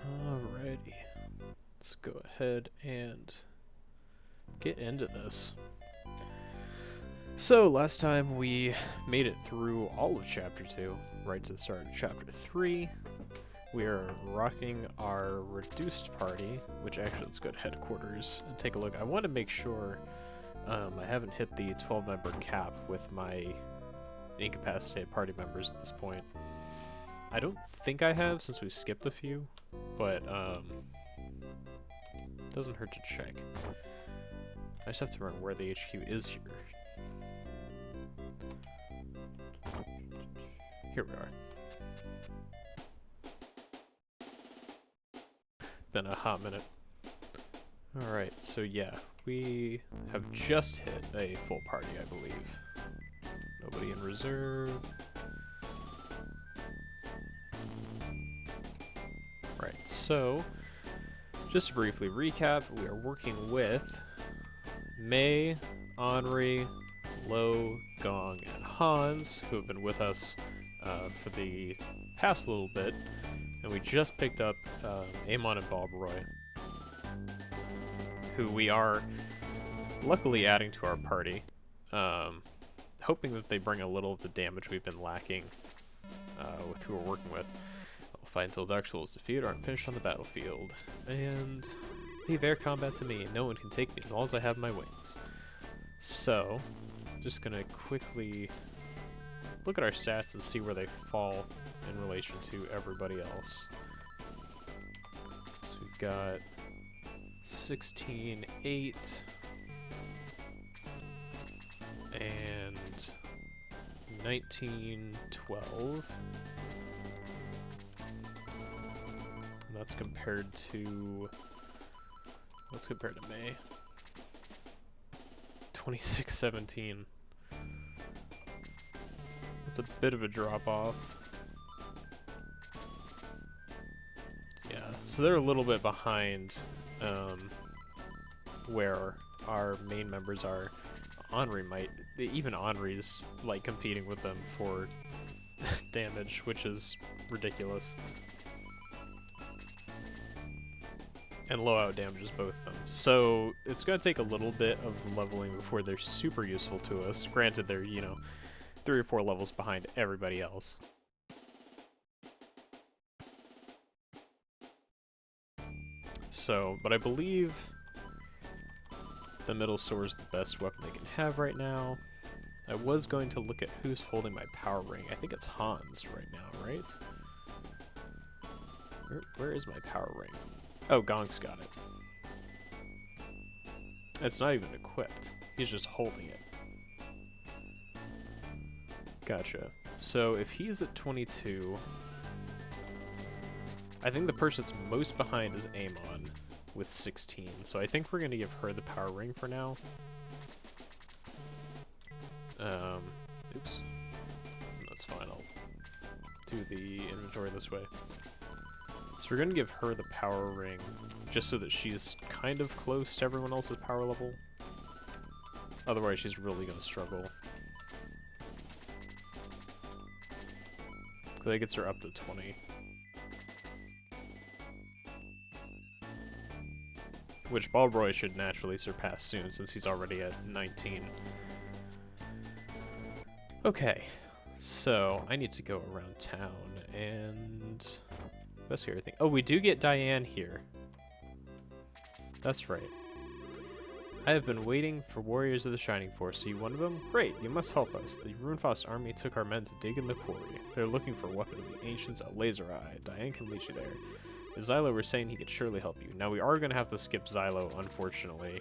Alrighty, let's go ahead and get into this. So last time we made it through all of Chapter 2, right to the start of Chapter 3. We are rocking our reduced party, which actually, let's go to headquarters and take a look. I want to make sure I haven't hit the 12-member cap with my incapacitated party members at this point. I don't think I have, since we skipped a few, but doesn't hurt to check. I just have to remember where the HQ is here. Here we are. Been a hot minute. Alright, so yeah, we have just hit a full party, I believe. Nobody in reserve. Right, so just to briefly recap, we are working with May, Henri, Lo, Gong, and Hans, who have been with us for the past little bit, and we just picked up Amon and Bob Roy, who we are luckily adding to our party, hoping that they bring a little of the damage we've been lacking with who we're working with. I'll fight until Dark Soul is defeated or I'm finished on the battlefield, and leave air combat to me. No one can take me as long as I have my wings. So, just gonna quickly look at our stats and see where they fall in relation to everybody else. So we've got 16-8 and 19-12. And that's compared to, what's compared to May? 26-17. It's a bit of a drop off. Yeah, so they're a little bit behind where our main members are. Henri even Henri's like competing with them for damage, which is ridiculous. And low out damages both of them. So it's going to take a little bit of leveling before they're super useful to us. Granted, they're, you know, 3 or 4 levels behind everybody else. So, but I believe the middle sword is the best weapon they can have right now. I was going to look at who's holding my power ring. I think it's Hans right now, right? Where is my power ring? Oh, Gong's got it. It's not even equipped. He's just holding it. Gotcha. So if he's at 22, I think the person that's most behind is Amon with 16. So I think we're going to give her the power ring for now. Oops. That's fine. I'll do the inventory this way. So we're going to give her the power ring just so that she's kind of close to everyone else's power level. Otherwise, she's really going to struggle. That gets her up to 20. Which Bob Roy should naturally surpass soon since he's already at 19. Okay, so I need to go around town and investigate everything. Oh, we do get Diane here. That's right. I have been waiting for warriors of the Shining Force. Are you one of them? Great, you must help us. The Runefrost army took our men to dig in the quarry. They're looking for a weapon of the ancients, a laser eye. Diane can lead you there. If Zylo were saying he could surely help you. Now we are going to have to skip Zylo, unfortunately.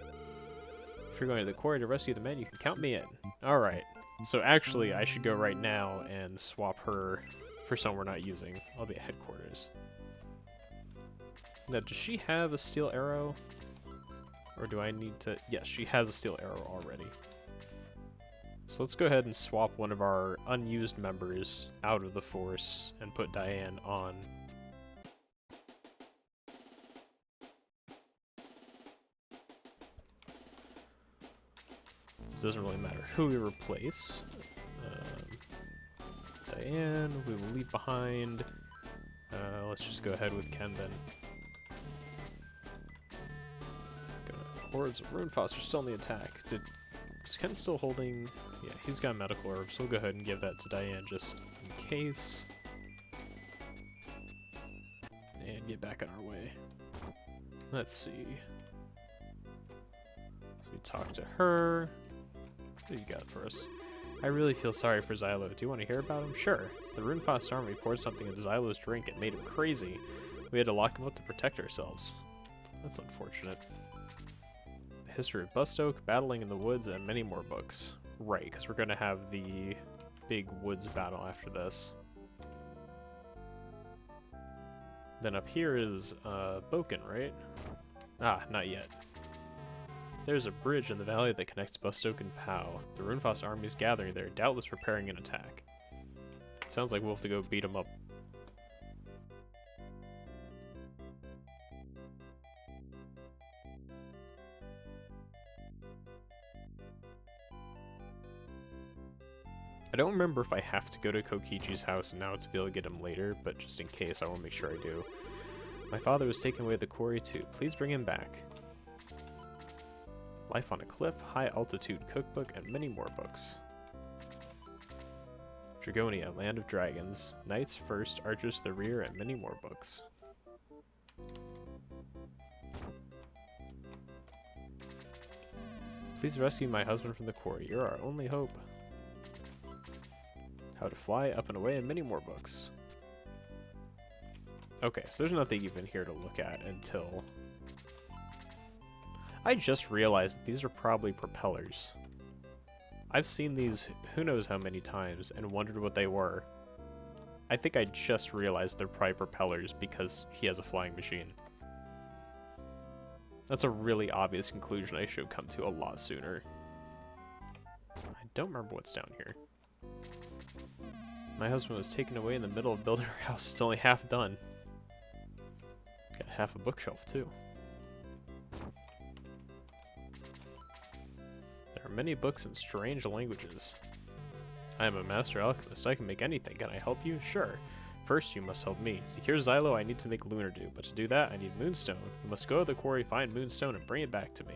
If you're going to the quarry to rescue the men, you can count me in. Alright. So actually, I should go right now and swap her for someone we're not using. I'll be at headquarters. Now, does she have a steel arrow? Or do I need to... Yes, she has a steel arrow already. So let's go ahead and swap one of our unused members out of the force and put Diane on. It doesn't really matter who we replace. Diane, we will leave behind. Let's just go ahead with Ken then. Hordes of Runefrost are still on the attack. Is Ken still holding... Yeah, he's got medical herbs, so we'll go ahead and give that to Diane just in case. And get back on our way. Let's see. So we talk to her. What do you got for us? I really feel sorry for Zylo. Do you want to hear about him? Sure. The Runefrost army poured something into Zylo's drink and made him crazy. We had to lock him up to protect ourselves. That's unfortunate. The history of Bustoke, battling in the woods, and many more books. Right, because we're going to have the big woods battle after this. Then up here is Boken, right? Ah, not yet. There's a bridge in the valley that connects Bustoke and Pao. The Runefrost army is gathering there, doubtless preparing an attack. Sounds like we'll have to go beat them up. I don't remember if I have to go to Kokichi's house now to be able to get him later, but just in case, I want to make sure I do. My father was taken away at the quarry too. Please bring him back. Life on a Cliff, High Altitude Cookbook, and many more books. Dragonia, Land of Dragons, Knights First, Archers to the Rear, and many more books. Please rescue my husband from the quarry. You're our only hope. How to Fly, Up and Away, and many more books. Okay, so there's nothing even here to look at until... I just realized that these are probably propellers. I've seen these who knows how many times and wondered what they were. I think I just realized they're probably propellers because he has a flying machine. That's a really obvious conclusion I should have come to a lot sooner. I don't remember what's down here. My husband was taken away in the middle of building our house. It's only half done. Got half a bookshelf too. There are many books in strange languages. I am a master alchemist. I can make anything. Can I help you? Sure. First, you must help me. To cure Zylo, I need to make Lunar Dew, but to do that, I need Moonstone. You must go to the quarry, find Moonstone, and bring it back to me.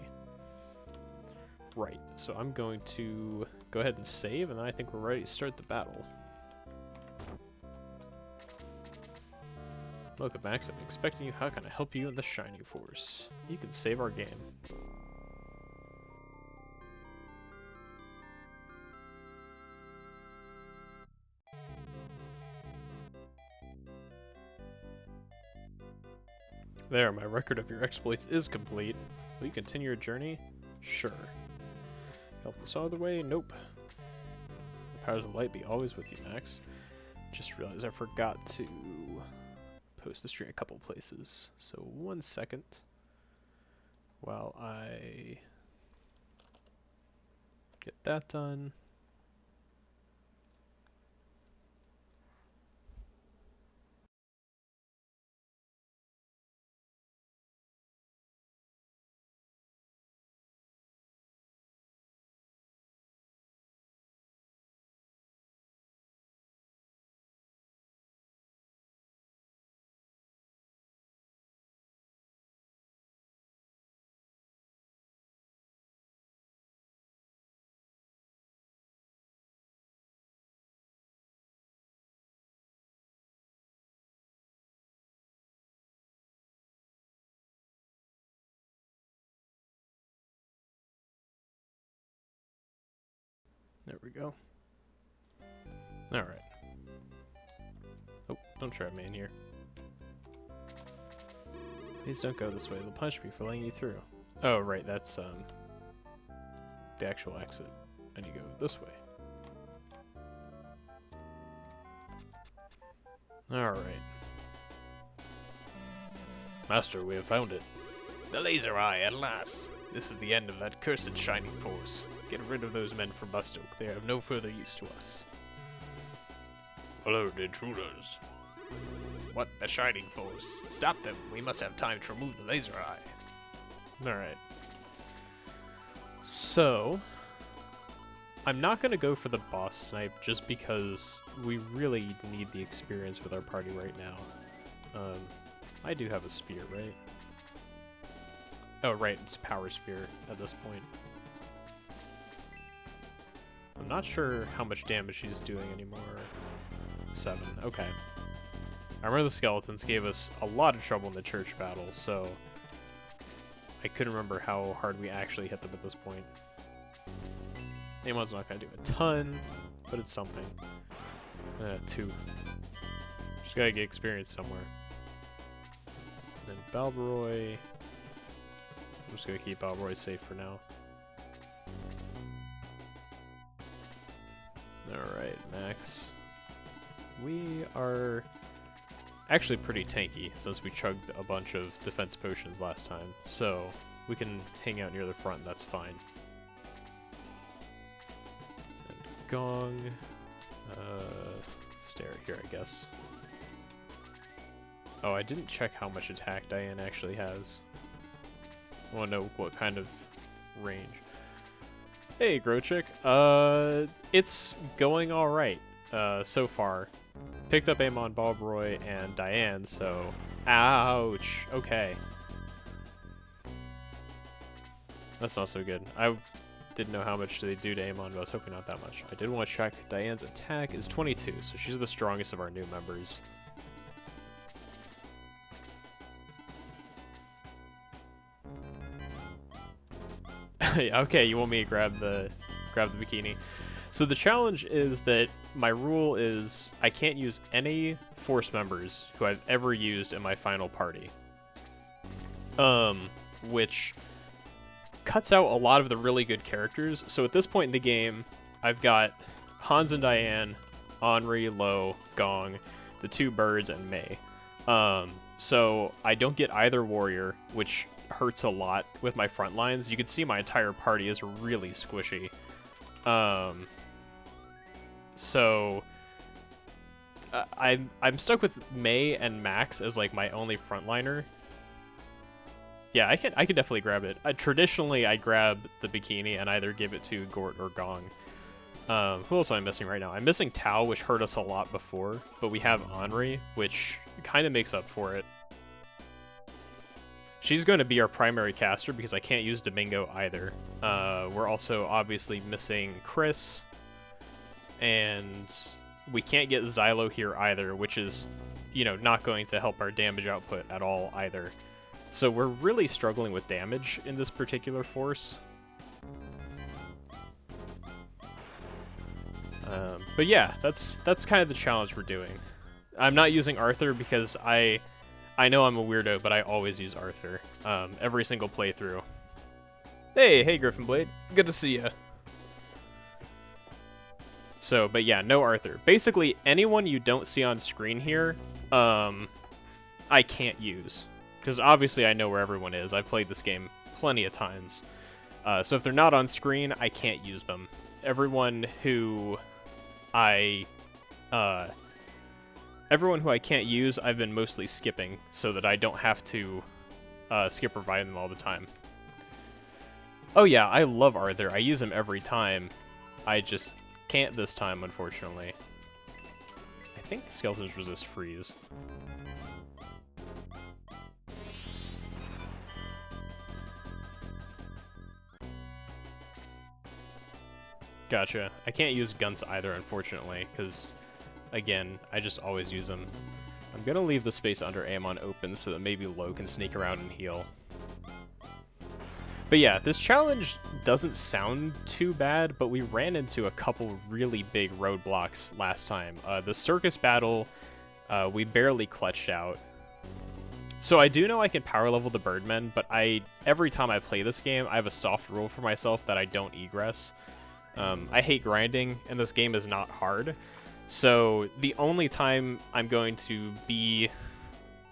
Right, so I'm going to go ahead and save, and then I think we're ready to start the battle. Welcome, Max. I'm expecting you. How can I help you in the Shining Force? You can save our game. There, my record of your exploits is complete. Will you continue your journey? Sure. Help us all the way? Nope. The powers of light be always with you, Max. Just realized I forgot to post the stream a couple places. So 1 second while I get that done. There we go. Alright. Oh, don't trap me in here. Please don't go this way. They'll punch me for letting you through. Oh, right, that's, the actual exit. And you go this way. Alright. Master, we have found it. The laser eye, at last! This is the end of that cursed shining force. Get rid of those men from Bustoke. They are of no further use to us. Hello, the intruders. What? The shining force? Stop them. We must have time to remove the laser eye. Alright. So, I'm not going to go for the boss snipe just because we really need the experience with our party right now. I do have a spear, right? Oh, right, it's power spear at this point. I'm not sure how much damage she's doing anymore. 7, okay. I remember the skeletons gave us a lot of trouble in the church battle, so I couldn't remember how hard we actually hit them at this point. Amon's not going to do a ton, but it's something. 2. Just gotta get experience somewhere. And then Balbaroy. I'm just gonna keep Balbaroy safe for now. Alright, Max. We are actually pretty tanky since we chugged a bunch of defense potions last time, so we can hang out near the front, that's fine. And Gong. Stay right here, I guess. Oh, I didn't check how much attack Diane actually has. I want to know what kind of range. Hey, Grochick. It's going alright, so far. Picked up Amon, Balbaroy, and Diane, so... Ouch! Okay. That's not so good. I didn't know how much they do to Amon, but I was hoping not that much. I did want to check. Diane's attack is 22, so she's the strongest of our new members. Okay, you want me to grab the bikini. So the challenge is that my rule is I can't use any force members who I've ever used in my final party. Which cuts out a lot of the really good characters. So at this point in the game, I've got Hans and Diane, Henri, Lo, Gong, the 2 birds, and Mei. So I don't get either warrior, which hurts a lot with my front lines. You can see my entire party is really squishy. So I'm stuck with Mei and Max as like my only frontliner. Yeah, I can definitely grab it. Traditionally, I grab the bikini and either give it to Gort or Gong. Who else am I missing right now? I'm missing Tao, which hurt us a lot before, but we have Henri, which kind of makes up for it. She's going to be our primary caster because I can't use Domingo either. We're also obviously missing Chris, and we can't get Zylo here either, which is, you know, not going to help our damage output at all either. So we're really struggling with damage in this particular force. But yeah, that's kind of the challenge we're doing. I'm not using Arthur because I know I'm a weirdo, but I always use Arthur. Every single playthrough. Hey Griffinblade. Good to see ya. So, but yeah, no Arthur. Basically, anyone you don't see on screen here, I can't use. Because obviously I know where everyone is. I've played this game plenty of times. So if they're not on screen, I can't use them. Everyone who I can't use, I've been mostly skipping so that I don't have to skip revive them all the time. Oh yeah, I love Arthur. I use him every time. I just can't this time, unfortunately. I think the skeletons resist freeze. Gotcha. I can't use guns either, unfortunately, because, again, I just always use them. I'm going to leave the space under Amon open so that maybe Lo can sneak around and heal. But yeah, this challenge doesn't sound too bad, but we ran into a couple really big roadblocks last time. The circus battle, we barely clutched out. So I do know I can power level the birdmen, but every time I play this game, I have a soft rule for myself that I don't egress. I hate grinding, and this game is not hard. So the only time I'm going to be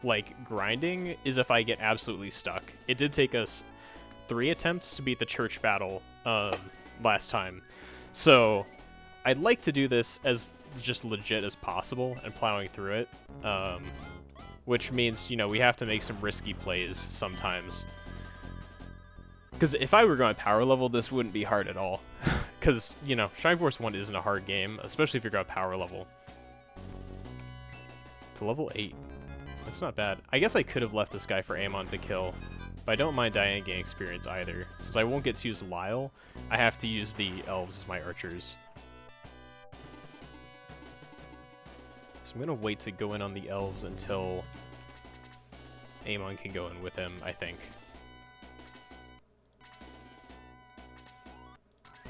like grinding is if I get absolutely stuck. It did take us 3 attempts to beat the church battle last time. So I'd like to do this as just legit as possible and plowing through it. Which means, you know, we have to make some risky plays sometimes. Because if I were going power level, this wouldn't be hard at all. Because, you know, Strike Force 1 isn't a hard game, especially if you're going power level. To level 8. That's not bad. I guess I could have left this guy for Amon to kill, but I don't mind Diane getting experience either. Since I won't get to use Lyle, I have to use the elves as my archers. So I'm going to wait to go in on the elves until Amon can go in with him, I think.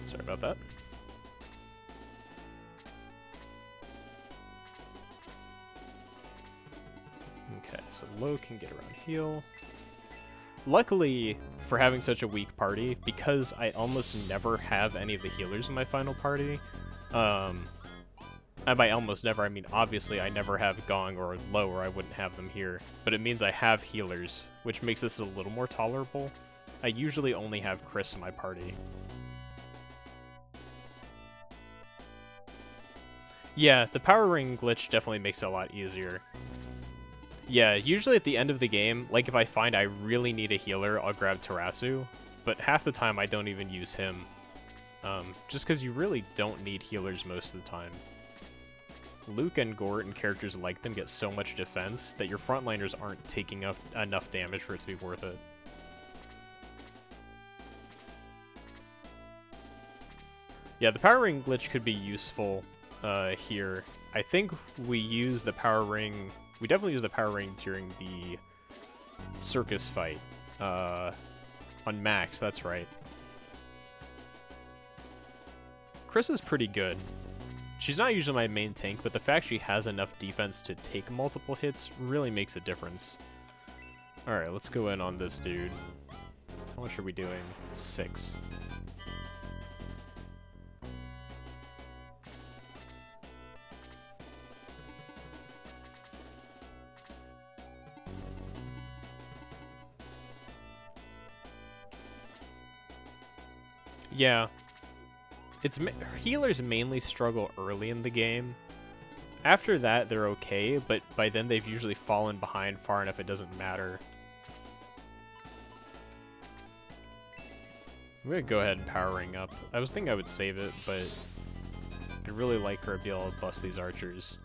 Sorry about that. Okay, so Lo can get around heal. Luckily, for having such a weak party, because I almost never have any of the healers in my final party, and by almost never, I mean obviously I never have Gong or Lo, or I wouldn't have them here, but it means I have healers, which makes this a little more tolerable. I usually only have Chris in my party. Yeah, the power ring glitch definitely makes it a lot easier. Yeah, usually at the end of the game, like if I find I really need a healer, I'll grab Tarasu, but half the time I don't even use him. Just because you really don't need healers most of the time. Luke and Gort and characters like them get so much defense that your frontliners aren't taking enough damage for it to be worth it. Yeah, the power ring glitch could be useful here. I think we use the power ring. We definitely use the power ring during the circus fight on Max. That's right. Chris is pretty good. She's not usually my main tank, but the fact she has enough defense to take multiple hits really makes a difference. Alright, let's go in on this dude. How much are we doing? 6. Yeah. Healers mainly struggle early in the game. After that, they're okay, but by then they've usually fallen behind far enough it doesn't matter. I'm gonna go ahead and power ring up. I was thinking I would save it, but I really like her to be able to bust these archers.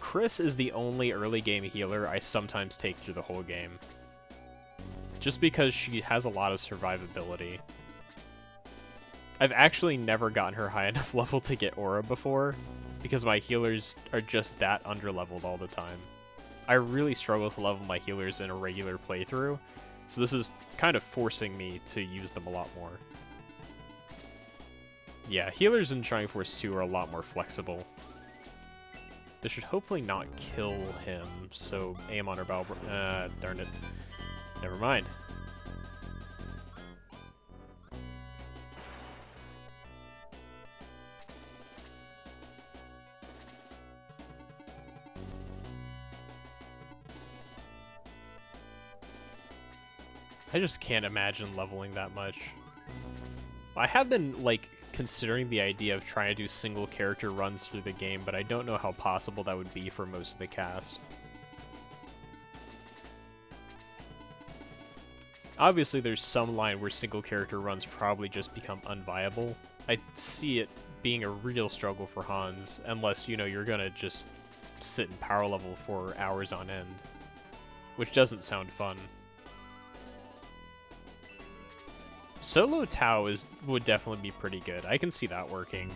Chris is the only early game healer I sometimes take through the whole game. Just because she has a lot of survivability. I've actually never gotten her high enough level to get Aura before, because my healers are just that underleveled all the time. I really struggle to level my healers in a regular playthrough, so this is kind of forcing me to use them a lot more. Yeah, healers in Shining Force 2 are a lot more flexible. This should hopefully not kill him, so aim on her bow. Darn it. Never mind. I just can't imagine leveling that much. I have been, like, considering the idea of trying to do single character runs through the game, but I don't know how possible that would be for most of the cast. Obviously, there's some line where single character runs probably just become unviable. I see it being a real struggle for Hans, unless, you know, you're gonna just sit in power level for hours on end, which doesn't sound fun. Solo Tao would definitely be pretty good. I can see that working.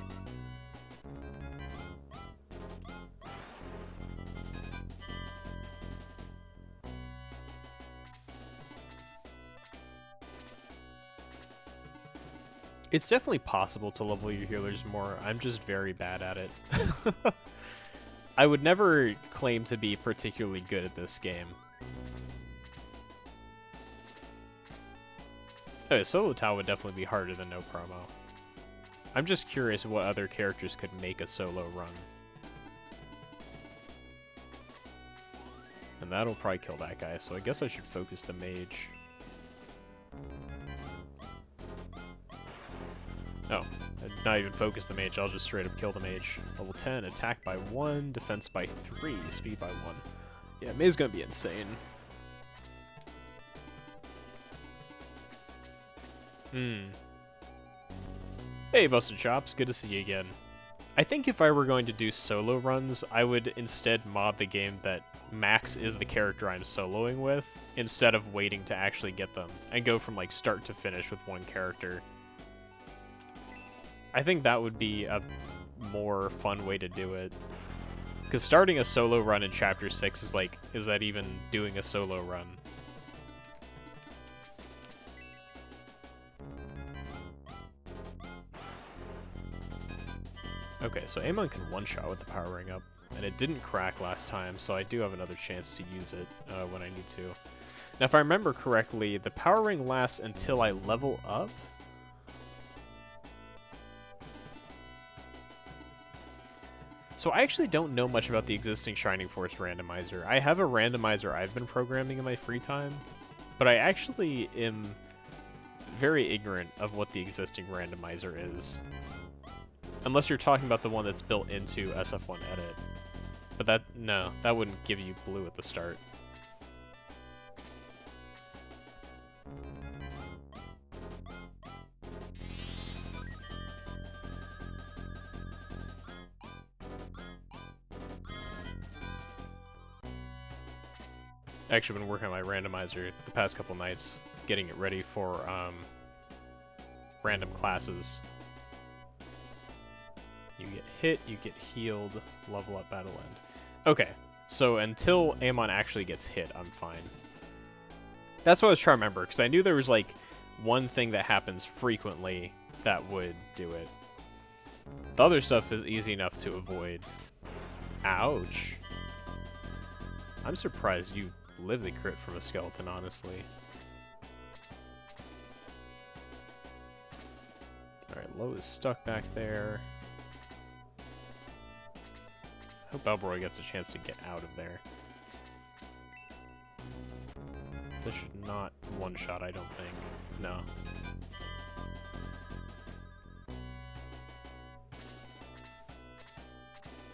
It's definitely possible to level your healers more. I'm just very bad at it. I would never claim to be particularly good at this game. Oh, solo Tao would definitely be harder than no promo. I'm just curious what other characters could make a solo run. And that'll probably kill that guy, so I guess I should focus the mage. Oh, I'd not even focus the mage, I'll just straight up kill the mage. Level 10, attack by 1, defense by 3, speed by 1. Yeah, May's gonna be insane. Hey, Busted Chops, good to see you again. I think if I were going to do solo runs, I would instead mod the game that Max is the character I'm soloing with, instead of waiting to actually get them, and go from like start to finish with one character. I think that would be a more fun way to do it. Because starting a solo run in Chapter 6 is like, is that even doing a solo run? Okay, so Amon can one-shot with the power ring up, and it didn't crack last time, so I do have another chance to use it when I need to. Now, if I remember correctly, the power ring lasts until I level up? So I actually don't know much about the existing Shining Force randomizer. I have a randomizer I've been programming in my free time, but I actually am very ignorant of what the existing randomizer is. Unless you're talking about the one that's built into SF1 Edit. But no, that wouldn't give you blue at the start. I've actually been working on my randomizer the past couple nights, getting it ready for random classes. You get hit, you get healed, level up, battle end. Okay, so until Amon actually gets hit, I'm fine. That's what I was trying to remember, because I knew there was like one thing that happens frequently that would do it. The other stuff is easy enough to avoid. Ouch. I'm surprised you live the crit from a skeleton, honestly. Alright, Lo is stuck back there. Hope Elbroy gets a chance to get out of there. This should not one-shot, I don't think. No.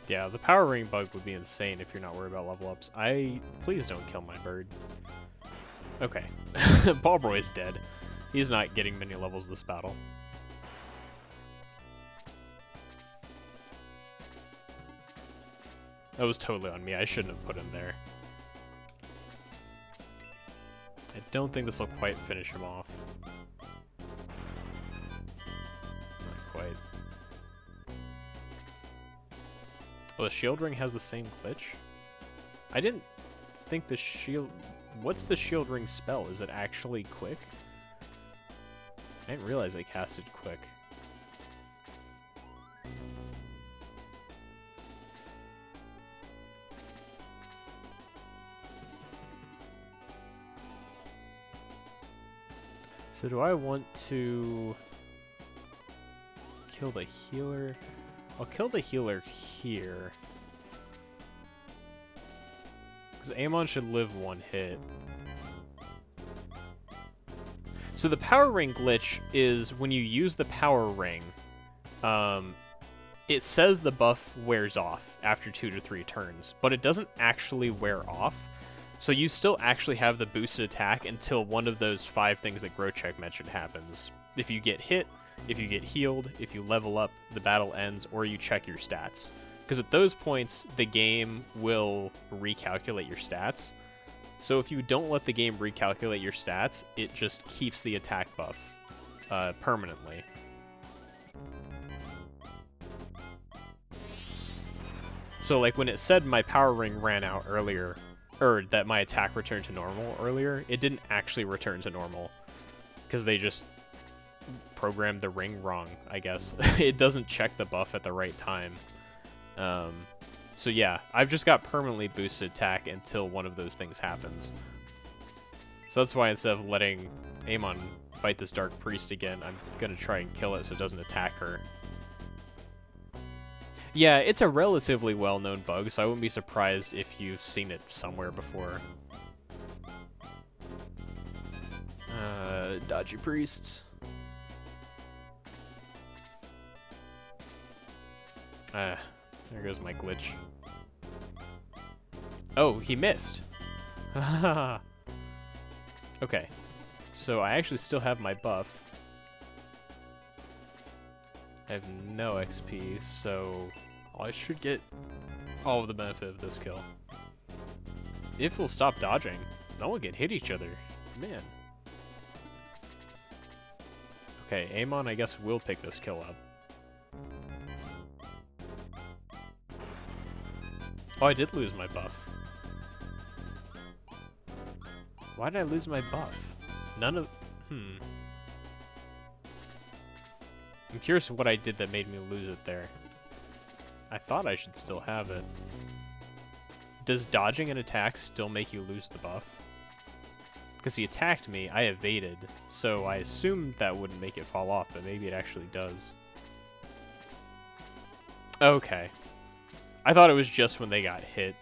Yeah, the power ring bug would be insane if you're not worried about level ups. Please don't kill my bird. Okay. Balbroy's dead. He's not getting many levels this battle. That was totally on me. I shouldn't have put him there. I don't think this will quite finish him off. Not quite. Well, the shield ring has the same glitch? I didn't think the shield... What's the shield ring spell? Is it actually quick? I didn't realize I casted quick. So do I want to kill the healer? I'll kill the healer here. Because Amon should live one hit. So the power ring glitch is when you use the power ring, it says the buff wears off after 2 to 3 turns, but it doesn't actually wear off. So you still actually have the boosted attack until one of those 5 things that Grocheck mentioned happens. If you get hit, if you get healed, if you level up, the battle ends, or you check your stats. Because at those points, the game will recalculate your stats. So if you don't let the game recalculate your stats, it just keeps the attack buff permanently. So like when it said my power ring ran out earlier, or that my attack returned to normal earlier, it didn't actually return to normal. Because they just programmed the ring wrong, I guess. It doesn't check the buff at the right time. So yeah, I've just got permanently boosted attack until one of those things happens. So that's why instead of letting Amon fight this Dark Priest again, I'm gonna try and kill it so it doesn't attack her. Yeah, it's a relatively well-known bug, so I wouldn't be surprised if you've seen it somewhere before. Dodgy priests. There goes my glitch. Oh, he missed. Okay, so I actually still have my buff. I have no XP, so I should get all of the benefit of this kill. If we'll stop dodging, no one can hit each other. Man. Okay, Amon, I guess, will pick this kill up. Oh, I did lose my buff. Why did I lose my buff? None of... I'm curious what I did that made me lose it there. I thought I should still have it. Does dodging an attack still make you lose the buff? Because he attacked me, I evaded, so I assumed that wouldn't make it fall off, but maybe it actually does. Okay. I thought it was just when they got hit.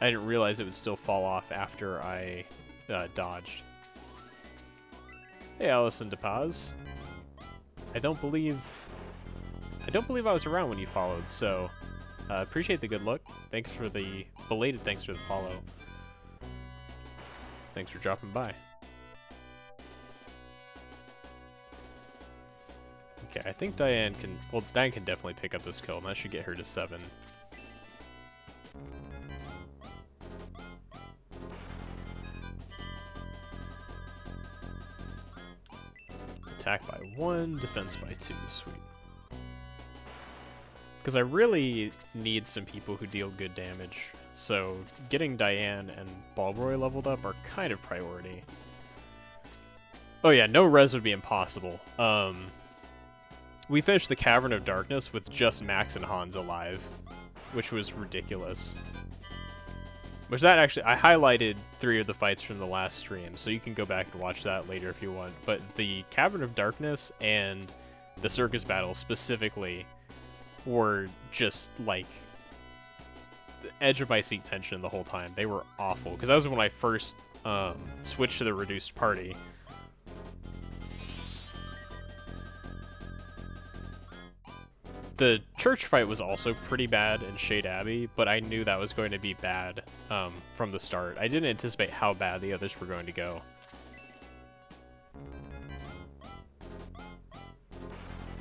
I didn't realize it would still fall off after I dodged. Hey, Allison DePaz. I don't believe I was around when you followed, so appreciate the good luck. Thanks for the belated thanks for the follow. Thanks for dropping by. Okay, I think Diane can... Well, Diane can definitely pick up this kill, and that should get her to 7. Attack by 1, defense by 2. Sweet. Because I really need some people who deal good damage, so getting Diane and Balroy leveled up are kind of priority. Oh yeah, no res would be impossible. We finished the Cavern of Darkness with just Max and Hans alive, which was ridiculous. Which that actually, I highlighted 3 of the fights from the last stream, so you can go back and watch that later if you want. But the Cavern of Darkness and the circus battle specifically were just like the edge of my seat tension the whole time. They were awful, because that was when I first switched to the reduced party. The church fight was also pretty bad in Shade Abbey, but I knew that was going to be bad from the start. I didn't anticipate how bad the others were going to go.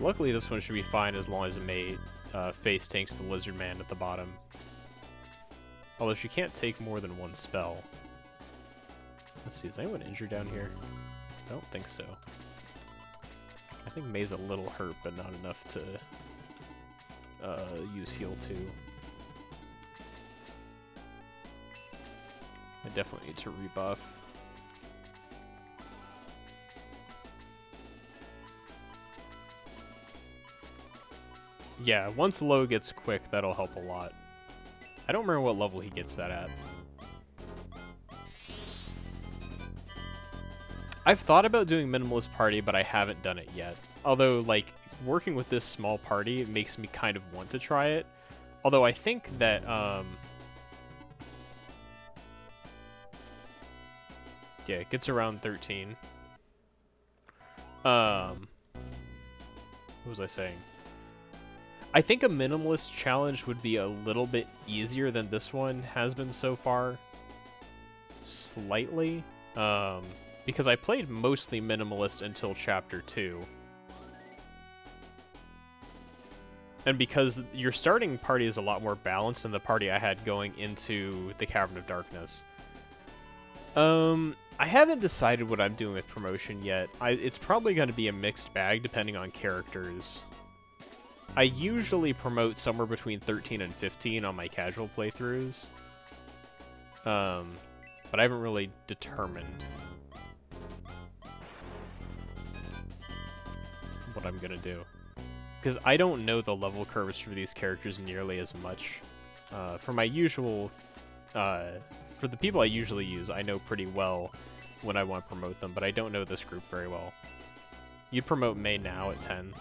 Luckily, this one should be fine as long as it may face tanks the Lizard Man at the bottom. Although she can't take more than 1 spell. Let's see, is anyone injured down here? I don't think so. I think May's a little hurt, but not enough to use heal 2. I definitely need to rebuff. Yeah, once Low gets quick, that'll help a lot. I don't remember what level he gets that at. I've thought about doing Minimalist Party, but I haven't done it yet. Although, like, working with this small party, it makes me kind of want to try it. Although I think that, yeah, it gets around 13. What was I saying? I think a Minimalist challenge would be a little bit easier than this one has been so far. Slightly. Because I played mostly Minimalist until Chapter 2. And because your starting party is a lot more balanced than the party I had going into the Cavern of Darkness. I haven't decided what I'm doing with promotion yet. It's probably going to be a mixed bag depending on characters. I usually promote somewhere between 13 and 15 on my casual playthroughs. But I haven't really determined. what I'm gonna do. Because I don't know the level curves for these characters nearly as much. For my usual, for the people I usually use, I know pretty well when I want to promote them, but I don't know this group very well. You'd promote May now at 10.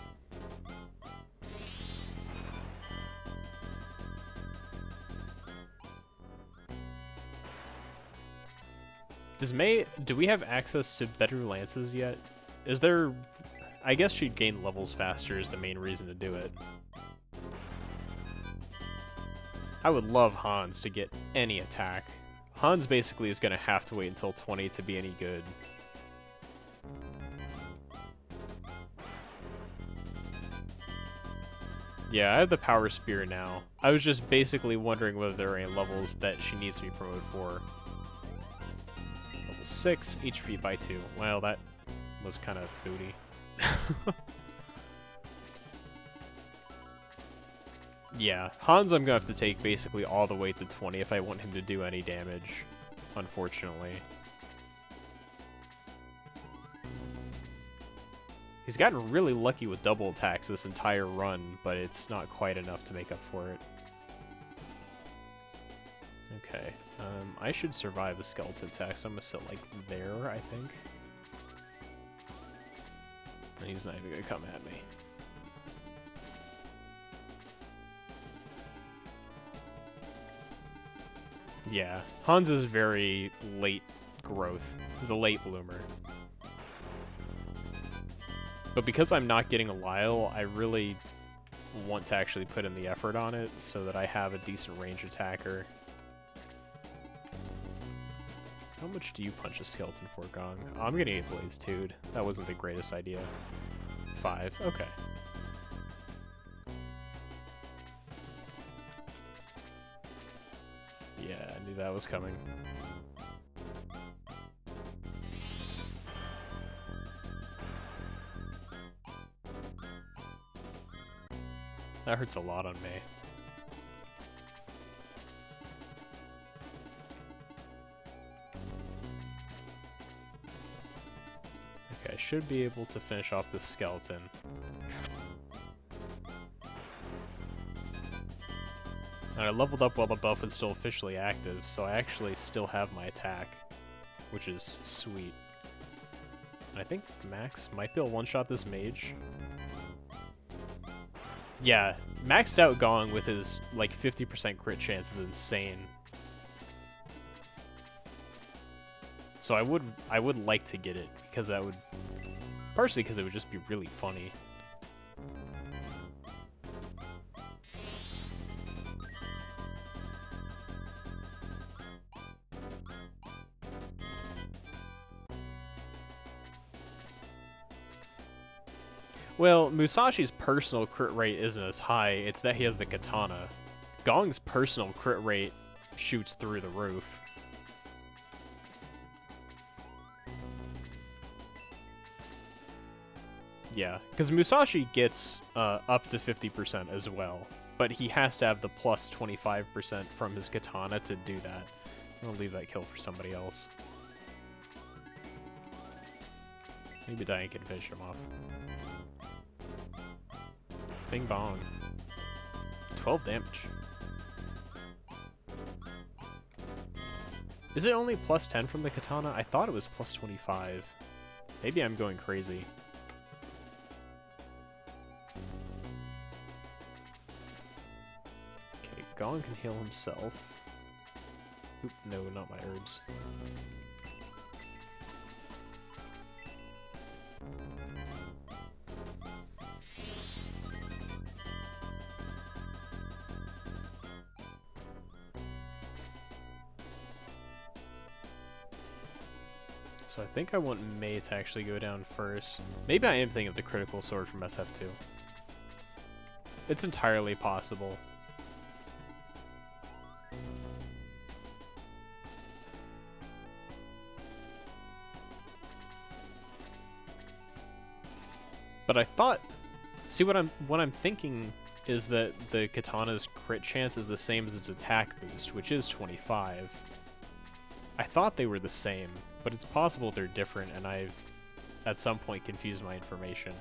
Do we have access to better lances yet? Is there... I guess she'd gain levels faster is the main reason to do it. I would love Hans to get any attack. Hans basically is going to have to wait until 20 to be any good. Yeah, I have the Power Spear now. I was just basically wondering whether there are any levels that she needs to be promoted for. Level 6, HP by 2. Well, that was kind of booty. Yeah, Hans I'm gonna have to take basically all the way to 20 if I want him to do any damage, unfortunately. He's gotten really lucky with double attacks this entire run, but it's not quite enough to make up for it. Okay, I should survive a skeleton attack, so I'm gonna sit like there, I think. And he's not even gonna come at me. Yeah, Hans is very late growth. He's a late bloomer. But because I'm not getting a Lyle, I really want to actually put in the effort on it so that I have a decent range attacker. How much do you punch a skeleton for, Gong? Oh, I'm gonna get Blaze 2'd. That wasn't the greatest idea. 5, okay. Yeah, I knew that was coming. That hurts a lot on me. Okay, I should be able to finish off this skeleton. And I leveled up while the buff was still officially active, so I actually still have my attack, which is sweet. And I think Max might be able to one-shot this mage. Yeah, maxed out Gong with his, like, 50% crit chance is insane. So I would like to get it, because that would... Partially because it would just be really funny. Well, Musashi's personal crit rate isn't as high, it's that he has the katana. Gong's personal crit rate shoots through the roof. Yeah, because Musashi gets up to 50% as well, but he has to have the plus 25% from his katana to do that. I'm gonna leave that kill for somebody else. Maybe Diane can finish him off. Bing bong. 12 damage. Is it only plus 10 from the katana? I thought it was plus 25. Maybe I'm going crazy. Okay, Gong can heal himself. Oop, no, not my herbs. So I think I want May to actually go down first. Maybe I am thinking of the critical sword from SF2. It's entirely possible. But I thought, see what I'm thinking is that the katana's crit chance is the same as its attack boost, which is 25. I thought they were the same, but it's possible they're different, and I've, at some point, confused my information.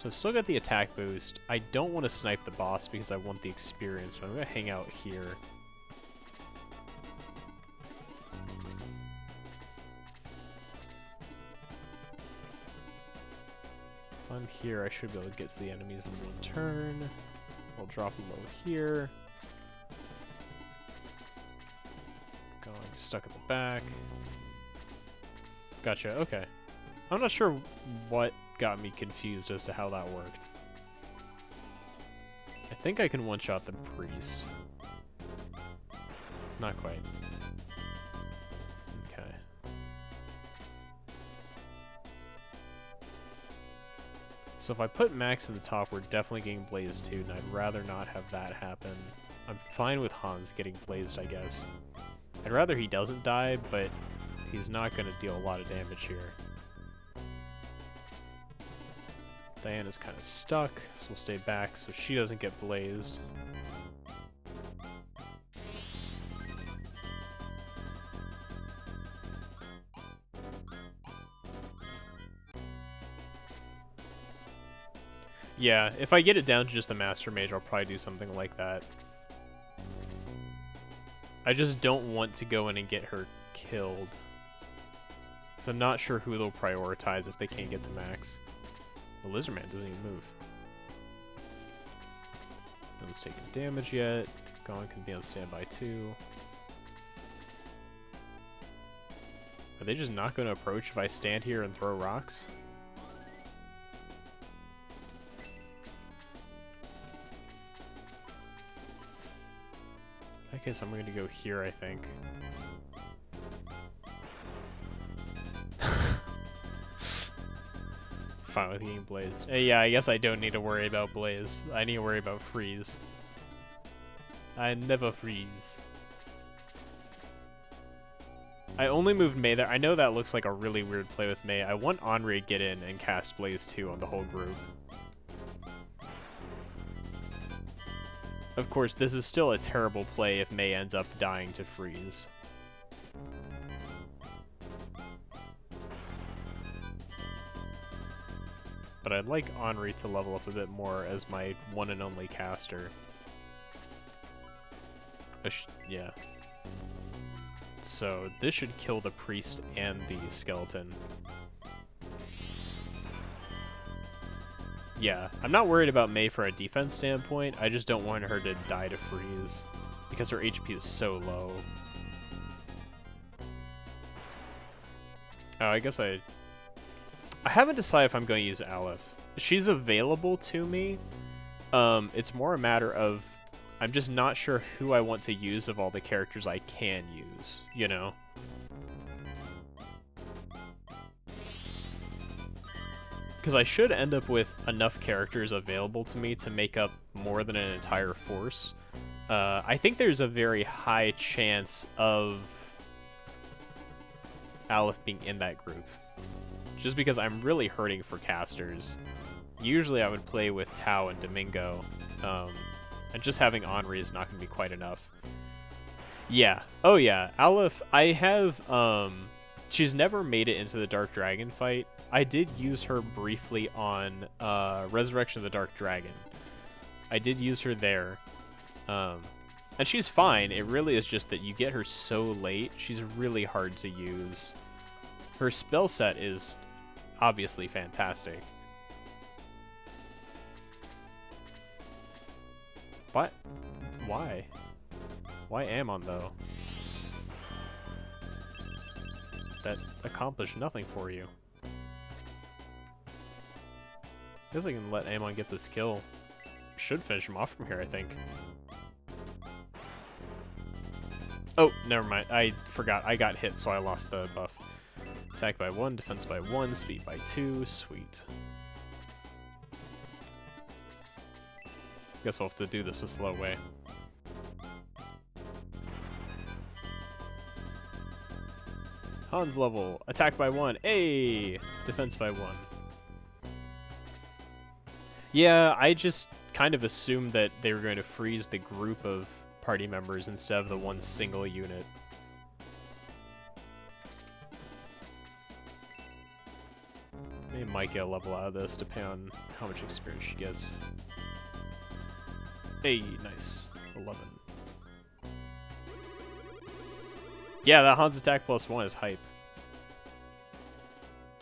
So I've still got the attack boost. I don't want to snipe the boss because I want the experience, but I'm going to hang out here. If I'm here, I should be able to get to the enemies in one turn. I'll drop a low here. Going stuck at the back. Gotcha, okay. I'm not sure what got me confused as to how that worked. I think I can one-shot the priest. Not quite. Okay. So if I put Max in the top, we're definitely getting blazed too, and I'd rather not have that happen. I'm fine with Hans getting blazed, I guess. I'd rather he doesn't die, but he's not going to deal a lot of damage here. Diana's kind of stuck, so we'll stay back so she doesn't get blazed. Yeah, if I get it down to just the Master Mage, I'll probably do something like that. I just don't want to go in and get her killed. So I'm not sure who they'll prioritize if they can't get to max. The Lizard Man doesn't even move. No one's taking damage yet. Gone can be on standby too. Are they just not going to approach if I stand here and throw rocks? In that case, I'm going to go here, I think. Fine with getting Blaze. Yeah, I guess I don't need to worry about Blaze. I need to worry about Freeze. I never freeze. I only moved Mei there. I know that looks like a really weird play with Mei. I want Henri to get in and cast Blaze 2 on the whole group. Of course, this is still a terrible play if Mei ends up dying to freeze. But I'd like Henri to level up a bit more as my one and only caster. Yeah. So this should kill the priest and the skeleton. Yeah, I'm not worried about Mei for a defense standpoint. I just don't want her to die to freeze because her HP is so low. Oh, I guess I haven't decided if I'm going to use Aleph. She's available to me. It's more a matter of I'm just not sure who I want to use of all the characters I can use, you know? Because I should end up with enough characters available to me to make up more than an entire force. I think there's a very high chance of Aleph being in that group. Just because I'm really hurting for casters. Usually I would play with Tao and Domingo, and just having Henri is not going to be quite enough. Yeah. Oh yeah, Aleph, I have, she's never made it into the Dark Dragon fight. I did use her briefly on Resurrection of the Dark Dragon. I did use her there. And she's fine. It really is just that you get her so late, she's really hard to use. Her spell set is obviously fantastic. What? Why? Why Ammon, though? That accomplished nothing for you. Guess I can let Ammon get this kill. Should finish him off from here, I think. Oh, never mind. I forgot. I got hit, so I lost the buff. Attack by 1, defense by 1, speed by 2. Sweet. Guess we'll have to do this a slow way. Hans level. Attack by 1. Hey! Defense by 1. Yeah, I just kind of assumed that they were going to freeze the group of party members instead of the one single unit. Mei might get a level out of this, depending on how much experience she gets. Hey, nice. 11. Yeah, that Hans attack +1 is hype.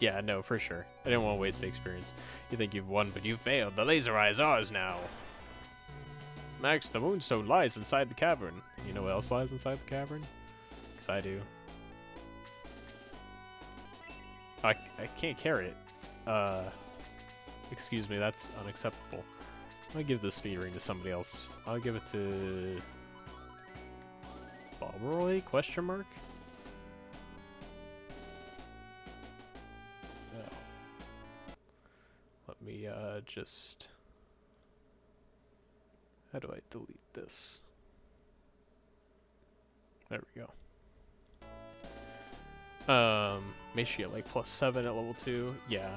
Yeah, no, for sure. I didn't want to waste the experience. You think you've won, but you failed. The laser eye is ours now. Max, the moonstone lies inside the cavern. You know what else lies inside the cavern? Because I do. I can't carry it. Excuse me, that's unacceptable. I'll give this speed ring to somebody else. I'll give it to... Bobroy? Question mark? Oh. Let me, just... How do I delete this? There we go. May she get like +7 at level 2? Yeah.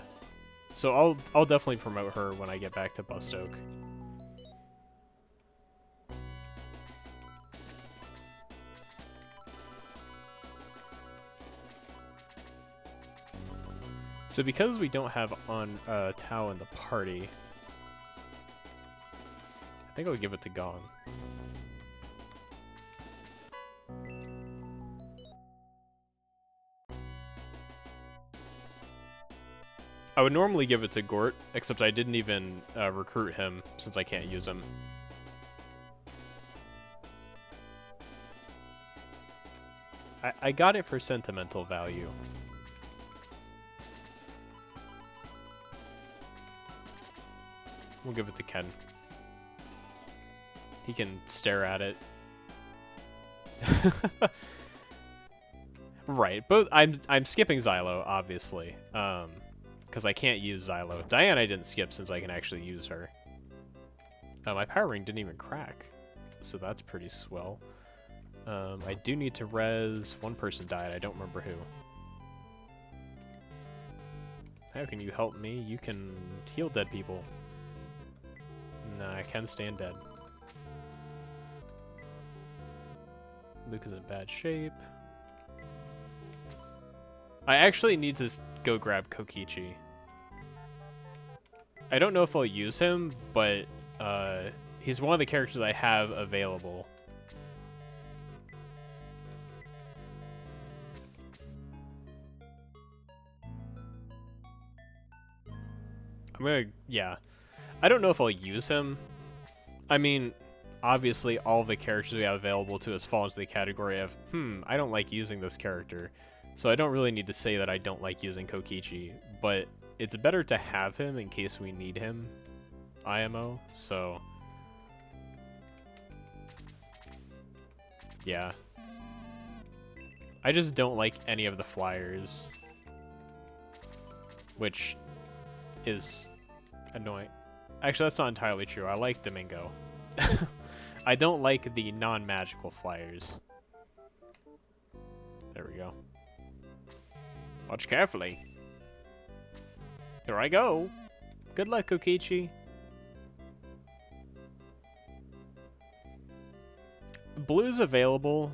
So I'll definitely promote her when I get back to Bustoke. So because we don't have on Tao in the party, I think I'll give it to Gong. I would normally give it to Gort, except I didn't even recruit him since I can't use him. I got it for sentimental value. We'll give it to Ken. He can stare at it. Right, but I'm skipping Zylo, obviously. Because I can't use Zylo. Diane I didn't skip since I can actually use her. My power ring didn't even crack, so that's pretty swell. I do need to res... One person died, I don't remember who. How can you help me? You can heal dead people. Nah, I can stand dead. Luke is in bad shape. I actually need to go grab Kokichi. I don't know if I'll use him, but he's one of the characters I have available. Yeah. I don't know if I'll use him. I mean, obviously all the characters we have available to us fall into the category of, I don't like using this character. So I don't really need to say that I don't like using Kokichi, but it's better to have him in case we need him, IMO, so... Yeah. I just don't like any of the flyers, which is annoying. Actually, that's not entirely true. I like Domingo. I don't like the non-magical flyers. There we go. Watch carefully. Here I go. Good luck, Kokichi. Blue's available.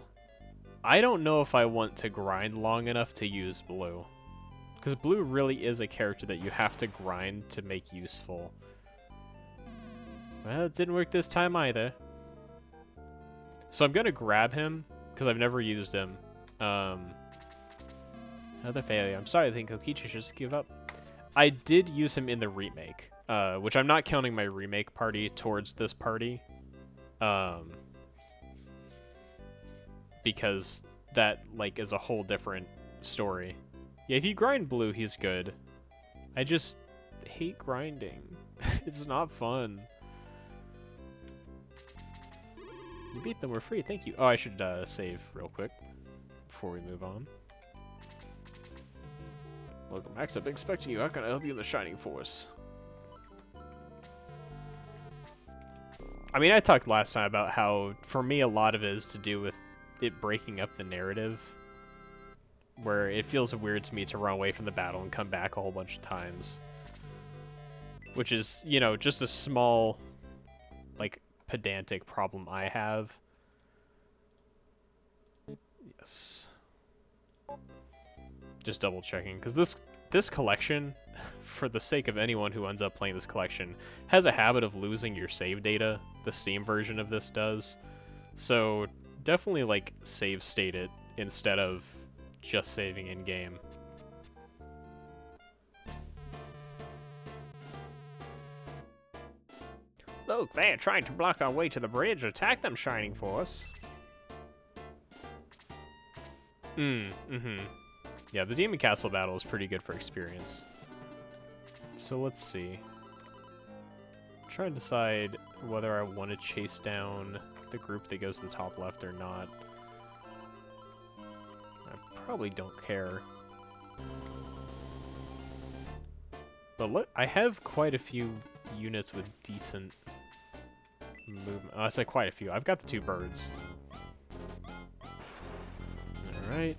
I don't know if I want to grind long enough to use Blue. Because Blue really is a character that you have to grind to make useful. Well, it didn't work this time either. So I'm going to grab him, because I've never used him. Another failure. I'm sorry, I think Kokichi should just give up. I did use him in the remake, which I'm not counting my remake party towards this party. Because that, like, is a whole different story. Yeah, if you grind Blue, he's good. I just hate grinding. It's not fun. You beat them, we're free, thank you. Oh, I should save real quick before we move on. Welcome, Max, I've been expecting you. How can I help you in the Shining Force? I mean, I talked last time about how, for me, a lot of it is to do with it breaking up the narrative. Where it feels weird to me to run away from the battle and come back a whole bunch of times. Which is, you know, just a small, like, pedantic problem I have. Yes. Just double checking, because this collection for the sake of anyone who ends up playing this collection, has a habit of losing your save data. The Steam version of this does. So definitely, like, save state it instead of just saving in-game. Look, they're trying to block our way to the bridge. Attack them, Shining Force. Yeah, the Demon Castle battle is pretty good for experience. So let's see. I'm trying to decide whether I want to chase down the group that goes to the top left or not. I probably don't care. But look, I have quite a few units with decent movement. Oh, I say quite a few. I've got the 2 birds. Alright.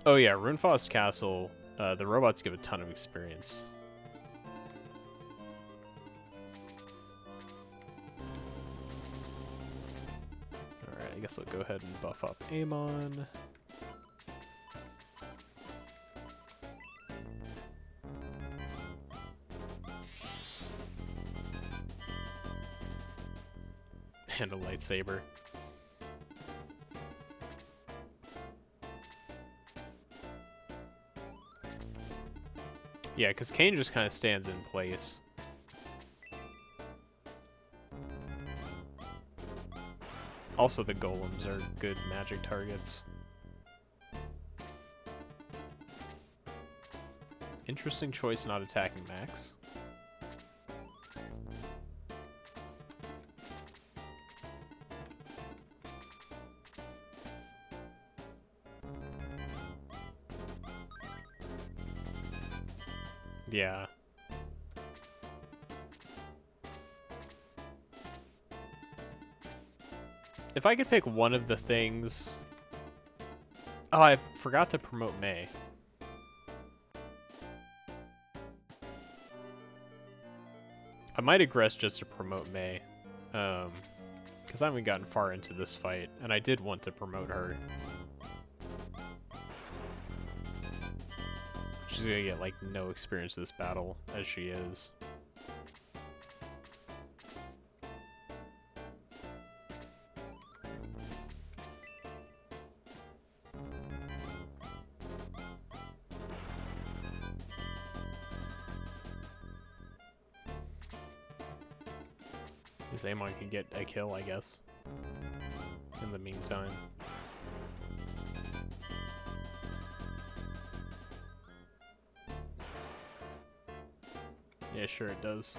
Oh yeah, Runefoss Castle, the robots give a ton of experience. Alright, I guess I'll go ahead and buff up Amon. And a lightsaber. Yeah, because Kane just kind of stands in place. Also, the golems are good magic targets. Interesting choice not attacking Max. Yeah. If I could pick one of the things... Oh, I forgot to promote May. I might aggress just to promote May. Because I haven't gotten far into this fight, and I did want to promote her. She's gonna get, like, no experience this battle, as she is. This Amon can get a kill, I guess, in the meantime. Yeah, sure it does.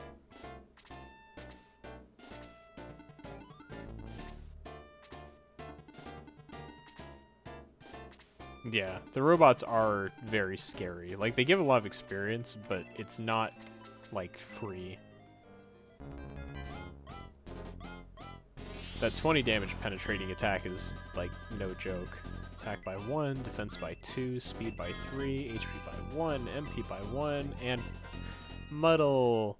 Yeah, the robots are very scary. Like, they give a lot of experience, but it's not, like, free. That 20 damage penetrating attack is, like, no joke. Attack by 1, defense by 2, speed by 3, HP by 1, MP by 1, and Muddle.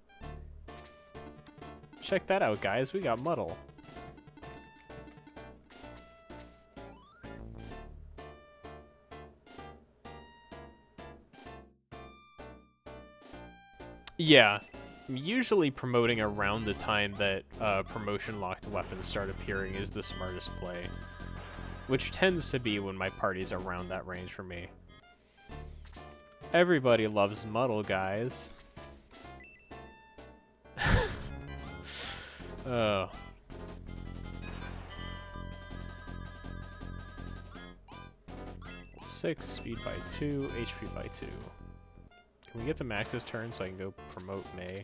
Check that out, guys. We got Muddle. Yeah. Usually promoting around the time that promotion-locked weapons start appearing is the smartest play. Which tends to be when my party's around that range for me. Everybody loves Muddle, guys. Oh. Six, speed by 2, HP by 2. Can we get to Max's turn so I can go promote May?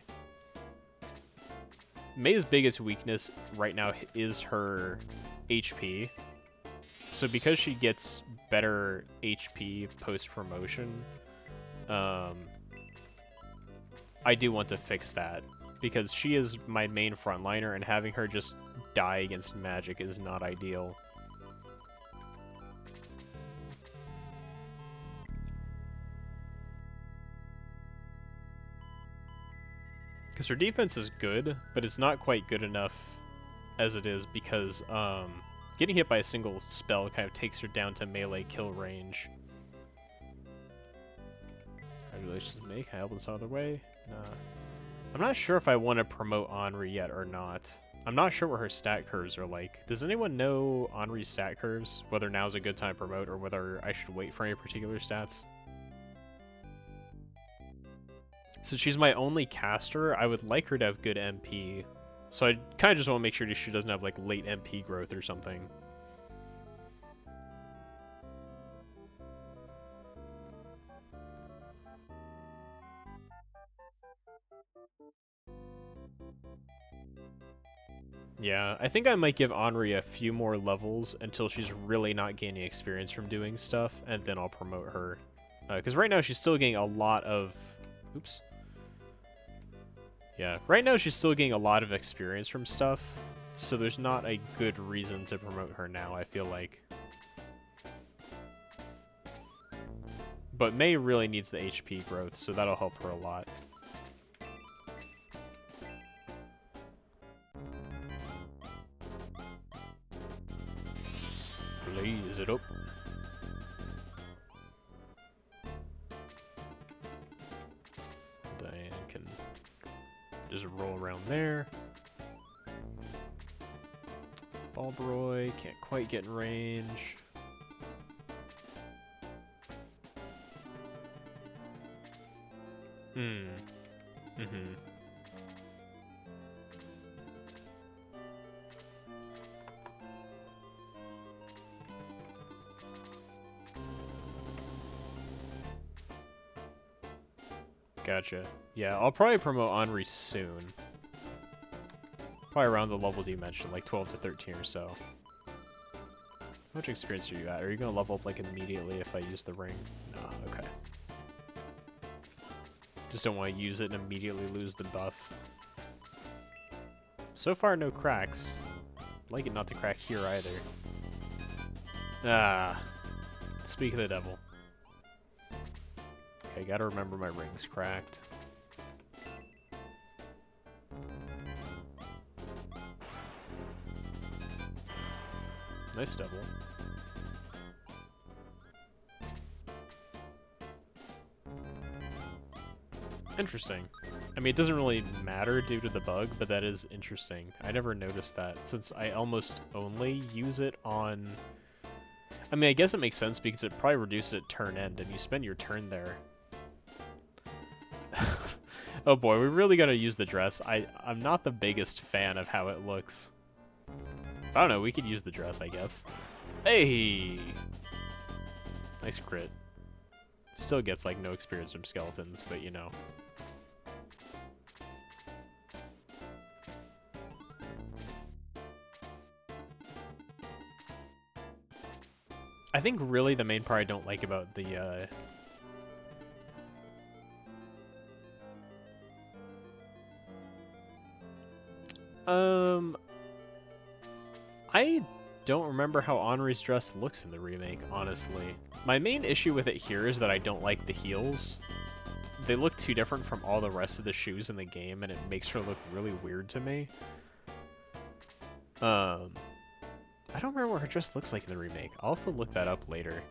May's biggest weakness right now is her HP. So because she gets better HP post-promotion, I do want to fix that. Because she is my main frontliner, and having her just die against magic is not ideal. Because her defense is good, but it's not quite good enough as it is because getting hit by a single spell kind of takes her down to melee kill range. Congratulations, May. Can I help this out of the way? Nah. I'm not sure if I want to promote Henri yet or not. I'm not sure what her stat curves are like. Does anyone know Henri's stat curves? Whether now's a good time to promote or whether I should wait for any particular stats? Since she's my only caster, I would like her to have good MP. So I kind of just want to make sure she doesn't have like late MP growth or something. Yeah, I think I might give Henri a few more levels until she's really not gaining experience from doing stuff, and then I'll promote her. Because right now she's still getting a lot of... Oops. Yeah, right now she's still getting a lot of experience from stuff, so there's not a good reason to promote her now, I feel like. But May really needs the HP growth, so that'll help her a lot. Blaze it up. Diane can just roll around there. Balbroy can't quite get in range. Gotcha. Yeah, I'll probably promote Henri soon. Probably around the levels you mentioned, like 12 to 13 or so. How much experience are you at? Are you gonna level up like immediately if I use the ring? No, okay. Just don't want to use it and immediately lose the buff. So far, no cracks. I'd like it not to crack here either. Ah. Speak of the devil. Okay, gotta remember my ring's cracked. Nice double. Interesting. I mean, it doesn't really matter due to the bug, but that is interesting. I never noticed that, since I almost only use it on... I mean, I guess it makes sense because it probably reduces it turn end, and you spend your turn there. Oh boy, we really gotta use the dress. I'm not the biggest fan of how it looks. I don't know, we could use the dress, I guess. Hey! Nice crit. Still gets, like, no experience from skeletons, but you know. I think really the main part I don't like about the, I don't remember how Henri's dress looks in the remake, honestly. My main issue with it here is that I don't like the heels. They look too different from all the rest of the shoes in the game, and it makes her look really weird to me. I don't remember what her dress looks like in the remake. I'll have to look that up later.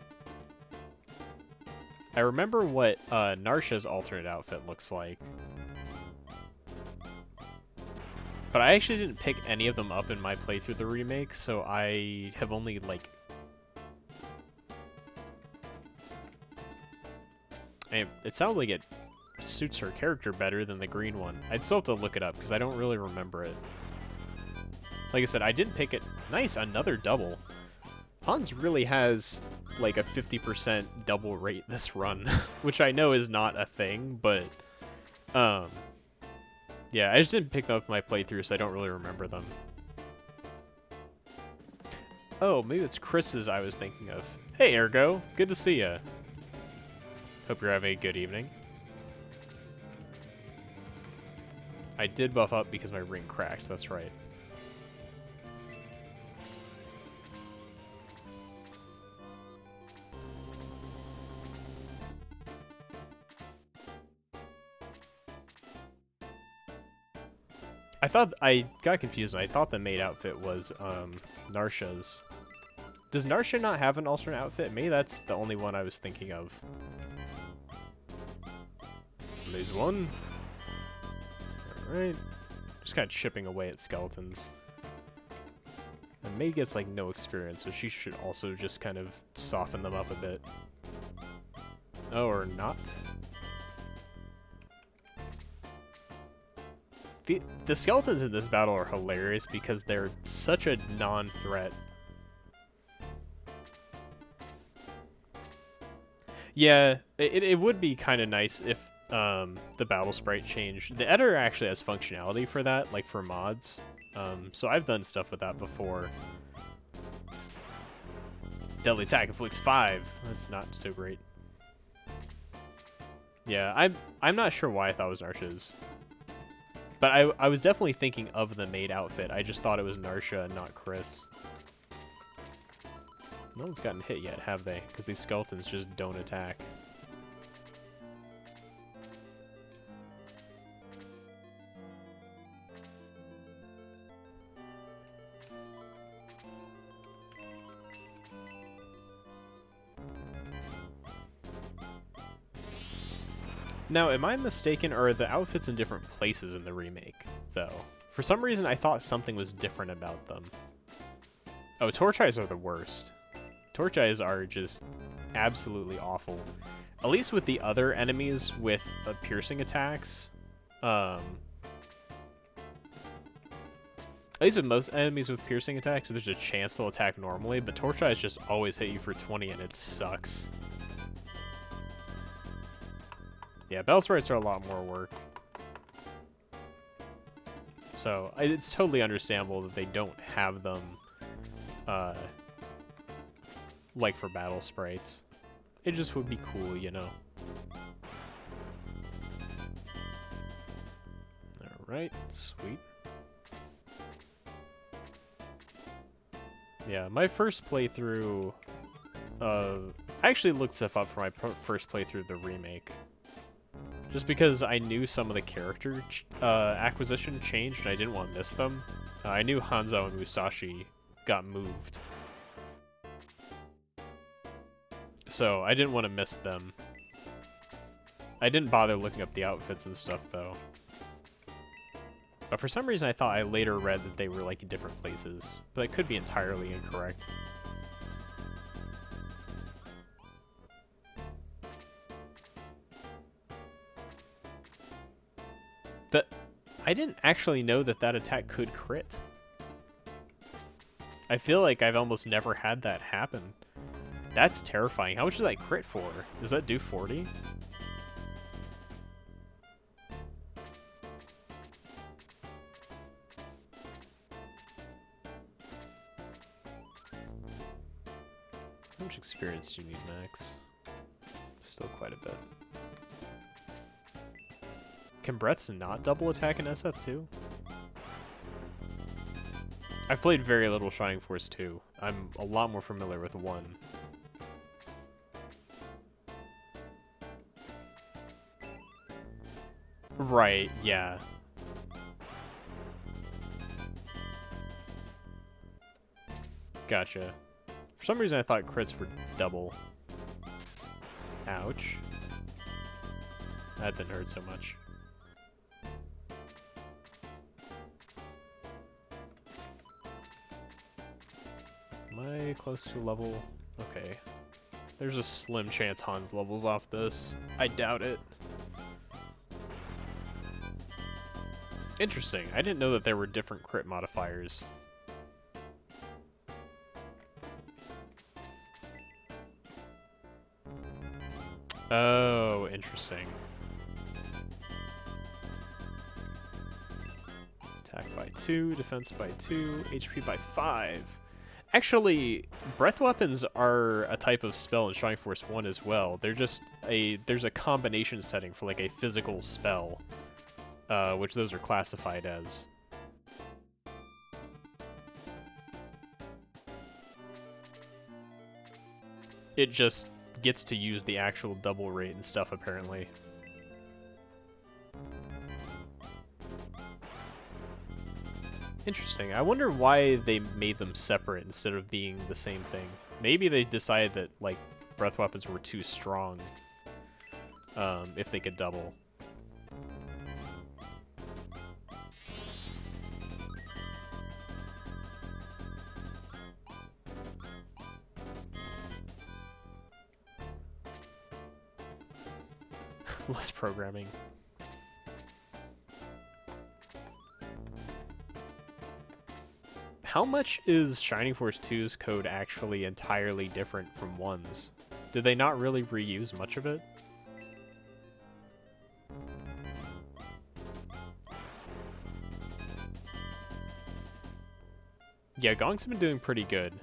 I remember what Narsha's alternate outfit looks like. But I actually didn't pick any of them up in my playthrough of the remake, so I have only, like... it sounds like it suits her character better than the green one. I'd still have to look it up, because I don't really remember it. Like I said, I didn't pick it... Nice, another double. Hans really has, like, a 50% double rate this run, which I know is not a thing, but... yeah, I just didn't pick them up in my playthrough, so I don't really remember them. Oh, maybe it's Chris's I was thinking of. Hey, Ergo. Good to see ya. Hope you're having a good evening. I did buff up because my ring cracked, that's right. I got confused. And I thought the maid outfit was Narsha's. Does Narsha not have an alternate outfit? Maybe that's the only one I was thinking of. There's one. Alright. Just kind of chipping away at skeletons. And May gets like no experience, so she should also just kind of soften them up a bit. Oh, or not. The skeletons in this battle are hilarious because they're such a non-threat. Yeah, it would be kind of nice if the battle sprite changed. The editor actually has functionality for that, like for mods. So I've done stuff with that before. Deadly attack inflicts 5. That's not so great. Yeah, I'm not sure why I thought it was Narsha's. But I was definitely thinking of the maid outfit. I just thought it was Narsha and not Chris. No one's gotten hit yet, have they? Because these skeletons just don't attack. Now, am I mistaken, or are the outfits in different places in the remake, though? For some reason, I thought something was different about them. Oh, torch eyes are the worst. Torch eyes are just absolutely awful. At least with the other enemies with piercing attacks. At least with most enemies with piercing attacks, there's a chance they'll attack normally, but torch eyes just always hit you for 20 and it sucks. Yeah, battle sprites are a lot more work. So, it's totally understandable that they don't have them, like for battle sprites. It just would be cool, you know. Alright, sweet. Yeah, my first playthrough, I actually looked stuff up for my first playthrough of the remake. Just because I knew some of the character acquisition changed and I didn't want to miss them. I knew Hanzo and Musashi got moved. So I didn't want to miss them. I didn't bother looking up the outfits and stuff though. But for some reason I thought I later read that they were like in different places. But that could be entirely incorrect. I didn't actually know that that attack could crit. I feel like I've almost never had that happen. That's terrifying. How much does that crit for? Does that do 40? How much experience do you need, Max? Still quite a bit. Can breaths not double attack in SF2? I've played very little Shining Force 2. I'm a lot more familiar with 1. Right, yeah. Gotcha. For some reason I thought crits were double. Ouch. That didn't hurt so much. Am I close to level? Okay. There's a slim chance Hans levels off this. I doubt it. Interesting. I didn't know that there were different crit modifiers. Oh, interesting. Attack by 2, defense by 2, HP by 5. Actually, breath weapons are a type of spell in Shining Force 1 as well. They're just there's a combination setting for like a physical spell, which those are classified as. It just gets to use the actual double rate and stuff apparently. Interesting. I wonder why they made them separate instead of being the same thing. Maybe they decided that, like, breath weapons were too strong if they could double. Less programming. How much is Shining Force 2's code actually entirely different from 1's? Did they not really reuse much of it? Yeah, Gong's been doing pretty good,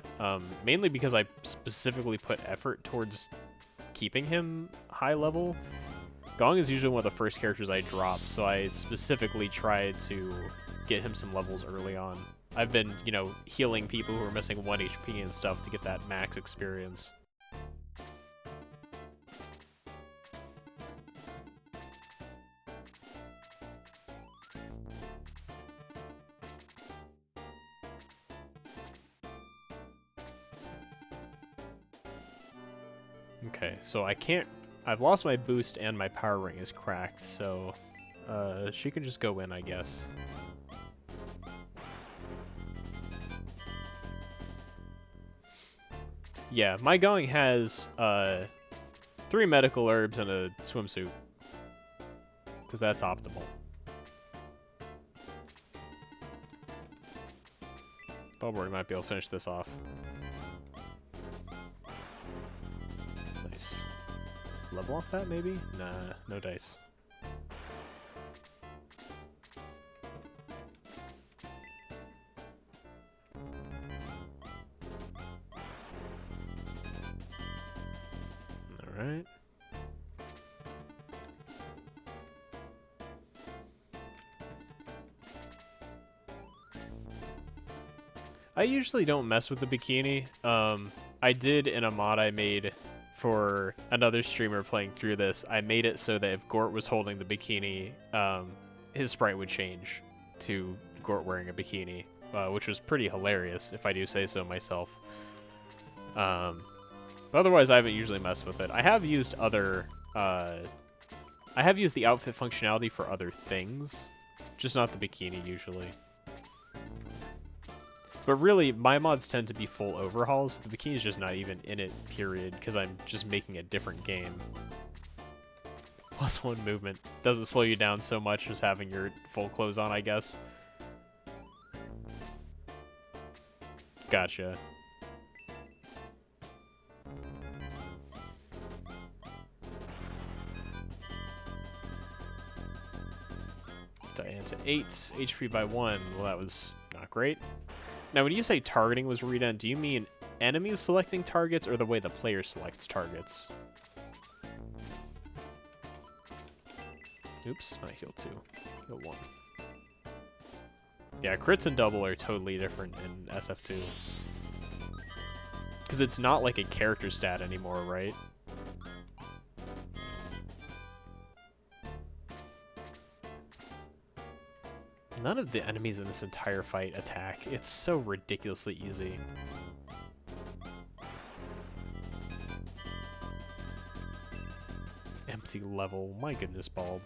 mainly because I specifically put effort towards keeping him high level. Gong is usually one of the first characters I drop, so I specifically tried to get him some levels early on. I've been, you know, healing people who are missing 1 HP and stuff to get that max experience. Okay, so I've lost my boost and my power ring is cracked, so she can just go in, I guess. Yeah, my Gong has 3 medical herbs and a swimsuit, because that's optimal. Bubbleboard might be able to finish this off. Nice. Level off that, maybe? Nah, no dice. Alright. I usually don't mess with the bikini. I did in a mod I made for another streamer playing through this. I made it so that if Gort was holding the bikini, his sprite would change to Gort wearing a bikini, which was pretty hilarious, if I do say so myself. But otherwise, I haven't usually messed with it. I have used other... I have used the outfit functionality for other things, just not the bikini usually. But really, my mods tend to be full overhauls. The bikini's just not even in it, period, because I'm just making a different game. +1 movement. Doesn't slow you down so much as having your full clothes on, I guess. Gotcha. Diane to 8, HP by 1. Well, that was not great. Now, when you say targeting was redone, do you mean enemies selecting targets or the way the player selects targets? Oops, I heal 2. Heal 1. Yeah, crits and double are totally different in SF2. Because it's not like a character stat anymore, right? None of the enemies in this entire fight attack. It's so ridiculously easy. Empty level. My goodness, Bulb.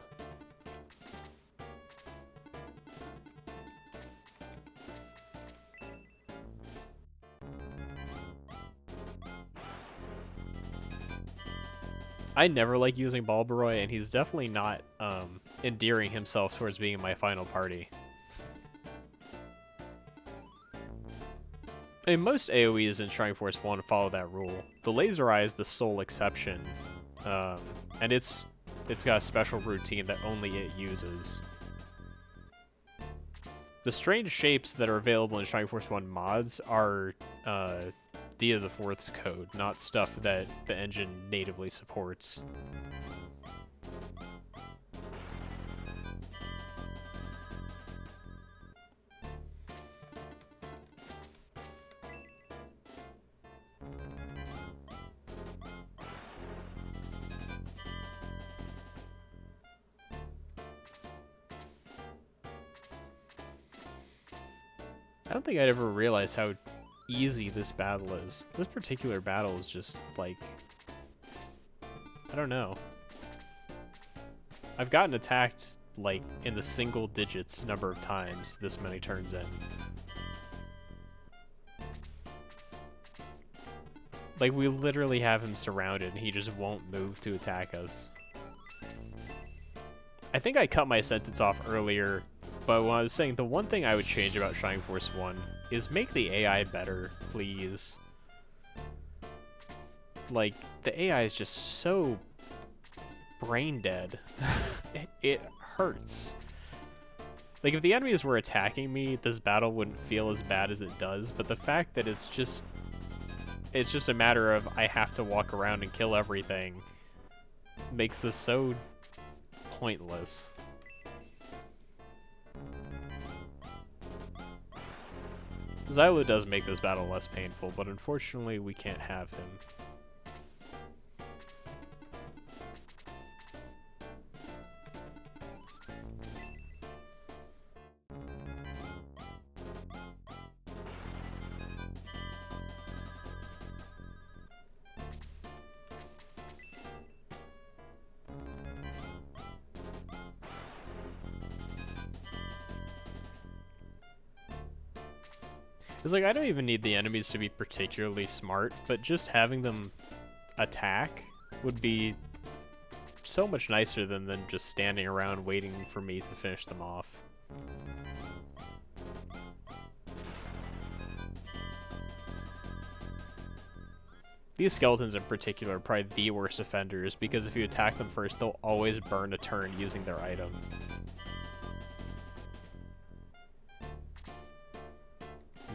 I never like using Bulbaroy, and he's definitely not endearing himself towards being in my final party. I mean, most AoEs in Shining Force 1 follow that rule. The Laser Eye is the sole exception, and it's got a special routine that only it uses. The strange shapes that are available in Shining Force 1 mods are Dia the Fourth's code, not stuff that the engine natively supports. I don't think I'd ever realized how easy this battle is. This particular battle is just, like... I don't know. I've gotten attacked, like, in the single digits number of times this many turns in. Like, we literally have him surrounded, and he just won't move to attack us. I think I cut my sentence off earlier, but when I was saying the one thing I would change about Shining Force 1 is make the AI better, please. Like, the AI is just so brain dead. It hurts. Like, if the enemies were attacking me, this battle wouldn't feel as bad as it does, but the fact that it's just a matter of I have to walk around and kill everything makes this so pointless. Zylo does make this battle less painful, but unfortunately we can't have him. It's like, I don't even need the enemies to be particularly smart, but just having them attack would be so much nicer than just standing around waiting for me to finish them off. These skeletons in particular are probably the worst offenders, because if you attack them first, they'll always burn a turn using their item.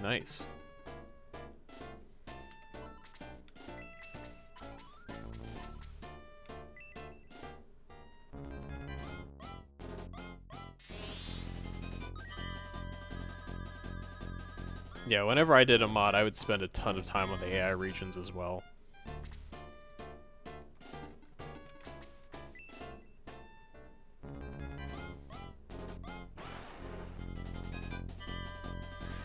Nice. Yeah, whenever I did a mod, I would spend a ton of time on the AI regions as well.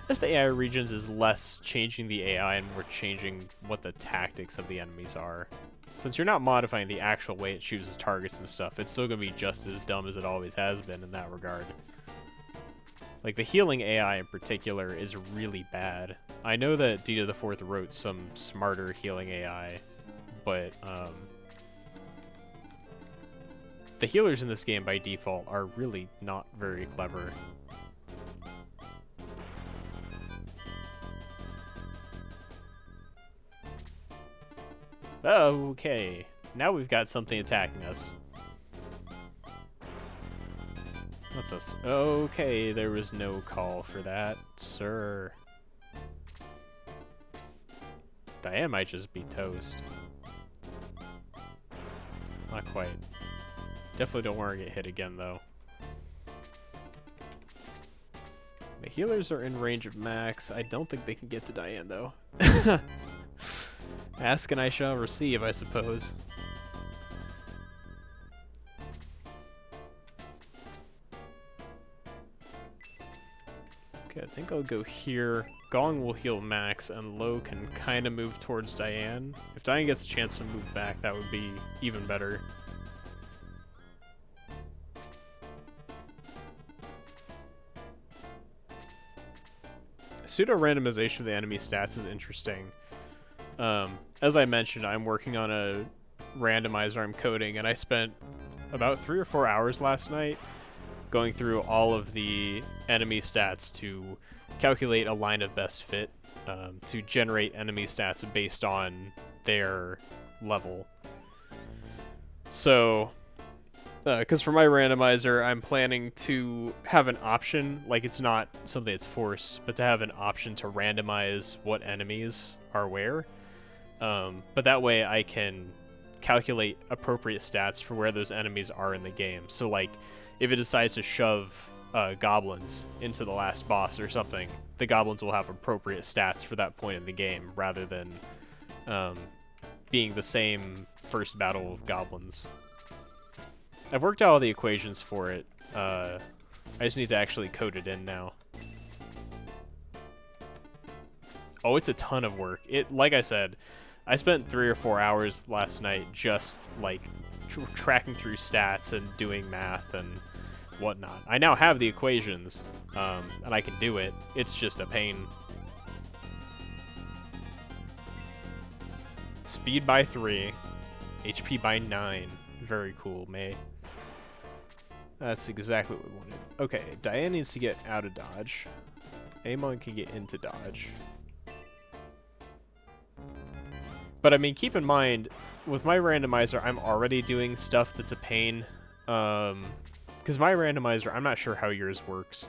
As the AI regions is less changing the AI and more changing what the tactics of the enemies are. Since you're not modifying the actual way it chooses targets and stuff, it's still going to be just as dumb as it always has been in that regard. Like, the healing AI in particular is really bad. I know that Dita the Fourth wrote some smarter healing AI, but the healers in this game by default are really not very clever. Okay, now we've got something attacking us. What's this? Okay, there was no call for that, sir. Diane might just be toast. Not quite. Definitely don't want to get hit again, though. The healers are in range of Max. I don't think they can get to Diane, though. Ask and I shall receive, I suppose. Okay, I think I'll go here. Gong will heal Max, and Lo can kind of move towards Diane. If Diane gets a chance to move back, that would be even better. Pseudo-randomization of the enemy stats is interesting. As I mentioned, I'm working on a randomizer I'm coding, and I spent about 3 or 4 hours last night going through all of the enemy stats to calculate a line of best fit, to generate enemy stats based on their level. So, because for my randomizer, I'm planning to have an option, like it's not something that's forced, but to have an option to randomize what enemies are where. But that way I can calculate appropriate stats for where those enemies are in the game. So like, if it decides to shove goblins into the last boss or something, the goblins will have appropriate stats for that point in the game, rather than being the same first battle of goblins. I've worked out all the equations for it. I just need to actually code it in now. Oh, it's a ton of work. Like I said, I spent 3 or 4 hours last night just like tracking through stats and doing math and whatnot. I now have the equations, and I can do it. It's just a pain. Speed by 3, HP by 9. Very cool, May. That's exactly what we wanted. Okay, Diane needs to get out of dodge. Amon can get into dodge. But I mean, keep in mind, with my randomizer, I'm already doing stuff that's a pain. Because my randomizer, I'm not sure how yours works,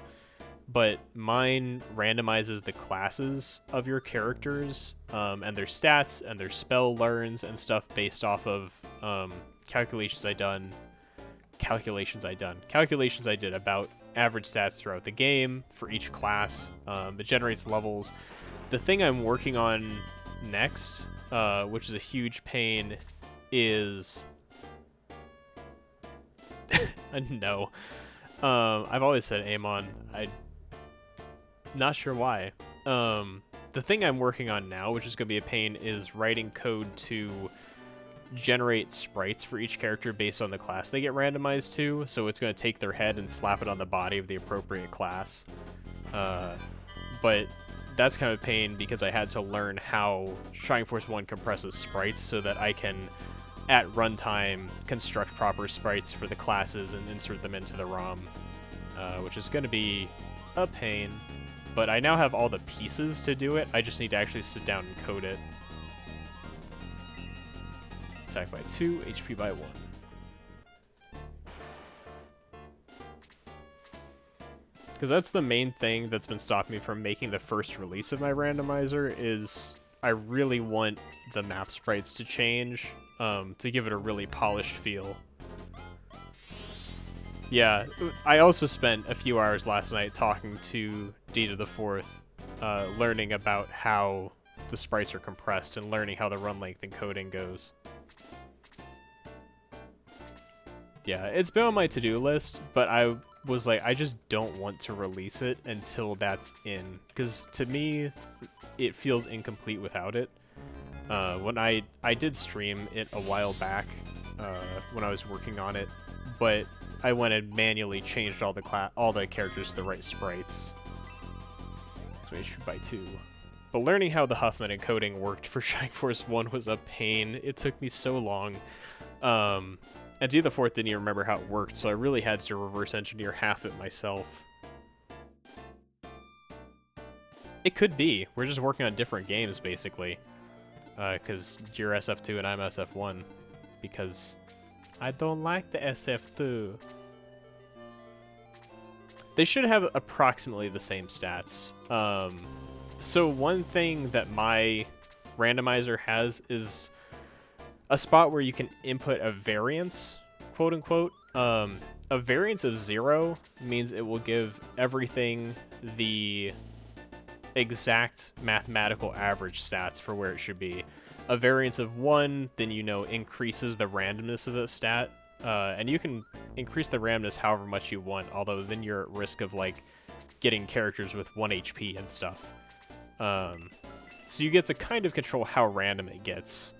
but mine randomizes the classes of your characters, and their stats and their spell learns and stuff based off of calculations I did about average stats throughout the game for each class. It generates levels. The thing I'm working on next, which is a huge pain, is no. I've always said Amon. I'm not sure why. The thing I'm working on now, which is going to be a pain, is writing code to generate sprites for each character based on the class they get randomized to. So it's going to take their head and slap it on the body of the appropriate class. But that's kind of a pain because I had to learn how Shining Force 1 compresses sprites so that I can, at runtime, construct proper sprites for the classes and insert them into the ROM, which is going to be a pain. But I now have all the pieces to do it. I just need to actually sit down and code it. Attack by 2, HP by 1. Because that's the main thing that's been stopping me from making the first release of my randomizer, is I really want the map sprites to change, to give it a really polished feel. Yeah, I also spent a few hours last night talking to D to the 4th, learning about how the sprites are compressed and learning how the run length encoding goes. Yeah, it's been on my to-do list, but I was like, I just don't want to release it until that's in, because to me, it feels incomplete without it. When I did stream it a while back, when I was working on it, but I went and manually changed all the characters to the right sprites. So HP by 2. But learning how the Huffman encoding worked for Shining Force 1 was a pain. It took me so long. And D the 4th didn't even remember how it worked, so I really had to reverse engineer half it myself. It could be. We're just working on different games, basically. Because you're SF2 and I'm SF1. Because I don't like the SF2. They should have approximately the same stats. So one thing that my randomizer has is a spot where you can input a variance, quote unquote. A variance of 0 means it will give everything the exact mathematical average stats for where it should be. A variance of 1, then increases the randomness of the stat. And you can increase the randomness however much you want, although then you're at risk of like getting characters with 1 HP and stuff. So you get to kind of control how random it gets.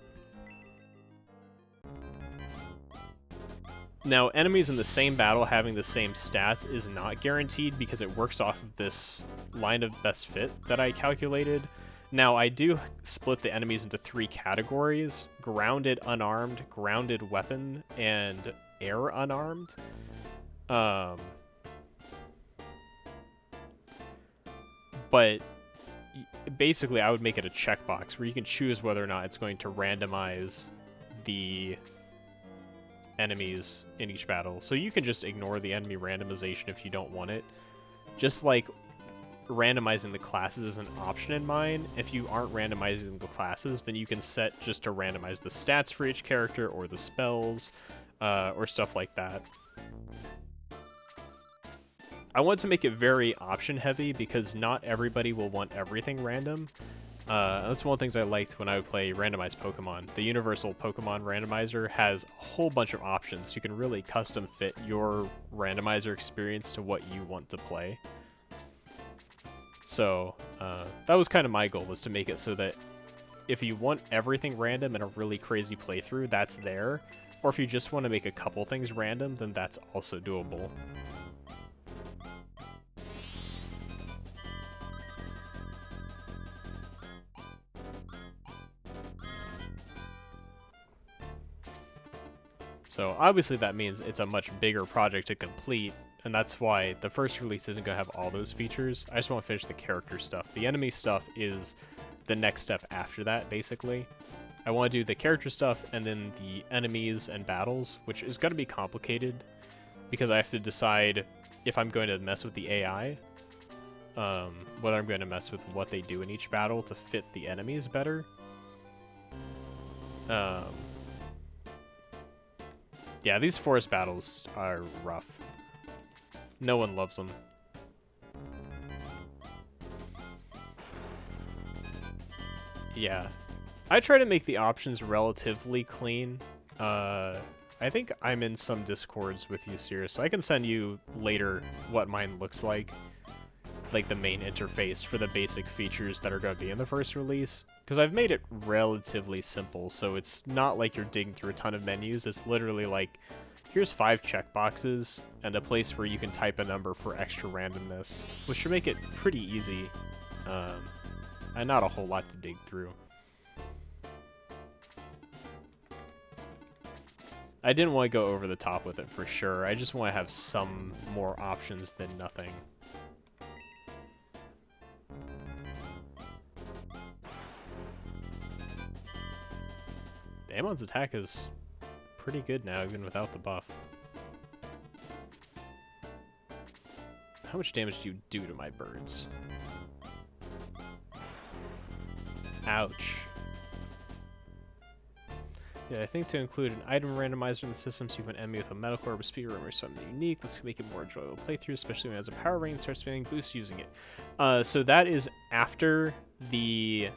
Now, enemies in the same battle having the same stats is not guaranteed because it works off of this line of best fit that I calculated. Now, I do split the enemies into 3 categories: grounded unarmed, grounded weapon, and air unarmed. But basically, I would make it a checkbox where you can choose whether or not it's going to randomize the enemies in each battle. So you can just ignore the enemy randomization if you don't want it. Just like randomizing the classes is an option in mine. If you aren't randomizing the classes, then you can set just to randomize the stats for each character or the spells or stuff like that. I want to make it very option heavy because not everybody will want everything random. That's one of the things I liked when I would play randomized Pokemon. The Universal Pokemon Randomizer has a whole bunch of options. You can really custom fit your randomizer experience to what you want to play. So that was kind of my goal, was to make it so that if you want everything random in a really crazy playthrough, that's there. Or if you just want to make a couple things random, then that's also doable. So obviously that means it's a much bigger project to complete, and that's why the first release isn't going to have all those features. I just want to finish the character stuff. The enemy stuff is the next step after that, basically. I want to do the character stuff and then the enemies and battles, which is going to be complicated because I have to decide if I'm going to mess with the AI, whether I'm going to mess with what they do in each battle to fit the enemies better. Yeah, these forest battles are rough. No one loves them. Yeah. I try to make the options relatively clean. I think I'm in some discords with you, Sirius, so I can send you later what mine looks like the main interface for the basic features that are going to be in the first release. Because I've made it relatively simple, so it's not like you're digging through a ton of menus. It's literally like, here's 5 checkboxes and a place where you can type a number for extra randomness, which should make it pretty easy, and not a whole lot to dig through. I didn't want to go over the top with it for sure. I just want to have some more options than nothing. Ammon's attack is pretty good now, even without the buff. How much damage do you do to my birds? Ouch. Yeah, I think to include an item randomizer in the system so you have an enemy with a medical orb, a speed room, or something unique. This can make it more enjoyable playthrough, especially when it has a power ring and starts spending boosts using it. So that is after the...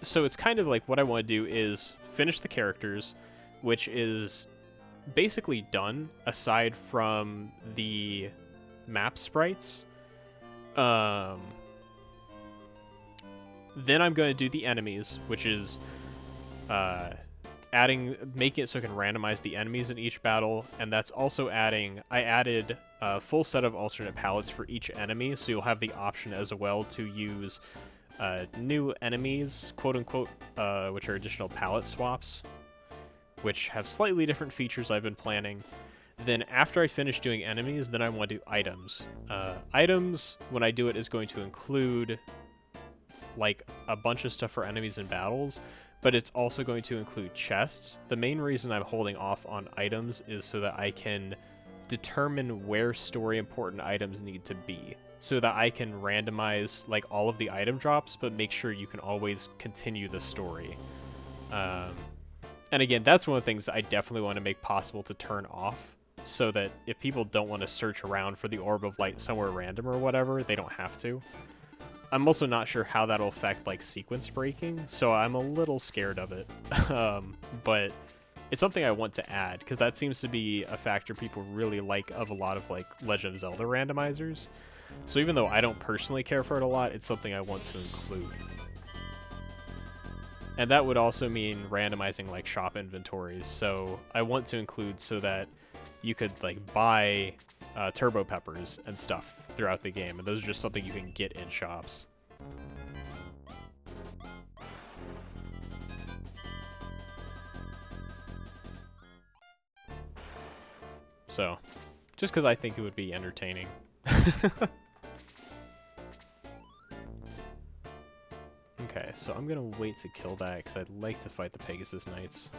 So it's kind of like what I want to do is finish the characters, which is basically done aside from the map sprites. Then I'm going to do the enemies, which is making it so I can randomize the enemies in each battle, and that's also I added a full set of alternate palettes for each enemy, so you'll have the option as well to use new enemies, quote-unquote, which are additional palette swaps, which have slightly different features I've been planning. Then after I finish doing enemies, then I want to do items. Items, when I do it, is going to include like a bunch of stuff for enemies and battles, but it's also going to include chests. The main reason I'm holding off on items is so that I can determine where story important items need to be, so that I can randomize like all of the item drops, but make sure you can always continue the story. And again, that's one of the things I definitely want to make possible to turn off, so that if people don't want to search around for the Orb of Light somewhere random or whatever, they don't have to. I'm also not sure how that'll affect like sequence breaking, so I'm a little scared of it. But it's something I want to add, because that seems to be a factor people really like of a lot of like Legend of Zelda randomizers. So even though I don't personally care for it a lot, it's something I want to include. And that would also mean randomizing like shop inventories. So I want to include so that you could like buy turbo peppers and stuff throughout the game, and those are just something you can get in shops. So, just because I think it would be entertaining. Okay, so I'm gonna wait to kill that because I'd like to fight the Pegasus Knights.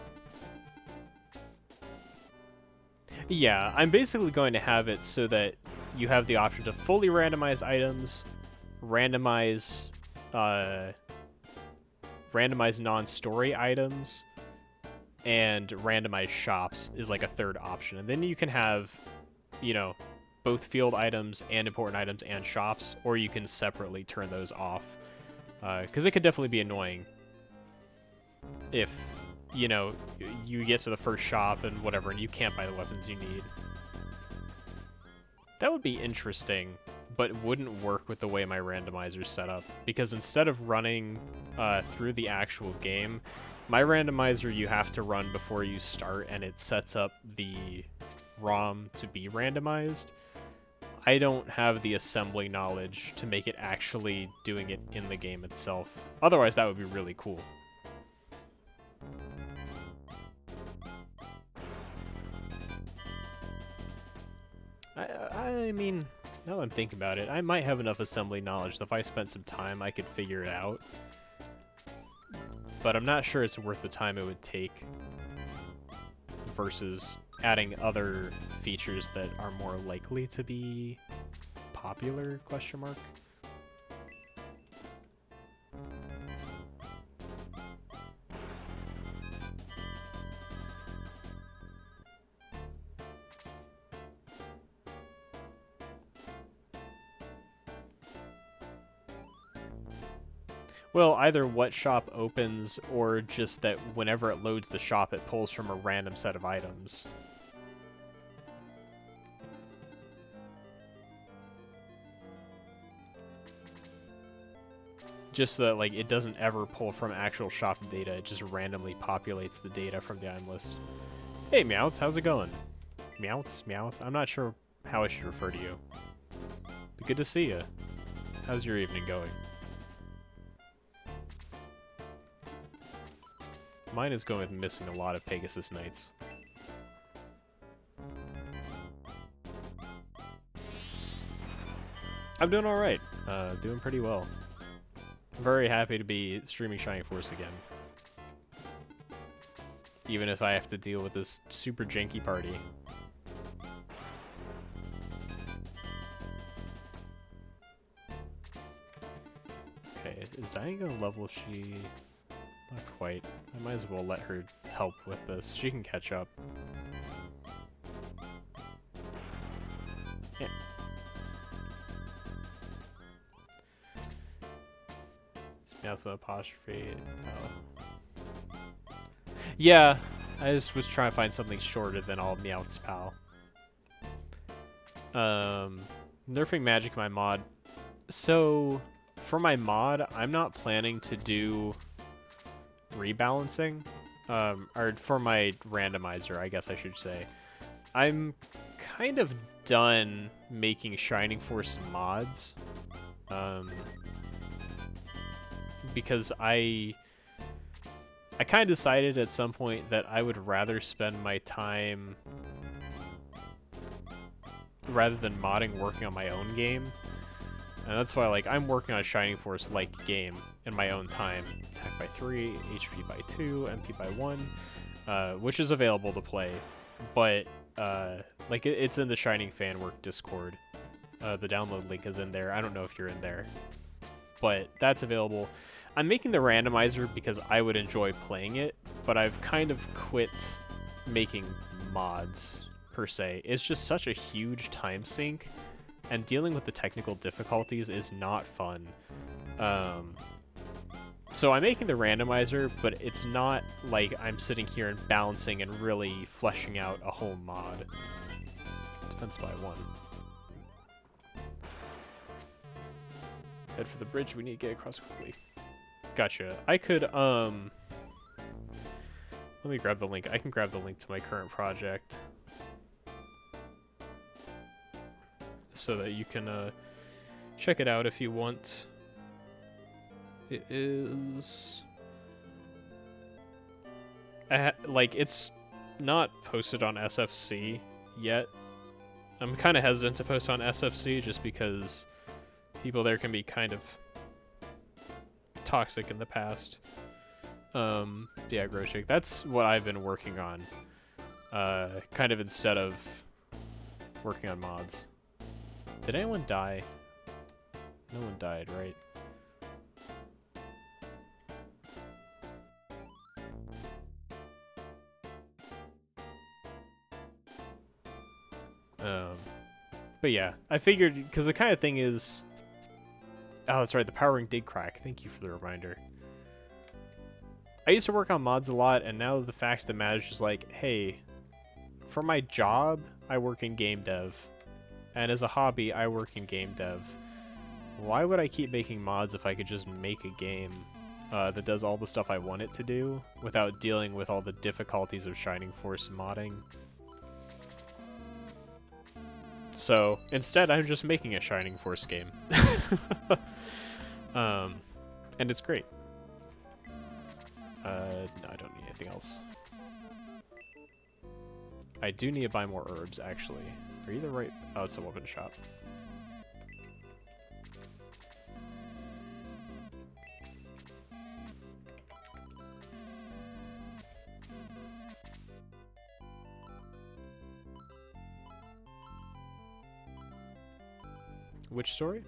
Yeah, I'm basically going to have it so that you have the option to fully randomize items, randomize non-story items, and randomize shops is like a third option. And then you can have, you know, both field items and important items and shops, or you can separately turn those off. Because it could definitely be annoying if, you know, you get to the first shop and whatever, and you can't buy the weapons you need. That would be interesting, but wouldn't work with the way my randomizer's set up. Because instead of running through the actual game, my randomizer you have to run before you start, and it sets up the ROM to be randomized. I don't have the assembly knowledge to make it actually doing it in the game itself. Otherwise, that would be really cool. I mean, now that I'm thinking about it, I might have enough assembly knowledge that if I spent some time, I could figure it out. But I'm not sure it's worth the time it would take versus adding other features that are more likely to be popular, question mark. Well, either what shop opens, or just that whenever it loads the shop, it pulls from a random set of items. Just so that, like, it doesn't ever pull from actual shop data, it just randomly populates the data from the item list. Hey, Meowths, how's it going? Meowths, Meowth? I'm not sure how I should refer to you. But good to see you. How's your evening going? Mine is going with missing a lot of Pegasus Knights. I'm doing alright. Doing pretty well. Very happy to be streaming Shining Force again. Even if I have to deal with this super janky party. Okay, is Diane gonna level she... Not quite. I might as well let her help with this. She can catch up. Yeah. Mouth with apostrophe. Oh. Yeah, I just was trying to find something shorter than all Meowth's pal. Nerfing magic my mod. So, for my mod, I'm not planning to do rebalancing. Or for my randomizer, I guess I should say. I'm kind of done making Shining Force mods. Because I kind of decided at some point that I would rather spend my time, rather than modding, working on my own game. And that's why, like, I'm working on a Shining Force-like game in my own time. Attack by 3, HP by 2, MP by 1, which is available to play. But, like, it's in the Shining Fan Work Discord. The download link is in there. I don't know if you're in there. But that's available. I'm making the randomizer because I would enjoy playing it, but I've kind of quit making mods, per se. It's just such a huge time sink, and dealing with the technical difficulties is not fun. So I'm making the randomizer, but it's not like I'm sitting here and balancing and really fleshing out a whole mod. Defense by 1. Head for the bridge, we need to get across quickly. Gotcha. I could, let me grab the link. I can grab the link to my current project. So that you can, check it out if you want. It is... like, it's not posted on SFC yet. I'm kind of hesitant to post on SFC just because people there can be kind of toxic in the past. Yeah, Groshik. That's what I've been working on. Kind of instead of working on mods. Did anyone die? No one died, right? But yeah, I figured, because the kind of thing is... Oh, that's right, the power ring did crack. Thank you for the reminder. I used to work on mods a lot, and now the fact of the matter is just like, hey, for my job, I work in game dev. And as a hobby, I work in game dev. Why would I keep making mods if I could just make a game that does all the stuff I want it to do without dealing with all the difficulties of Shining Force modding? So instead, I'm just making a Shining Force game. And it's great. No, I don't need anything else. I do need to buy more herbs, actually. Are you the right? Oh, it's a weapon shop. Which story?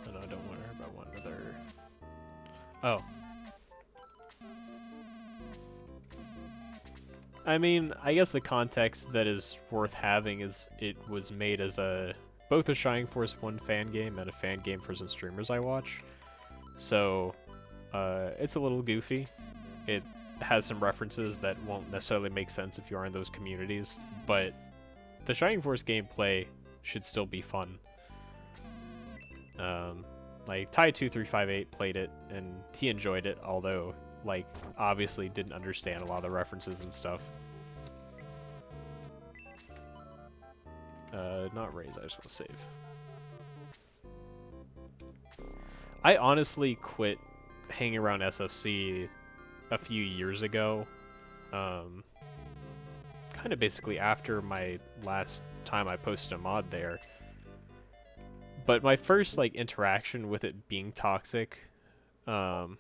Oh no, I don't want to hear about one other. Oh. I mean, I guess the context that is worth having is it was made as both a Shining Force 1 fan game and a fan game for some streamers I watch. So, it's a little goofy. It has some references that won't necessarily make sense if you are in those communities, but the Shining Force gameplay should still be fun. Like, Ty2358 played it, and he enjoyed it, although, like, obviously didn't understand a lot of the references and stuff. Not raise, I just want to save. I honestly quit hanging around SFC a few years ago. Kind of basically after my last time I posted a mod there. But my first, like, interaction with it being toxic, and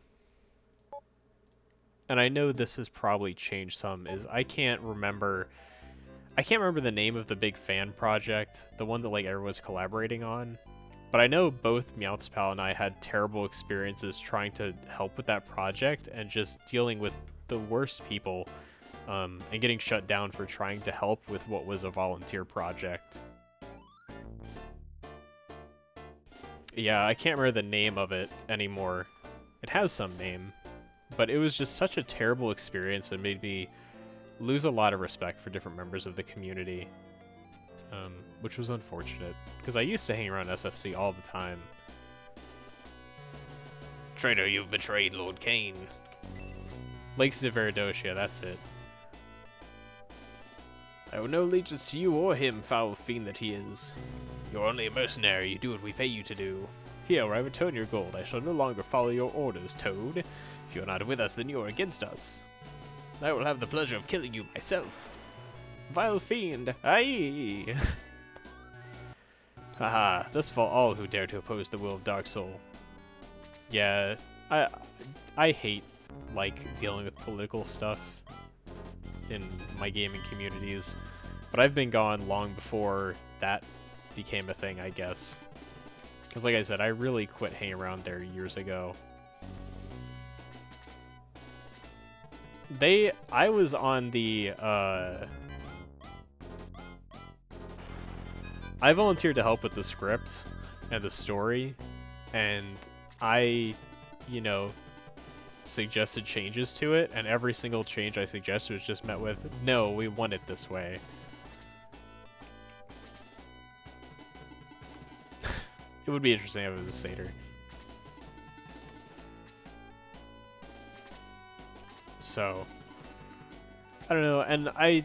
I know this has probably changed some, is I can't remember the name of the big fan project, the one that, like, everyone's collaborating on. But I know both Meowthspal and I had terrible experiences trying to help with that project and just dealing with the worst people, and getting shut down for trying to help with what was a volunteer project. Yeah, I can't remember the name of it anymore. It has some name, but it was just such a terrible experience and made me lose a lot of respect for different members of the community. Which was unfortunate, because I used to hang around SFC all the time. Traitor, you've betrayed Lord Cain. Lakes of Veradocia, that's it. I will no allegiance to you or him, foul fiend that he is. You're only a mercenary, you do what we pay you to do. Here, where I return your gold, I shall no longer follow your orders, Toad. If you're not with us, then you're against us. I will have the pleasure of killing you myself. Vile fiend, aye! Haha, thus fall all who dare to oppose the will of Dark Soul. Yeah, I hate, like, dealing with political stuff in my gaming communities, but I've been gone long before that became a thing, I guess. Because like I said, I really quit hanging around there years ago. I was on the, I volunteered to help with the script and the story, and I, you know, suggested changes to it, and every single change I suggested was just met with, no, we want it this way. It would be interesting if it was a satyr. So, I don't know, and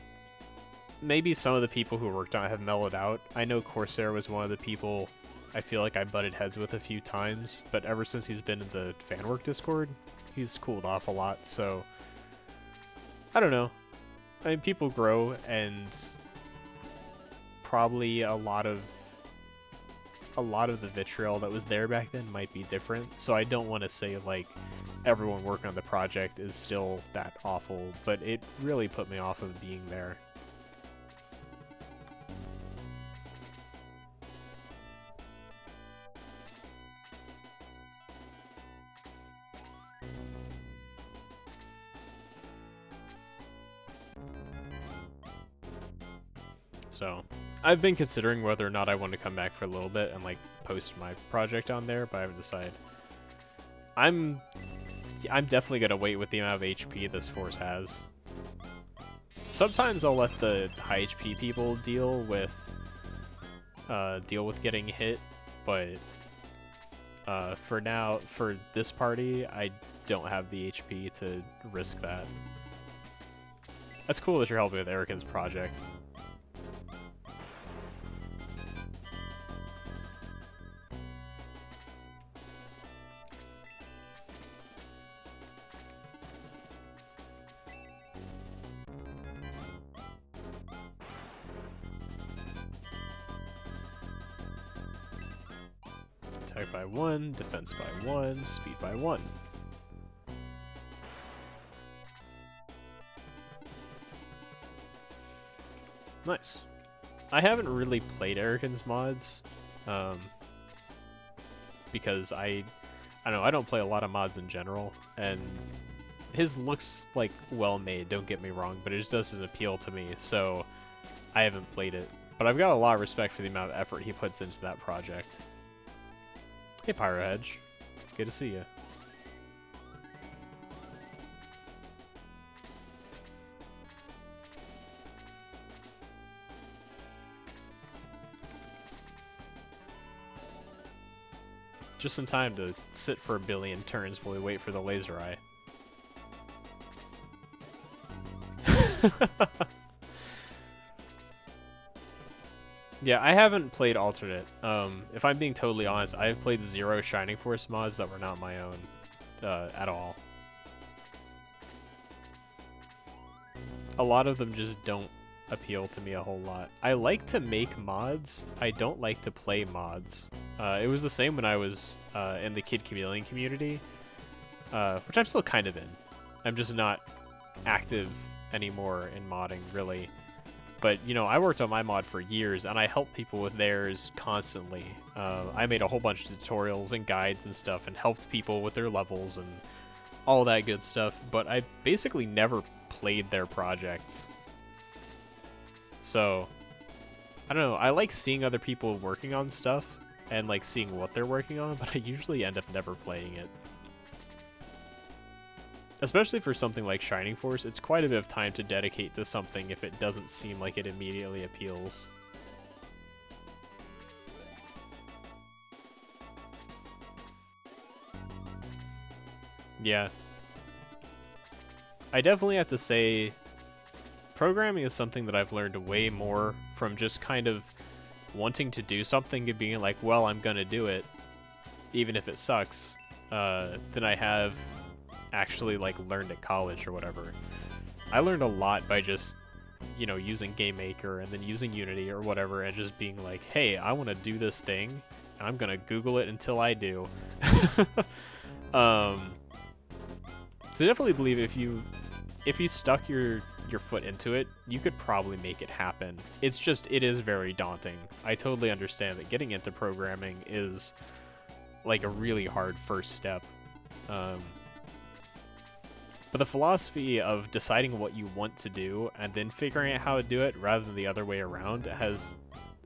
maybe some of the people who worked on it have mellowed out. I know Corsair was one of the people I feel like I butted heads with a few times, but ever since he's been in the fanwork Discord, he's cooled off a lot, so I don't know. I mean, people grow, and probably a lot of the vitriol that was there back then might be different, so I don't want to say, like, everyone working on the project is still that awful, but it really put me off of being there. So, I've been considering whether or not I want to come back for a little bit and like post my project on there, but I haven't decided. I'm definitely gonna wait with the amount of HP this force has. Sometimes I'll let the high HP people deal with getting hit, but for now, for this party, I don't have the HP to risk that. That's cool that you're helping with Erican's project. Attack by 1, defense by 1, speed by 1. Nice. I haven't really played Erican's mods, because I don't know, I don't play a lot of mods in general, and his looks like well made, don't get me wrong, but it just doesn't appeal to me, so I haven't played it. But I've got a lot of respect for the amount of effort he puts into that project. Hey Pyro Hedge, good to see you. Just in time to sit for a billion turns while we wait for the laser eye. Yeah, I haven't played alternate. If I'm being totally honest, I've played 0 Shining Force mods that were not my own at all. A lot of them just don't appeal to me a whole lot. I like to make mods. I don't like to play mods. It was the same when I was in the Kid Chameleon community, which I'm still kind of in. I'm just not active anymore in modding, really. But, you know, I worked on my mod for years, and I helped people with theirs constantly. I made a whole bunch of tutorials and guides and stuff, and helped people with their levels and all that good stuff, but I basically never played their projects. So, I don't know, I like seeing other people working on stuff, and like seeing what they're working on, but I usually end up never playing it. Especially for something like Shining Force, it's quite a bit of time to dedicate to something if it doesn't seem like it immediately appeals. Yeah. I definitely have to say, programming is something that I've learned way more from just kind of wanting to do something and being like, well, I'm gonna do it, even if it sucks, than I have actually like learned at college or whatever. I learned a lot by just, you know, using Game Maker and then using Unity or whatever and just being like, hey, I want to do this thing and I'm gonna Google it until I do. So I definitely believe if you stuck your foot into it, you could probably make it happen. It's just, it is very daunting. I totally understand that getting into programming is like a really hard first step. But the philosophy of deciding what you want to do and then figuring out how to do it rather than the other way around has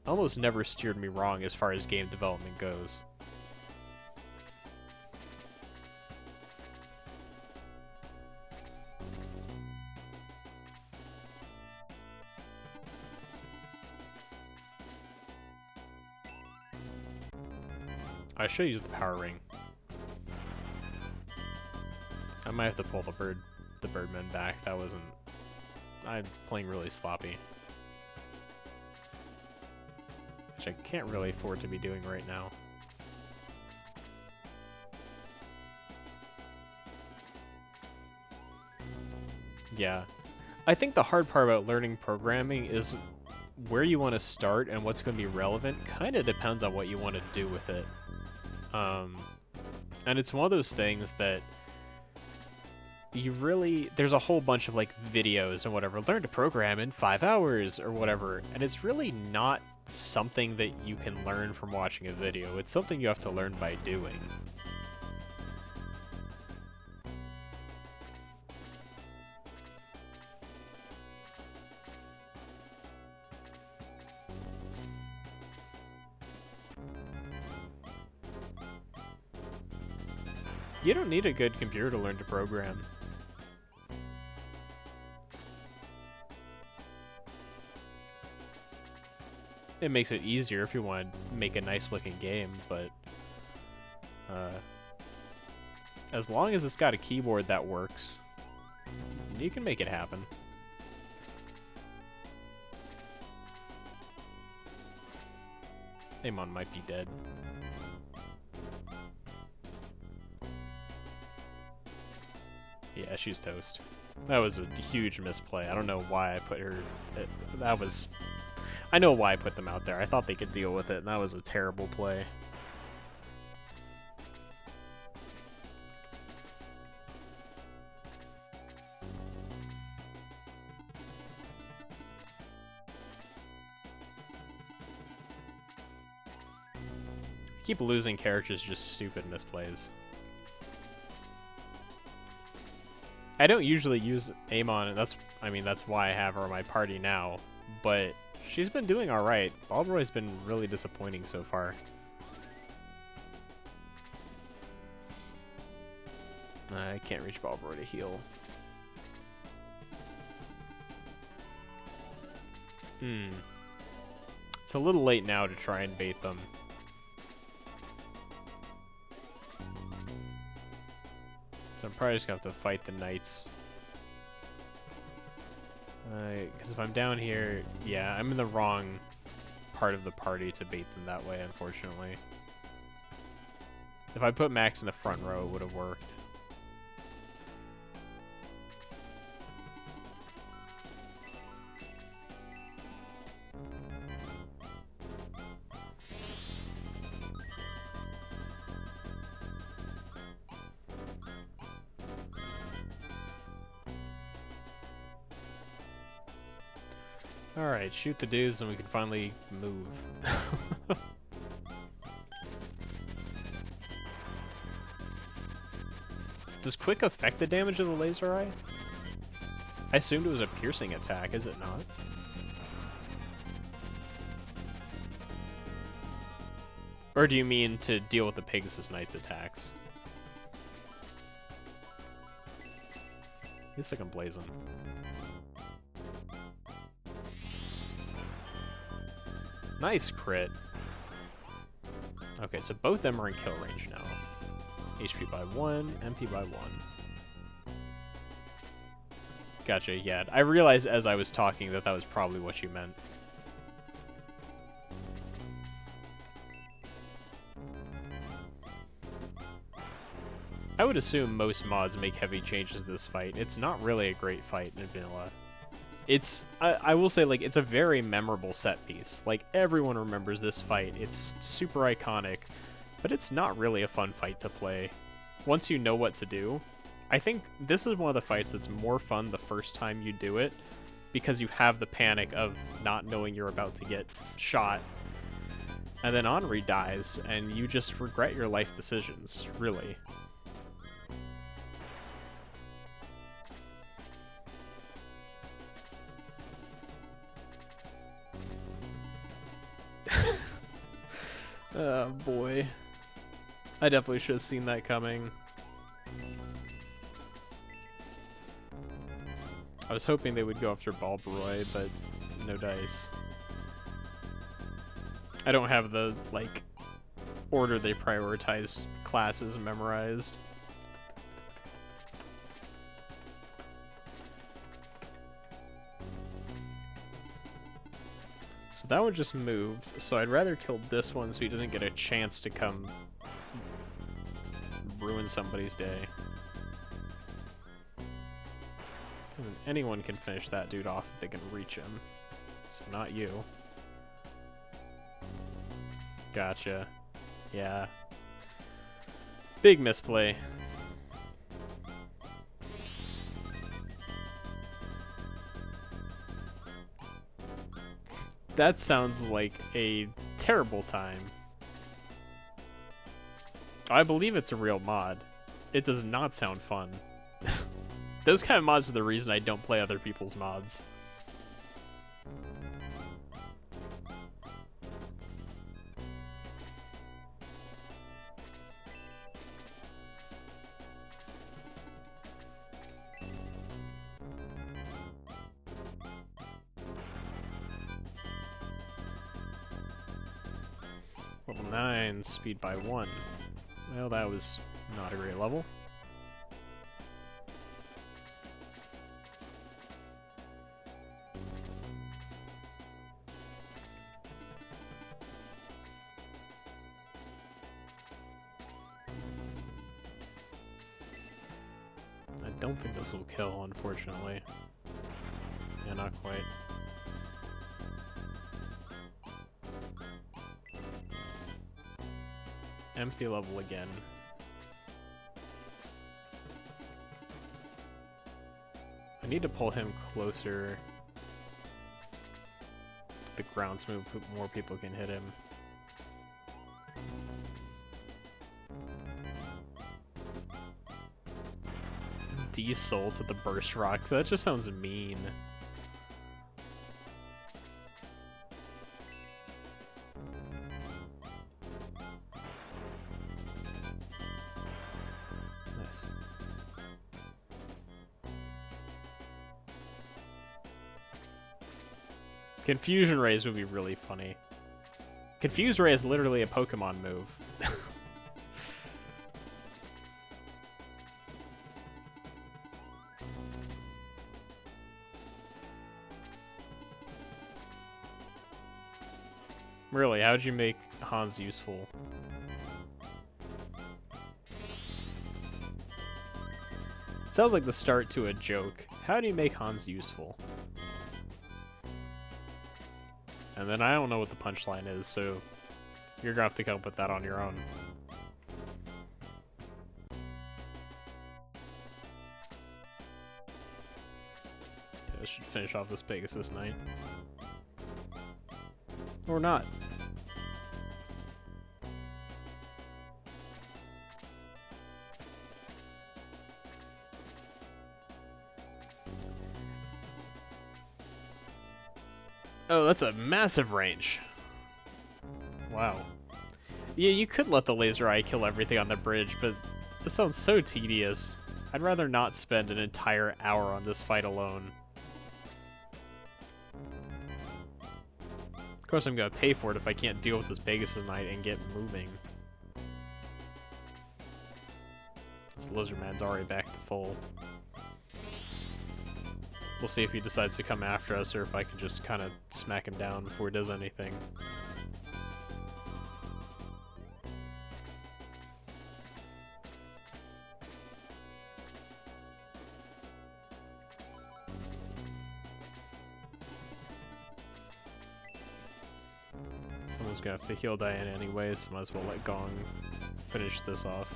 almost never steered me wrong as far as game development goes. I should use the power ring. I might have to pull the birdmen back. That wasn't... I'm playing really sloppy. Which I can't really afford to be doing right now. Yeah. I think the hard part about learning programming is where you want to start and what's going to be relevant kind of depends on what you want to do with it. And it's one of those things that you really, there's a whole bunch of like videos and whatever, learn to program in 5 hours or whatever, and it's really not something that you can learn from watching a video. It's something you have to learn by doing. You don't need a good computer to learn to program. It makes it easier if you want to make a nice looking game, but as long as it's got a keyboard that works, you can make it happen. Amon might be dead. Yeah, she's toast. That was a huge misplay. I don't know why I put her... That was... I know why I put them out there. I thought they could deal with it, and that was a terrible play. I keep losing characters, just stupid misplays. I don't usually use Amon, and that's why I have her in my party now, but she's been doing alright. Balbroy's been really disappointing so far. I can't reach Balbroy to heal. It's a little late now to try and bait them. So I'm probably just gonna have to fight the knights. Because if I'm down here, yeah, I'm in the wrong part of the party to bait them that way, unfortunately. If I put Max in the front row, it would have worked. Alright, shoot the dudes and we can finally move. Does Quick affect the damage of the laser eye? I assumed it was a piercing attack, is it not? Or do you mean to deal with the Pegasus Knight's attacks? At least I can blaze them. Nice crit. Okay, so both of them are in kill range now. HP by 1, MP by 1. Gotcha, yeah. I realized as I was talking that that was probably what you meant. I would assume most mods make heavy changes to this fight. It's not really a great fight in vanilla. It's, I will say, like, it's a very memorable set piece. Like, everyone remembers this fight. It's super iconic, but it's not really a fun fight to play. Once you know what to do, I think this is one of the fights that's more fun the first time you do it, because you have the panic of not knowing you're about to get shot. And then Henri dies, and you just regret your life decisions, really. Oh boy. I definitely should have seen that coming. I was hoping they would go after Balbroy, but no dice. I don't have the, like, order they prioritize classes memorized. So that one just moved, so I'd rather kill this one so he doesn't get a chance to come ruin somebody's day. And anyone can finish that dude off if they can reach him. So not you. Gotcha. Yeah. Big misplay. That sounds like a terrible time. I believe it's a real mod. It does not sound fun. Those kind of mods are the reason I don't play other people's mods. Level 9, speed by 1. Well, that was not a great level. I don't think this will kill, unfortunately. Yeah, not quite. Empty level again. I need to pull him closer to the ground so more people can hit him. D-Soul to the burst rocks. That just sounds mean. Nice. Confusion Rays would be really funny. Confuse Ray is literally a Pokemon move. Really, how'd you make Hans useful? Sounds like the start to a joke. How do you make Hans useful? And then I don't know what the punchline is, so you're gonna have to come up with that on your own. Yeah, this should finish off this Pegasus night. Or not. Oh, that's a massive range. Wow. Yeah, you could let the laser eye kill everything on the bridge, but this sounds so tedious. I'd rather not spend an entire hour on this fight alone. Of course, I'm gonna pay for it if I can't deal with this Pegasus Knight and get moving. This Lizard Man's already back to full. We'll see if he decides to come after us or if I can just kind of smack him down before he does anything. Someone's gonna have to heal Diana anyway, so might as well let Gong finish this off.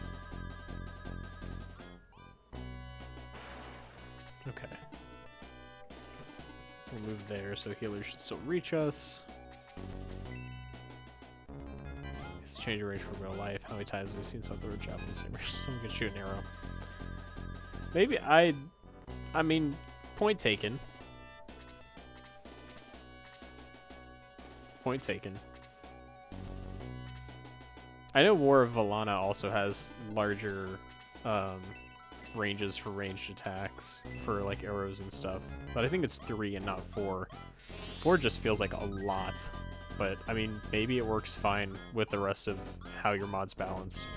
Okay. We'll move there, so healers should still reach us. It's a change of range from real life. How many times have we seen someone throw a javelin in the same range? Someone can shoot an arrow. Maybe I mean, point taken. Point taken. I know War of Valana also has larger ranges for ranged attacks for like arrows and stuff, but I think it's 3 and not 4. 4 just feels like a lot, but I mean, maybe it works fine with the rest of how your mod's balanced.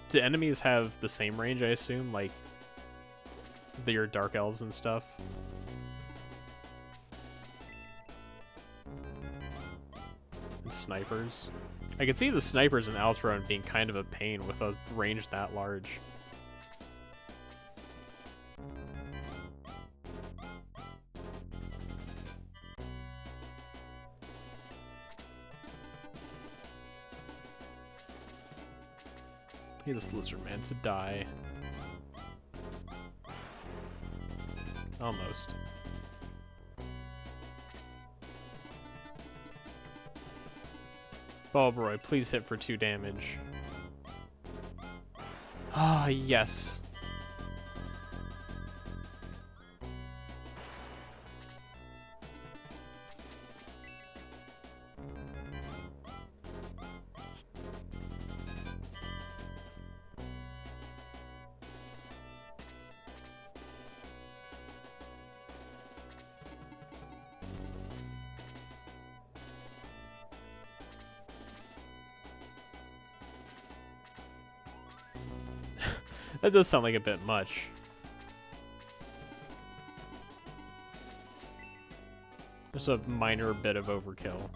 Do enemies have the same range, I assume, like your Dark Elves and stuff? Snipers. I could see the snipers in Altron being kind of a pain with a range that large. Need this Lizard Man to die. Almost. Balbroy, please hit for 2 damage. Ah, yes. That does sound like a bit much. Just a minor bit of overkill.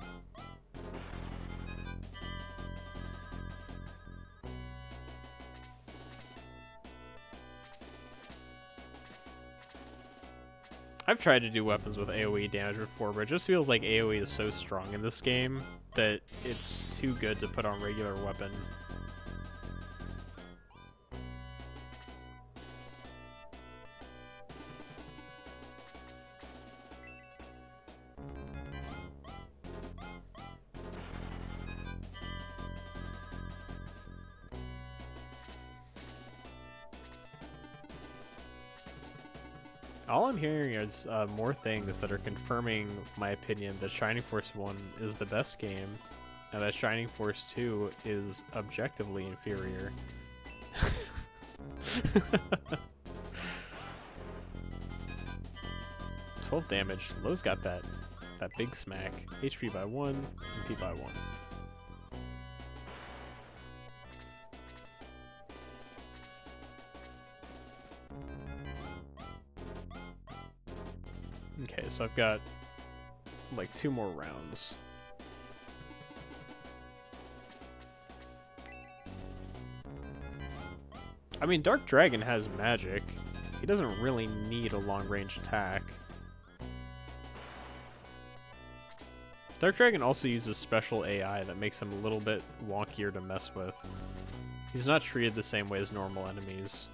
I've tried to do weapons with AoE damage before, but it just feels like AoE is so strong in this game that it's too good to put on regular weapon. All I'm hearing is more things that are confirming my opinion that Shining Force 1 is the best game, and that Shining Force 2 is objectively inferior. 12 damage. Low's got that big smack. HP by 1, MP by 1. Okay, so I've got like 2 more rounds. I mean, Dark Dragon has magic. He doesn't really need a long-range attack. Dark Dragon also uses special AI that makes him a little bit wonkier to mess with. He's not treated the same way as normal enemies.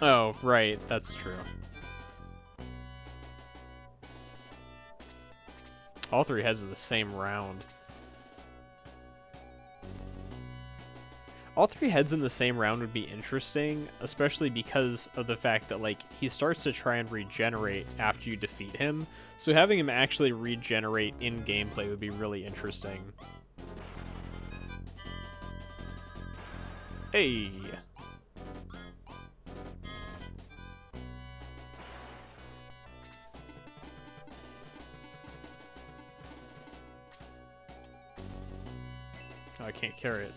Oh, right, that's true. All 3 heads in the same round. All 3 heads in the same round would be interesting, especially because of the fact that, like, he starts to try and regenerate after you defeat him. So having him actually regenerate in gameplay would be really interesting. Hey! Oh, I can't carry it.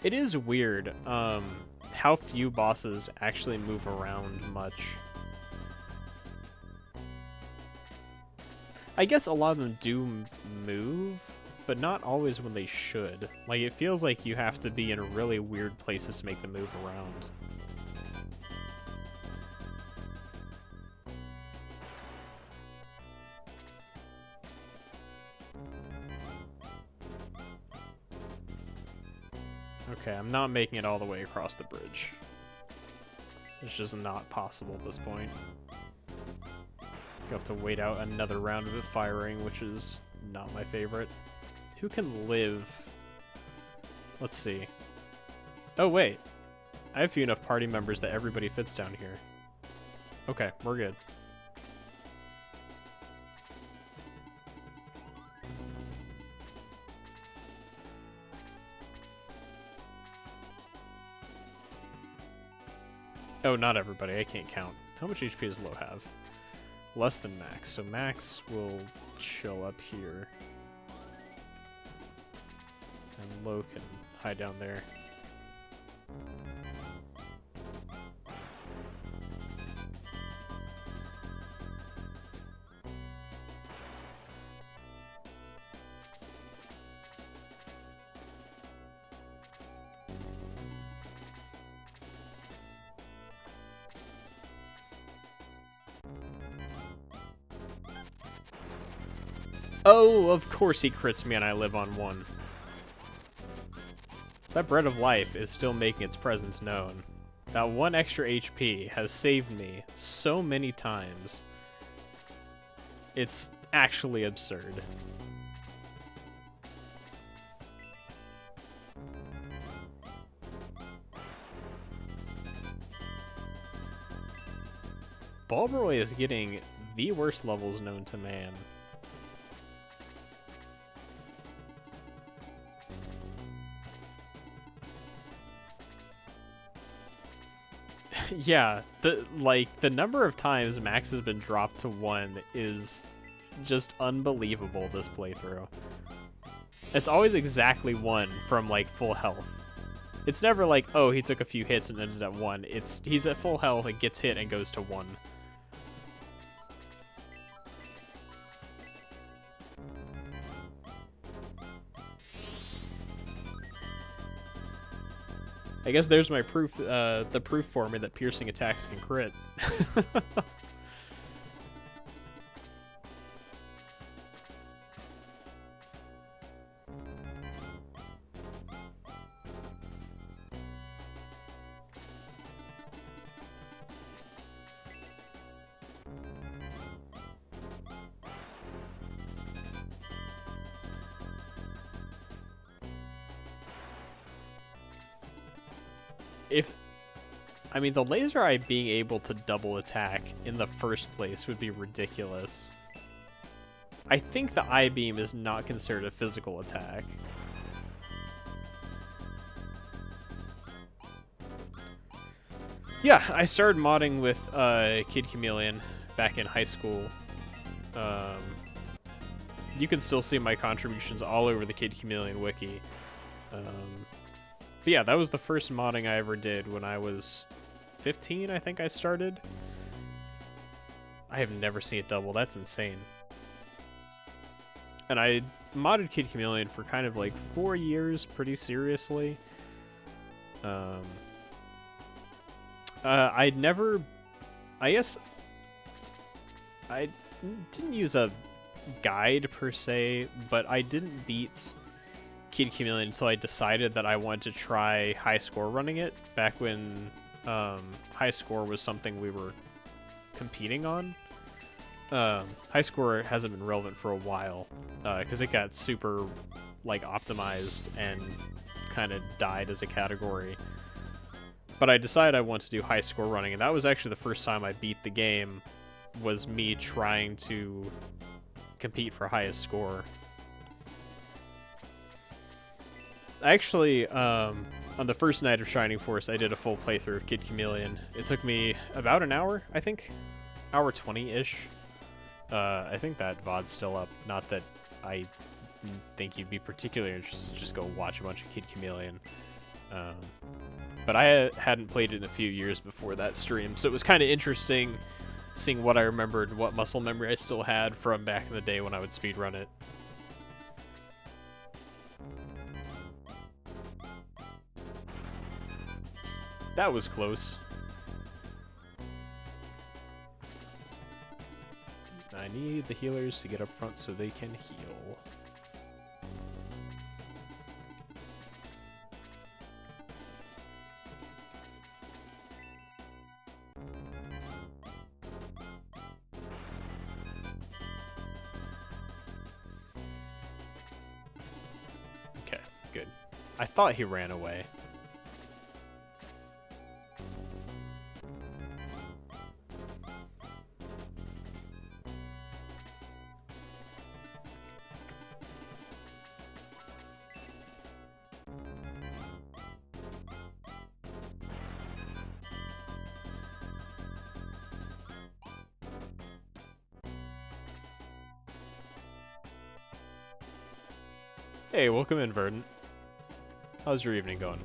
It is weird, how few bosses actually move around much. I guess a lot of them do move, but not always when they should. Like, it feels like you have to be in really weird places to make them move around. Okay, I'm not making it all the way across the bridge. It's just not possible at this point. You have to wait out another round of it firing, which is not my favorite. Who can live? Let's see. Oh, wait. I have few enough party members that everybody fits down here. Okay, we're good. Oh, not everybody. I can't count. How much HP does Low have? Less than Max. So Max will chill up here. And Low can hide down there. Oh, of course he crits me and I live on 1. That Bread of Life is still making its presence known. That 1 extra HP has saved me so many times. It's actually absurd. Balbroy is getting the worst levels known to man. Yeah, the number of times Max has been dropped to 1 is just unbelievable this playthrough. It's always exactly 1 from like full health. It's never like, oh, he took a few hits and ended at 1. He's at full health and gets hit and goes to 1. I guess there's my proof, the proof for me that piercing attacks can crit. I mean, the laser eye being able to double attack in the first place would be ridiculous. I think the eye beam is not considered a physical attack. Yeah, I started modding with Kid Chameleon back in high school. You can still see my contributions all over the Kid Chameleon wiki. But yeah, that was the first modding I ever did when I was 15, I think I started. I have never seen it double. That's insane. And I modded Kid Chameleon for kind of like 4 years pretty seriously. I guess I didn't use a guide per se, but I didn't beat Kid Chameleon until I decided that I wanted to try high score running it back when high score was something we were competing on. High score hasn't been relevant for a while because it got super like optimized and kind of died as a category. But I decided I wanted to do high score running, and that was actually the first time I beat the game, was me trying to compete for highest score. Actually, on the first night of Shining Force, I did a full playthrough of Kid Chameleon. It took me about an hour, I think. Hour 20-ish. I think that VOD's still up. Not that I think you'd be particularly interested to just go watch a bunch of Kid Chameleon. But I hadn't played it in a few years before that stream, so it was kind of interesting seeing what I remembered and what muscle memory I still had from back in the day when I would speedrun it. That was close. I need the healers to get up front so they can heal. Okay, good. I thought he ran away. Hey, welcome in, Verdant. How's your evening going?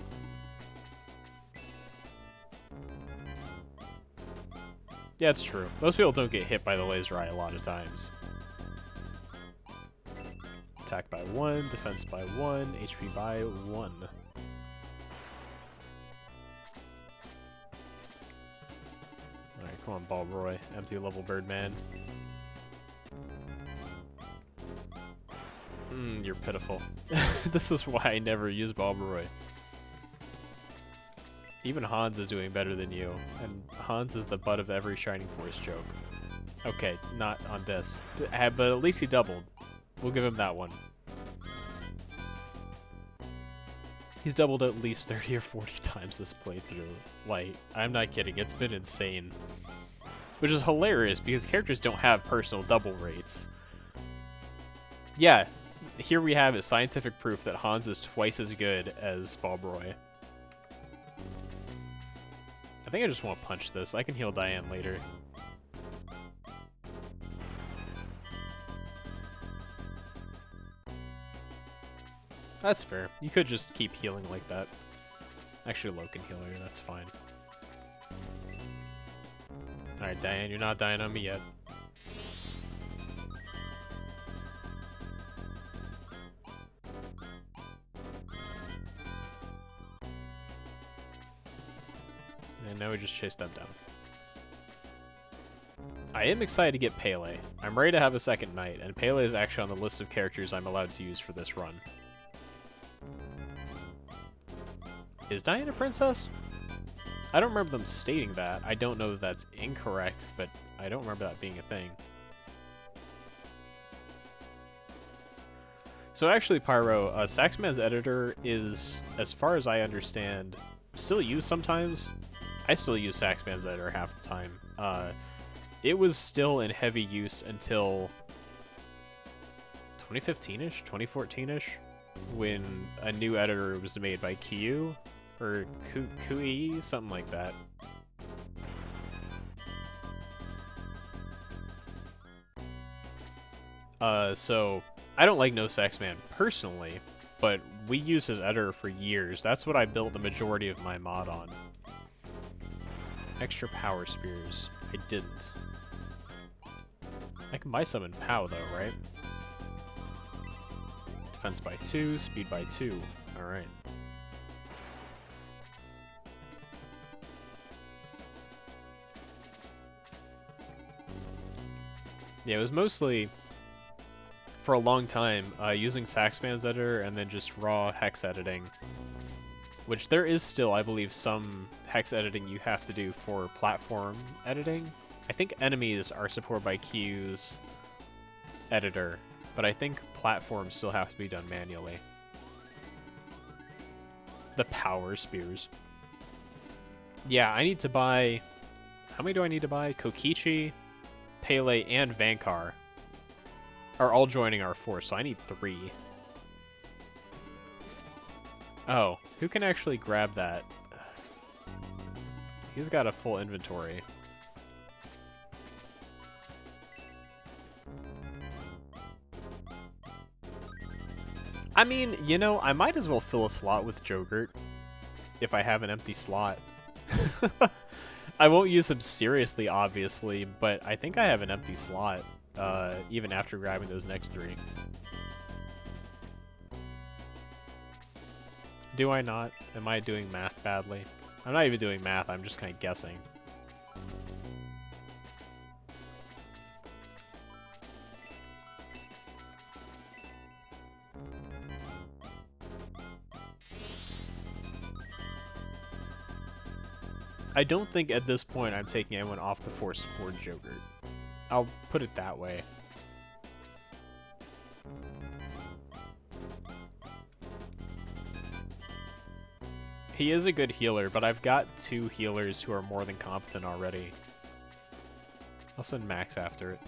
Yeah, it's true. Most people don't get hit by the laser eye a lot of times. Attack by 1, defense by 1, HP by 1. Alright, come on, Balbroy. Empty level Birdman. You're pitiful. This is why I never use Balbroy. Even Hans is doing better than you, and Hans is the butt of every Shining Force joke. Okay, not on this. But at least he doubled. We'll give him that one. He's doubled at least 30 or 40 times this playthrough. Like, I'm not kidding, it's been insane. which is hilarious because characters don't have personal double rates. Yeah, here we have is scientific proof that Hans is twice as good as Bob Roy. I think I just want to punch this. I can heal Diane later. That's fair. You could just keep healing like that. Actually, Lo can heal her. That's fine. Alright, Diane, you're not dying on me yet. And now we just chase them down. I am excited to get Pele. I'm ready to have a second knight, and Pele is actually on the list of characters I'm allowed to use for this run. Is Diane a princess? I don't remember them stating that. I don't know if that's incorrect, but I don't remember that being a thing. So actually, Pyro, Saxman's editor is, as far as I understand, still used sometimes. I still use Saxman's editor half the time. It was still in heavy use until 2015-ish, 2014-ish, when a new editor was made by Kyu, or Kui, something like that. So I don't like No Saxman personally, but we used his editor for years. That's what I built the majority of my mod on. Extra power spears. I didn't. I can buy some in Pao though, right? Defense by 2, speed by 2. Alright. Yeah, it was mostly, for a long time, using Saxman's editor and then just raw hex editing. Which there is still, I believe, some hex editing you have to do for platform editing. I think enemies are supported by Q's editor, but I think platforms still have to be done manually. The power spears. Yeah, I need to buy... How many do I need to buy? Kokichi, Pele, and Vankar are all joining our force, so I need 3. Oh, who can actually grab that? He's got a full inventory. I mean, you know, I might as well fill a slot with Jogurt if I have an empty slot. I won't use him seriously, obviously, but I think I have an empty slot, even after grabbing those next 3. Do I not? Am I doing math badly? I'm not even doing math, I'm just kind of guessing. I don't think at this point I'm taking anyone off the force for Jogurt. I'll put it that way. He is a good healer, but I've got 2 healers who are more than competent already. I'll send Max after it.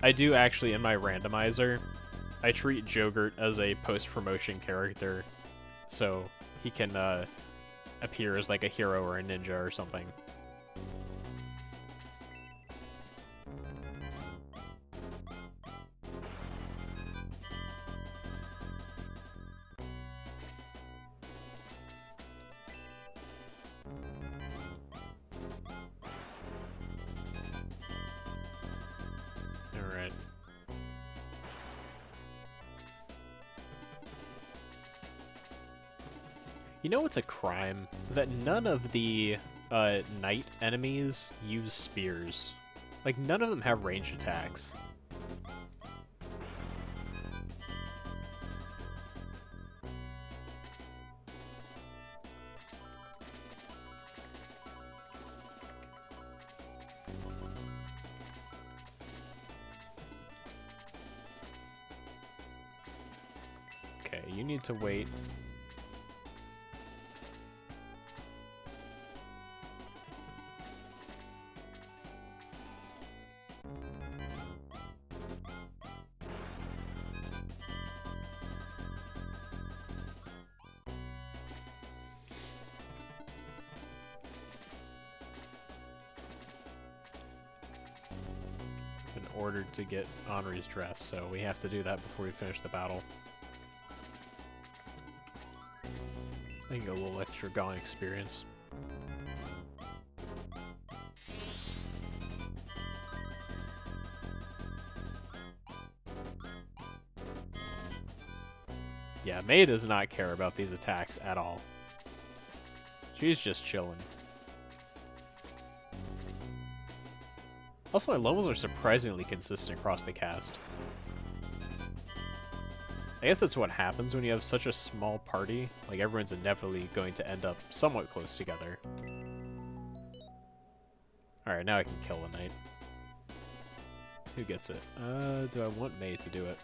I do actually, in my randomizer, I treat Jogurt as a post-promotion character, so he can appear as like a hero or a ninja or something. Alright. You know what's a crime? That none of the knight enemies use spears. Like, none of them have ranged attacks. need to wait. Ordered to get Henri's dress, so we have to do that before we finish the battle. I can get a little extra gone experience. Yeah, May does not care about these attacks at all. She's just chilling. Also, my levels are surprisingly consistent across the cast. I guess that's what happens when you have such a small party. Like, everyone's inevitably going to end up somewhat close together. Alright, now I can kill a knight. Who gets it? Do I want May to do it?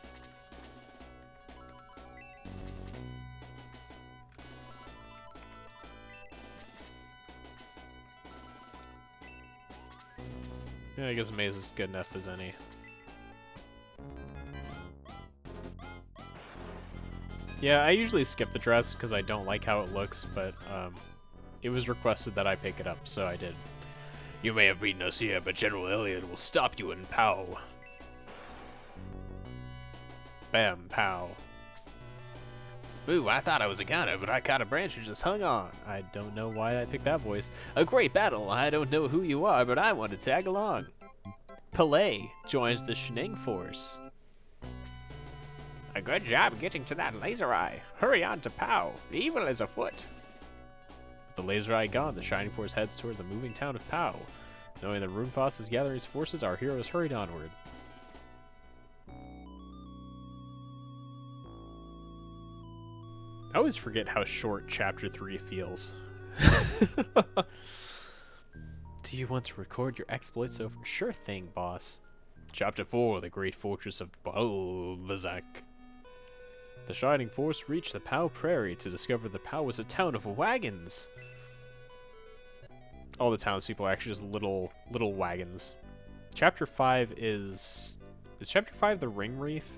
Yeah, I guess May's is good enough as any. Yeah, I usually skip the dress because I don't like how it looks, but it was requested that I pick it up, so I did. You may have beaten us here, but General Elliot will stop you in Pao. Bam, Pao. Ooh, I thought I was a counter, but I caught a branch and just hung on. I don't know why I picked that voice. A great battle. I don't know who you are, but I want to tag along. Palais joins the Sheneng force. A good job getting to that laser eye. Hurry on to Pao. The evil is afoot. With the laser eye gone, the Shining Force heads toward the moving town of Pao. Knowing that Runefaust is gathering his forces, our heroes hurried onward. I always forget how short Chapter 3 feels. Do you want to record your exploits over? Sure thing, boss. Chapter 4, the great fortress of Bustoke. The Shining Force reached the Pao Prairie to discover that Pao was a town of wagons. All the townspeople are actually just little wagons. Chapter 5 is Chapter 5 the Ring Reef?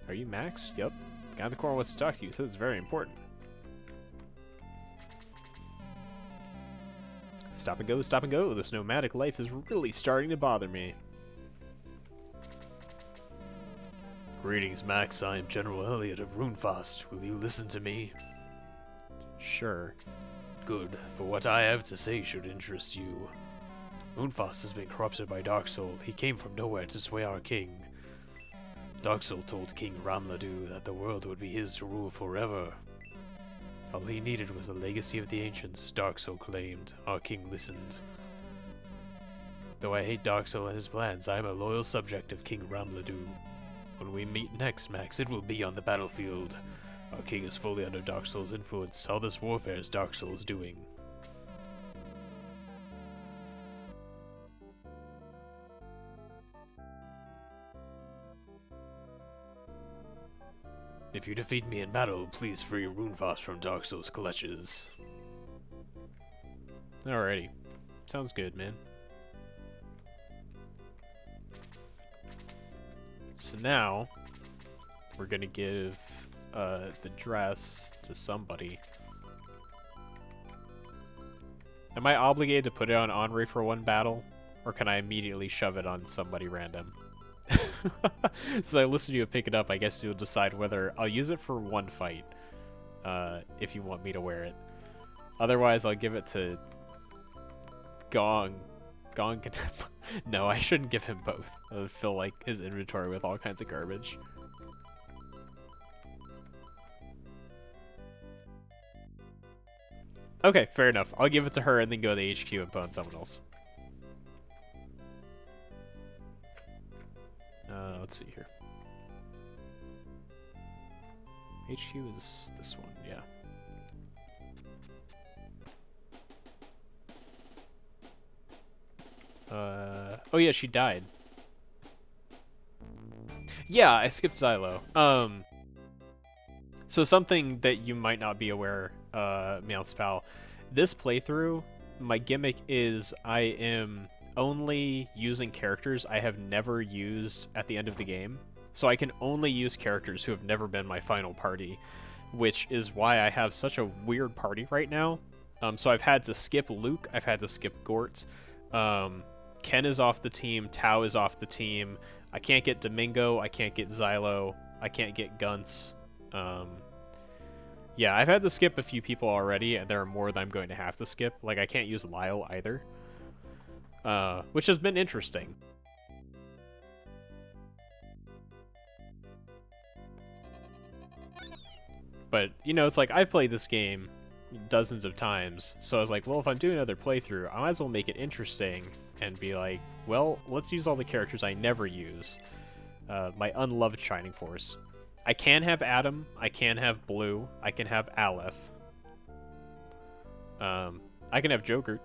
Are you Max? Yep. The guy in the corner wants to talk to you, so it's very important. Stop and go, stop and go. This nomadic life is really starting to bother me. Greetings, Max. I am General Elliot of Runefaust. Will you listen to me? Sure. Good, for what I have to say should interest you. Runefaust has been corrupted by Darksoul. He came from nowhere to sway our king. Darksoul told King Ramladu that the world would be his to rule forever. All he needed was the legacy of the ancients, Darksoul claimed. Our king listened. Though I hate Darksoul and his plans, I am a loyal subject of King Ramladu. When we meet next, Max, it will be on the battlefield. Our king is fully under Darksoul's influence. All this warfare is Darksoul's doing. If you defeat me in battle, please free Runefaust from Darksoul's clutches. Alrighty. Sounds good, man. So now, we're gonna give the dress to somebody. Am I obligated to put it on Henri for one battle? Or can I immediately shove it on somebody random? So I listen to you pick it up. I guess you'll decide whether I'll use it for one fight, if you want me to wear it. Otherwise, I'll give it to Gong. Gong can no, I shouldn't give him both. I would fill like his inventory with all kinds of garbage. Okay, fair enough. I'll give it to her and then go to the HQ and put on someone else. Let's see here. HQ is this one, yeah. Oh yeah, she died. Yeah, I skipped Zylo. So something that you might not be aware, Meowth's pal, this playthrough, my gimmick is I am only using characters I have never used at the end of the game. So I can only use characters who have never been my final party, which is why I have such a weird party right now. So I've had to skip Luke, I've had to skip Gort. Ken is off the team, Tao is off the team. I can't get Domingo, I can't get Zylo, I can't get Gunts. Yeah, I've had to skip a few people already, and there are more that I'm going to have to skip. Like, I can't use Lyle either. Which has been interesting. But, you know, it's like, I've played this game dozens of times, so I was like, well, if I'm doing another playthrough, I might as well make it interesting and be like, well, let's use all the characters I never use. My unloved Shining Force. I can have Adam, I can have Blue, I can have Aleph. I can have Joker.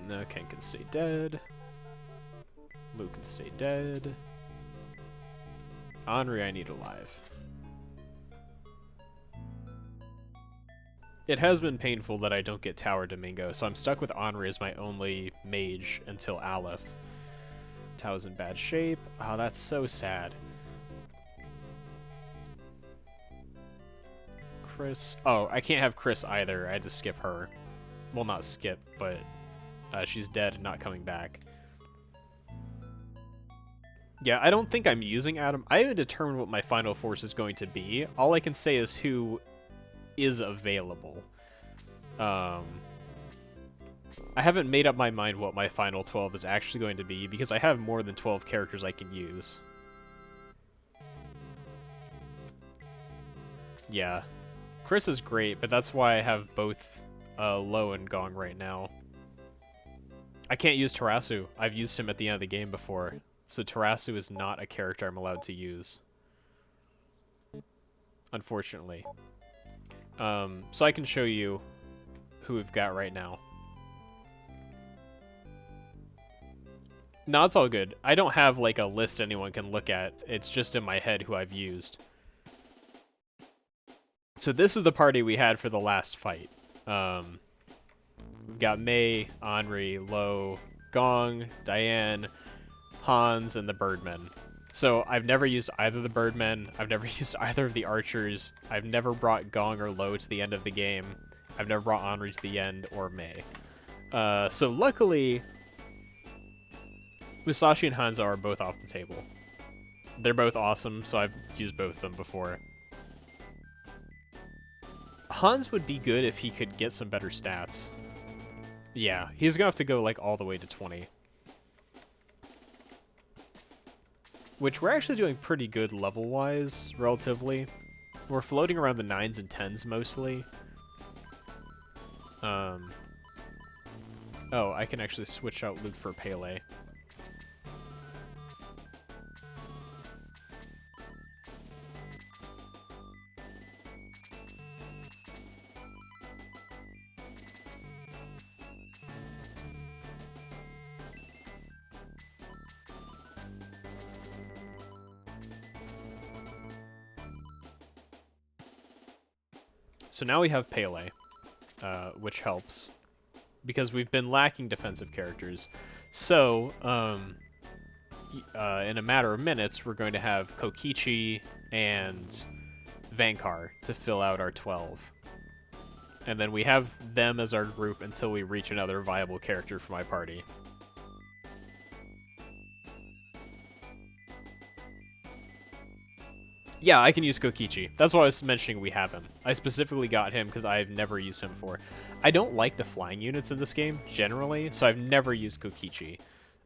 No, Ken can stay dead. Luke can stay dead. Henri I need alive. It has been painful that I don't get Tower Domingo, so I'm stuck with Henri as my only mage until Aleph. Tao's in bad shape. Oh, that's so sad. Chris. Oh, I can't have Chris either. I had to skip her. Well, not skip, but she's dead and not coming back. Yeah, I don't think I'm using Adam. I haven't determined what my final force is going to be. All I can say is who is available. I haven't made up my mind what my final 12 is actually going to be because I have more than 12 characters I can use. Yeah. Chris is great, but that's why I have both Low and Gong right now. I can't use Tarasu. I've used him at the end of the game before, so Tarasu is not a character I'm allowed to use. Unfortunately. So I can show you who we've got right now. No, it's all good. I don't have like a list anyone can look at. It's just in my head who I've used. So this is the party we had for the last fight. We've got Mei, Henri, Lo, Gong, Diane, Hans, and the birdmen. So I've never used either of the birdmen. I've never used either of the archers. I've never brought Gong or Lo to the end of the game. I've never brought Henri to the end, or Mei. So luckily, Musashi and Hanzo are both off the table. They're both awesome, so I've used both of them before. Hans would be good if he could get some better stats. Yeah, he's gonna have to go like all the way to 20. Which we're actually doing pretty good level-wise, relatively. We're floating around the 9s and 10s mostly. Oh, I can actually switch out Luke for Pele. So now we have Pele, which helps, because we've been lacking defensive characters. So, in a matter of minutes, we're going to have Kokichi and Vankar to fill out our 12. And then we have them as our group until we reach another viable character for my party. Yeah, I can use Kokichi. That's why I was mentioning we have him. I specifically got him because I've never used him before. I don't like the flying units in this game, generally, so I've never used Kokichi.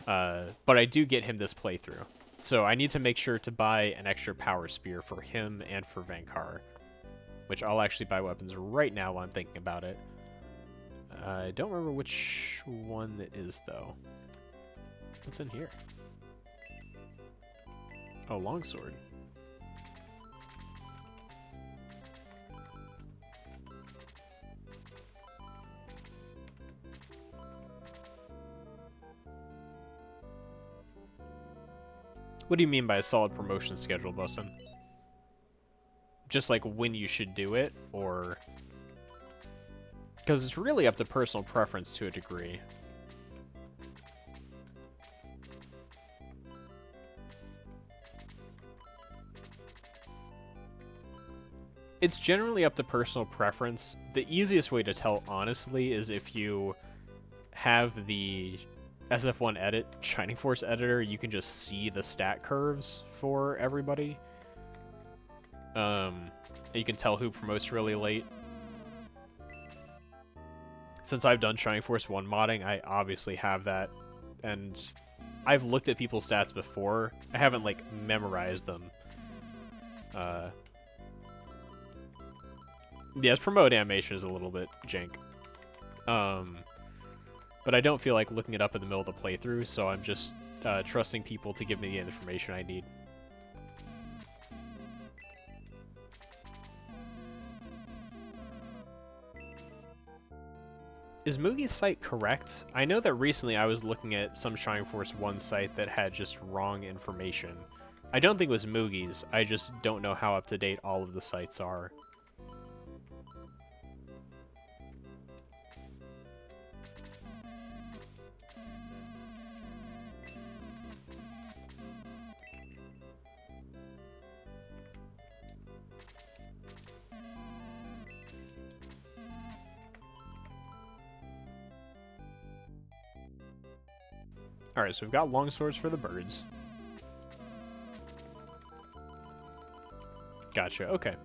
But I do get him this playthrough. So I need to make sure to buy an extra power spear for him and for Vankar. Which I'll actually buy weapons right now while I'm thinking about it. I don't remember which one it is, though. What's in here? Oh, longsword. What do you mean by a solid promotion schedule, Bustin? Just like when you should do it, or... Because it's really up to personal preference to a degree. It's generally up to personal preference. The easiest way to tell, honestly, is if you have the SF1 edit Shining Force editor, you can just see the stat curves for everybody. You can tell who promotes really late. Since I've done Shining Force 1 modding, I obviously have that, and I've looked at people's stats before. I haven't, like, memorized them. Yeah, his promote animation is a little bit jank. But I don't feel like looking it up in the middle of the playthrough, so I'm just trusting people to give me the information I need. Is Mugi's site correct? I know that recently I was looking at some Shining Force 1 site that had just wrong information. I don't think it was Mugi's, I just don't know how up-to-date all of the sites are. Alright, so we've got longswords for the birds. Gotcha, okay.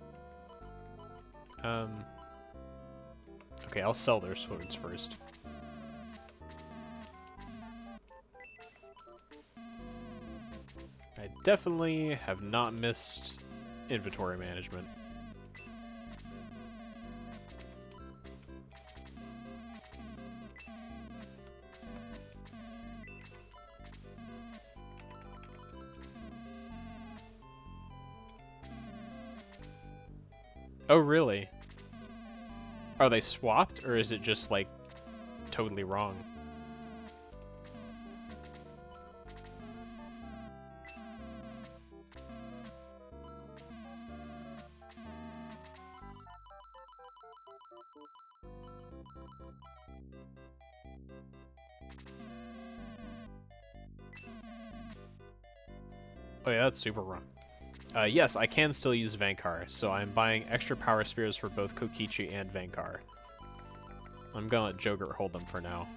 Okay, I'll sell their swords first. I definitely have not missed inventory management. Oh, really? Are they swapped, or is it just, like, totally wrong? Oh yeah, that's super wrong. Yes, I can still use Vankar, so I'm buying extra power spears for both Kokichi and Vankar. I'm gonna let Jogurt hold them for now.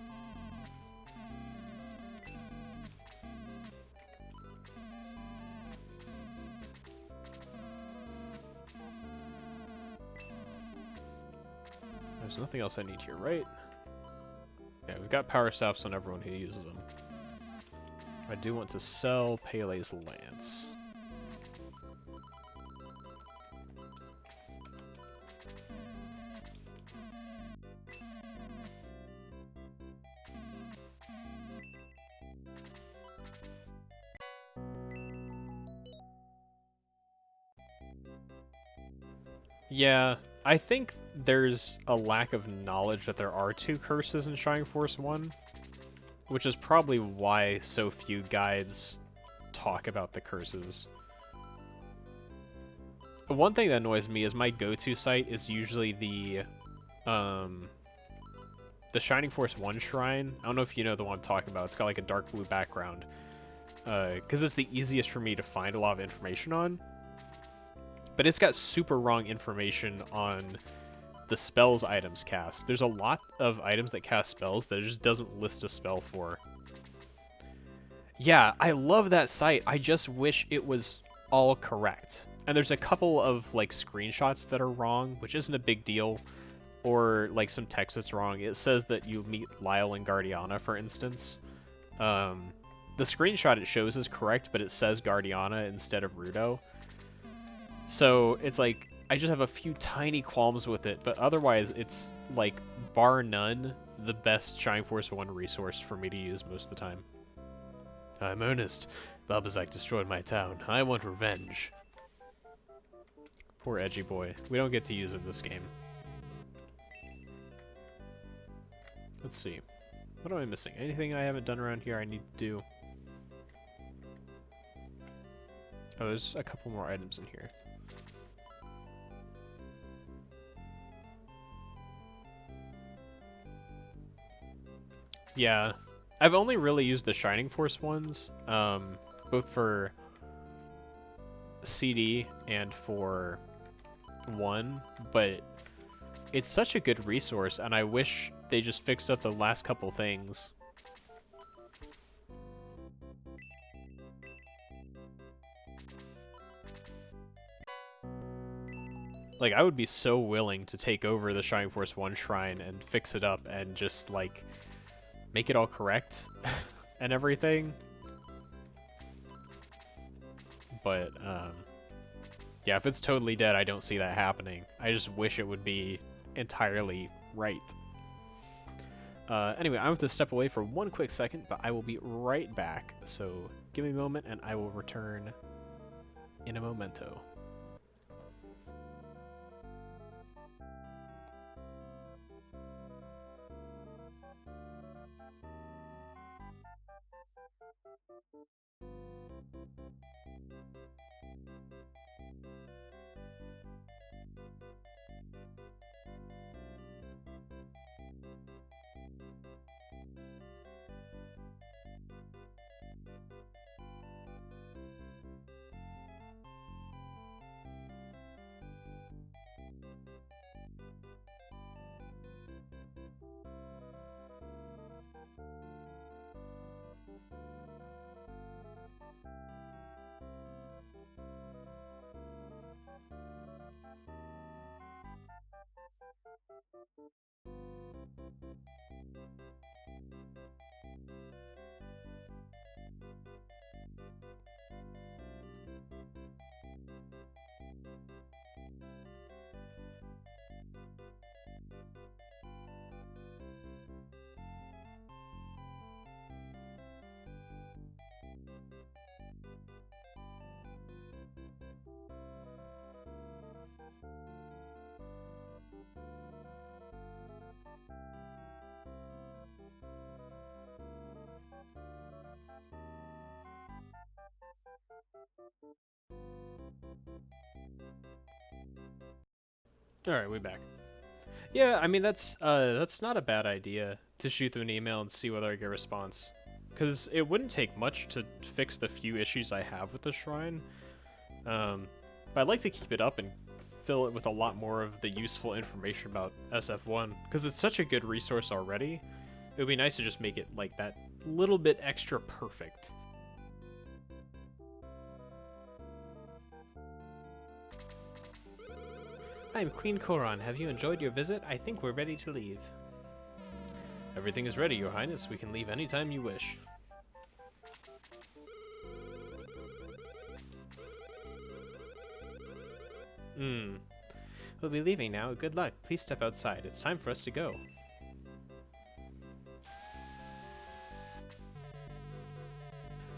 There's nothing else I need here, right? Yeah, we've got power staffs on everyone who uses them. I do want to sell Pele's Lance. Yeah, I think there's a lack of knowledge that there are 2 curses in Shining Force 1, which is probably why so few guides talk about the curses. One thing that annoys me is my go-to site is usually the Shining Force 1 shrine. I don't know if you know the one I'm talking about. It's got like a dark blue background. Because it's the easiest for me to find a lot of information on. But it's got super wrong information on the spells items cast. There's a lot of items that cast spells that it just doesn't list a spell for. Yeah, I love that site. I just wish it was all correct. And there's a couple of like screenshots that are wrong, which isn't a big deal. Or like some text that's wrong. It says that you meet Lyle and Guardiana, for instance. The screenshot it shows is correct, but it says Guardiana instead of Rudo. So it's like, I just have a few tiny qualms with it, but otherwise it's like, bar none, the best Shining Force 1 resource for me to use most of the time. I'm earnest. Balbazak destroyed my town. I want revenge. Poor edgy boy. We don't get to use him this game. Let's see. What am I missing? Anything I haven't done around here I need to do? Oh, there's a couple more items in here. Yeah, I've only really used the Shining Force ones, both for CD and for 1, but it's such a good resource, and I wish they just fixed up the last couple things. Like, I would be so willing to take over the Shining Force 1 shrine and fix it up and just, like, make it all correct and everything. But, yeah, if it's totally dead, I don't see that happening. I just wish it would be entirely right. Anyway, I have to step away for one quick second, but I will be right back. So give me a moment and I will return in a momento. All right, we're back. Yeah, I mean that's not a bad idea to shoot through an email and see whether I get a response, because it wouldn't take much to fix the few issues I have with the shrine. But I'd like to keep it up and fill it with a lot more of the useful information about SF1, because it's such a good resource already. It would be nice to just make it like that little bit extra perfect. I'm Queen Koron. Have you enjoyed your visit? I think we're ready to leave. Everything is ready, Your Highness. We can leave anytime you wish. We'll be leaving now. Good luck. Please step outside. It's time for us to go.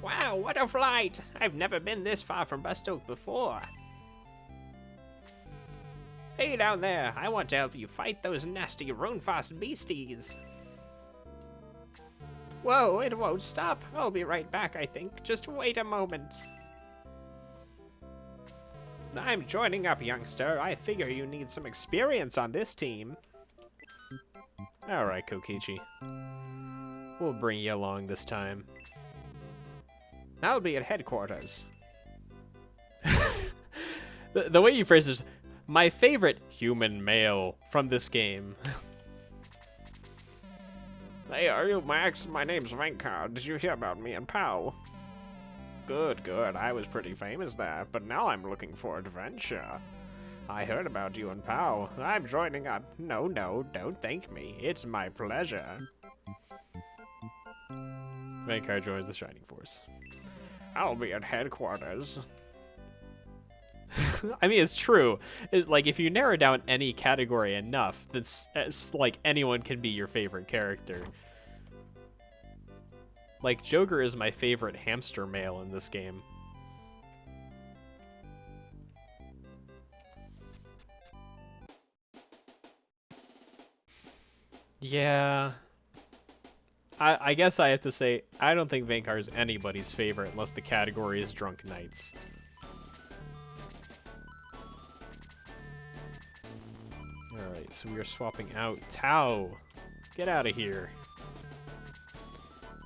Wow, what a flight! I've never been this far from Bustoke before. Hey down there, I want to help you fight those nasty Runefast beasties. Whoa, it won't stop. I'll be right back, I think. Just wait a moment. I'm joining up, youngster. I figure you need some experience on this team. Alright, Kokichi. We'll bring you along this time. I'll be at headquarters. The way you phrase this, my favorite human male from this game. Hey, are you Max? My name's Venkar. Did you hear about me and Pao? Good, good. I was pretty famous there, but now I'm looking for adventure. I heard about you and Pao. I'm joining up. No, don't thank me. It's my pleasure. Venkar joins the Shining Force. I'll be at headquarters. I mean, it's true. Like, if you narrow down any category enough, then like anyone can be your favorite character. Like, Joker is my favorite hamster male in this game. Yeah. I guess I have to say, I don't think Venkar is anybody's favorite unless the category is Drunk Knights. Alright, so we are swapping out Tao. Get out of here.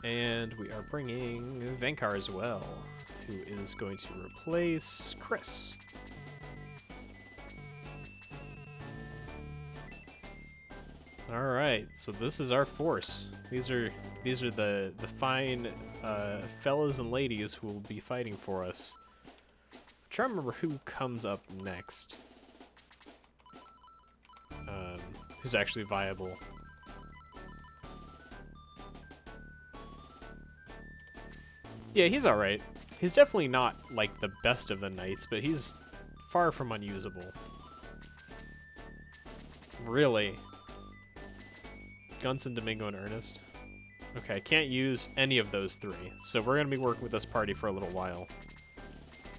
And we are bringing Venkar as well, who is going to replace Chris. Alright, so this is our force. These are the fine fellas and ladies who will be fighting for us. I'm trying to remember who comes up next. Who's actually viable. Yeah, he's alright. He's definitely not, like, the best of the knights, but he's far from unusable. Really? Gunson, Domingo, and Ernest? Okay, I can't use any of those three, so we're going to be working with this party for a little while.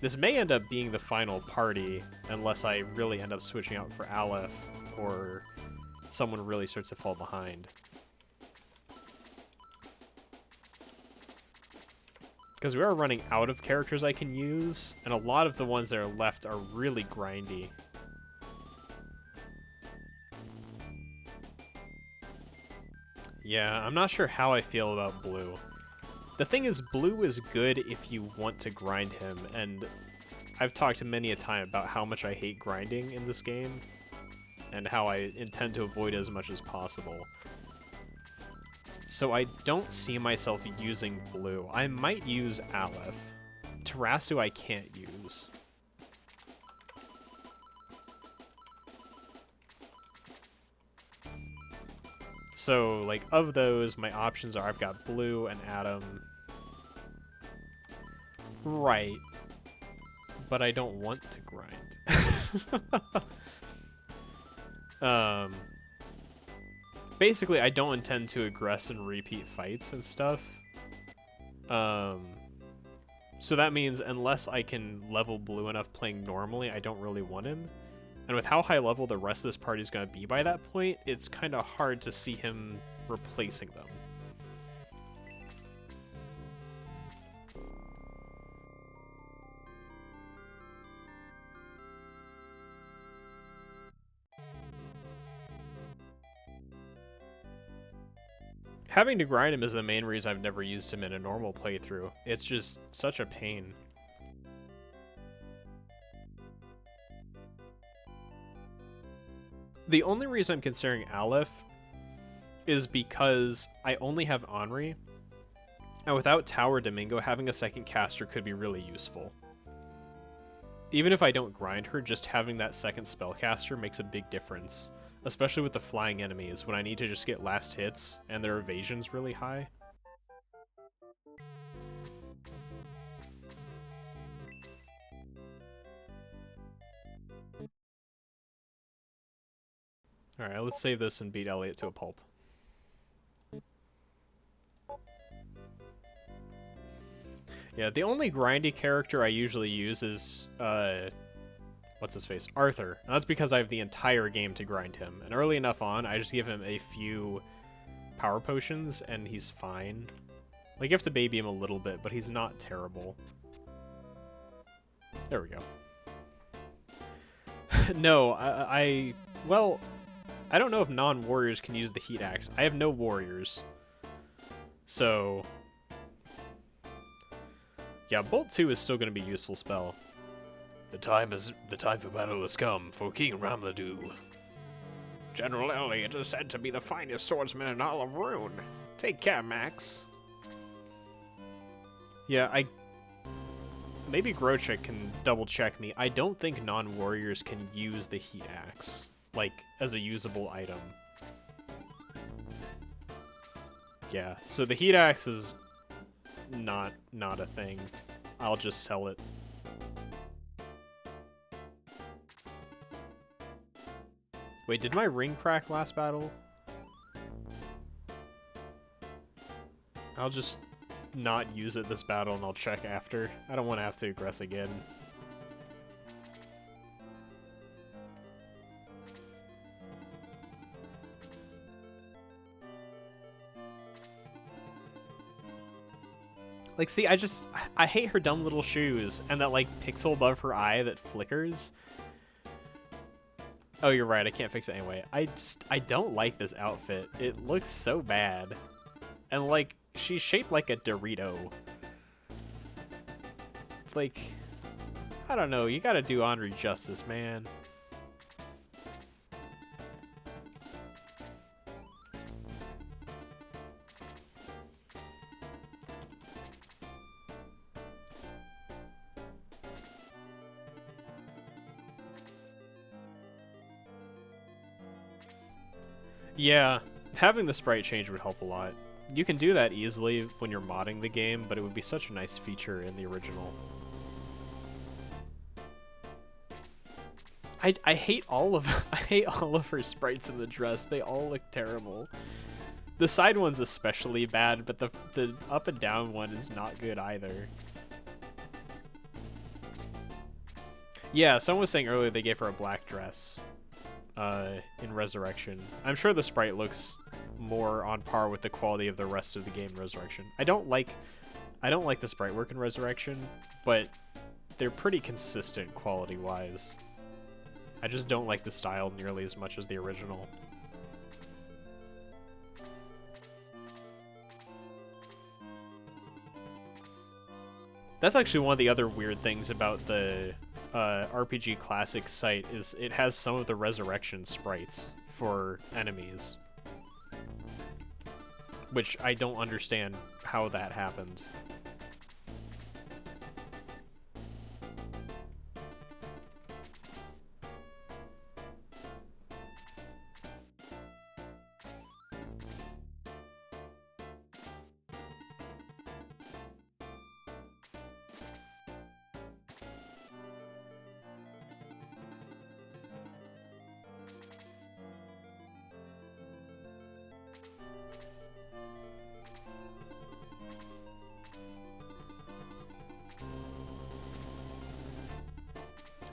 This may end up being the final party, unless I really end up switching out for Aleph, or someone really starts to fall behind. Because we are running out of characters I can use, and a lot of the ones that are left are really grindy. Yeah, I'm not sure how I feel about Blue. The thing is, Blue is good if you want to grind him, and I've talked many a time about how much I hate grinding in this game, and how I intend to avoid it as much as possible. So I don't see myself using Blue. I might use Aleph. Tarasu I can't use. So, like, of those, my options are I've got Blue and Adam. Right. But I don't want to grind. Basically, I don't intend to aggress and repeat fights and stuff. So that means unless I can level Blue enough playing normally, I don't really want him. And with how high level the rest of this party is going to be by that point, it's kind of hard to see him replacing them. Having to grind him is the main reason I've never used him in a normal playthrough. It's just such a pain. The only reason I'm considering Aleph is because I only have Henri, and without Tower Domingo, having a second caster could be really useful. Even if I don't grind her, just having that second spellcaster makes a big difference, especially with the flying enemies when I need to just get last hits and their evasion's really high. Alright, let's save this and beat Elliot to a pulp. Yeah, the only grindy character I usually use is, what's his face? Arthur. And that's because I have the entire game to grind him. And early enough on, I just give him a few power potions, and he's fine. Like, you have to baby him a little bit, but he's not terrible. There we go. No, well, I don't know if non-warriors can use the heat axe. I have no warriors. So, yeah, Bolt 2 is still going to be a useful spell. The time for battle has come for King Ramladu. General Elliot is said to be the finest swordsman in all of Rune. Take care, Max. Yeah, maybe Grochek can double check me. I don't think non-warriors can use the heat axe, like, as a usable item. Yeah, so the heat axe is not a thing. I'll just sell it. Wait, did my ring crack last battle? I'll just not use it this battle and I'll check after. I don't want to have to aggress again. Like, see, I hate her dumb little shoes and that, like, pixel above her eye that flickers. Oh, you're right. I can't fix it anyway. I don't like this outfit. It looks so bad. And, like, she's shaped like a Dorito. Like, I don't know. You gotta do Henri justice, man. Yeah, having the sprite change would help a lot. You can do that easily when you're modding the game, but it would be such a nice feature in the original. I hate all of I hate all of her sprites in the dress. They all look terrible. The side one's especially bad, but the up and down one is not good either. Yeah, someone was saying earlier they gave her a black dress in Resurrection. I'm sure the sprite looks more on par with the quality of the rest of the game in Resurrection. I don't like the sprite work in Resurrection, but they're pretty consistent quality-wise. I just don't like the style nearly as much as the original. That's actually one of the other weird things about the RPG Classic site is it has some of the Resurrection sprites for enemies. Which I don't understand how that happened.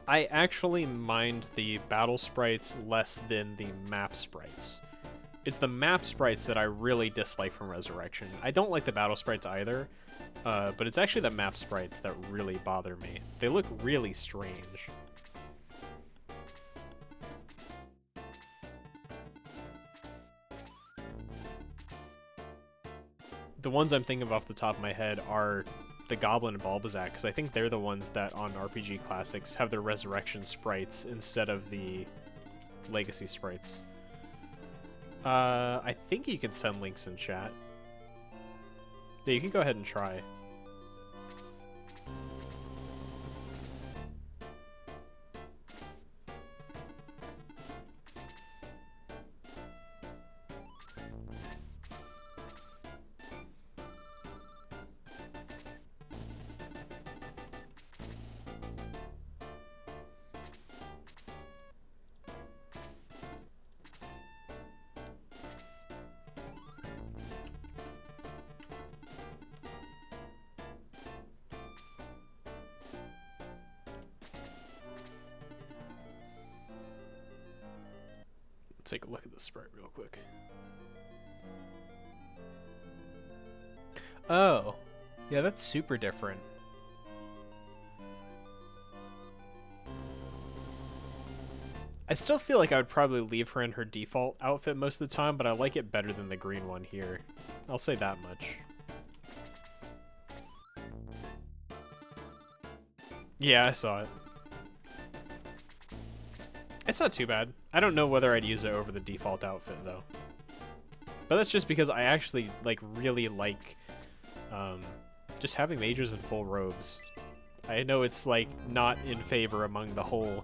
I actually mind the battle sprites less than the map sprites. It's the map sprites that I really dislike from Resurrection. I don't like the battle sprites either, but it's actually the map sprites that really bother me. They look really strange. The ones I'm thinking of off the top of my head are the Goblin and Bulbasaur, because I think they're the ones that on RPG Classics have their Resurrection sprites instead of the Legacy sprites. I think you can send links in chat. Yeah, you can go ahead and try. Take a look at the sprite real quick. Oh, yeah, that's super different. I still feel like I would probably leave her in her default outfit most of the time, but I like it better than the green one here. I'll say that much. Yeah, I saw it. It's not too bad. I don't know whether I'd use it over the default outfit though. But that's just because I actually really like just having mages in full robes. I know it's not in favor among the whole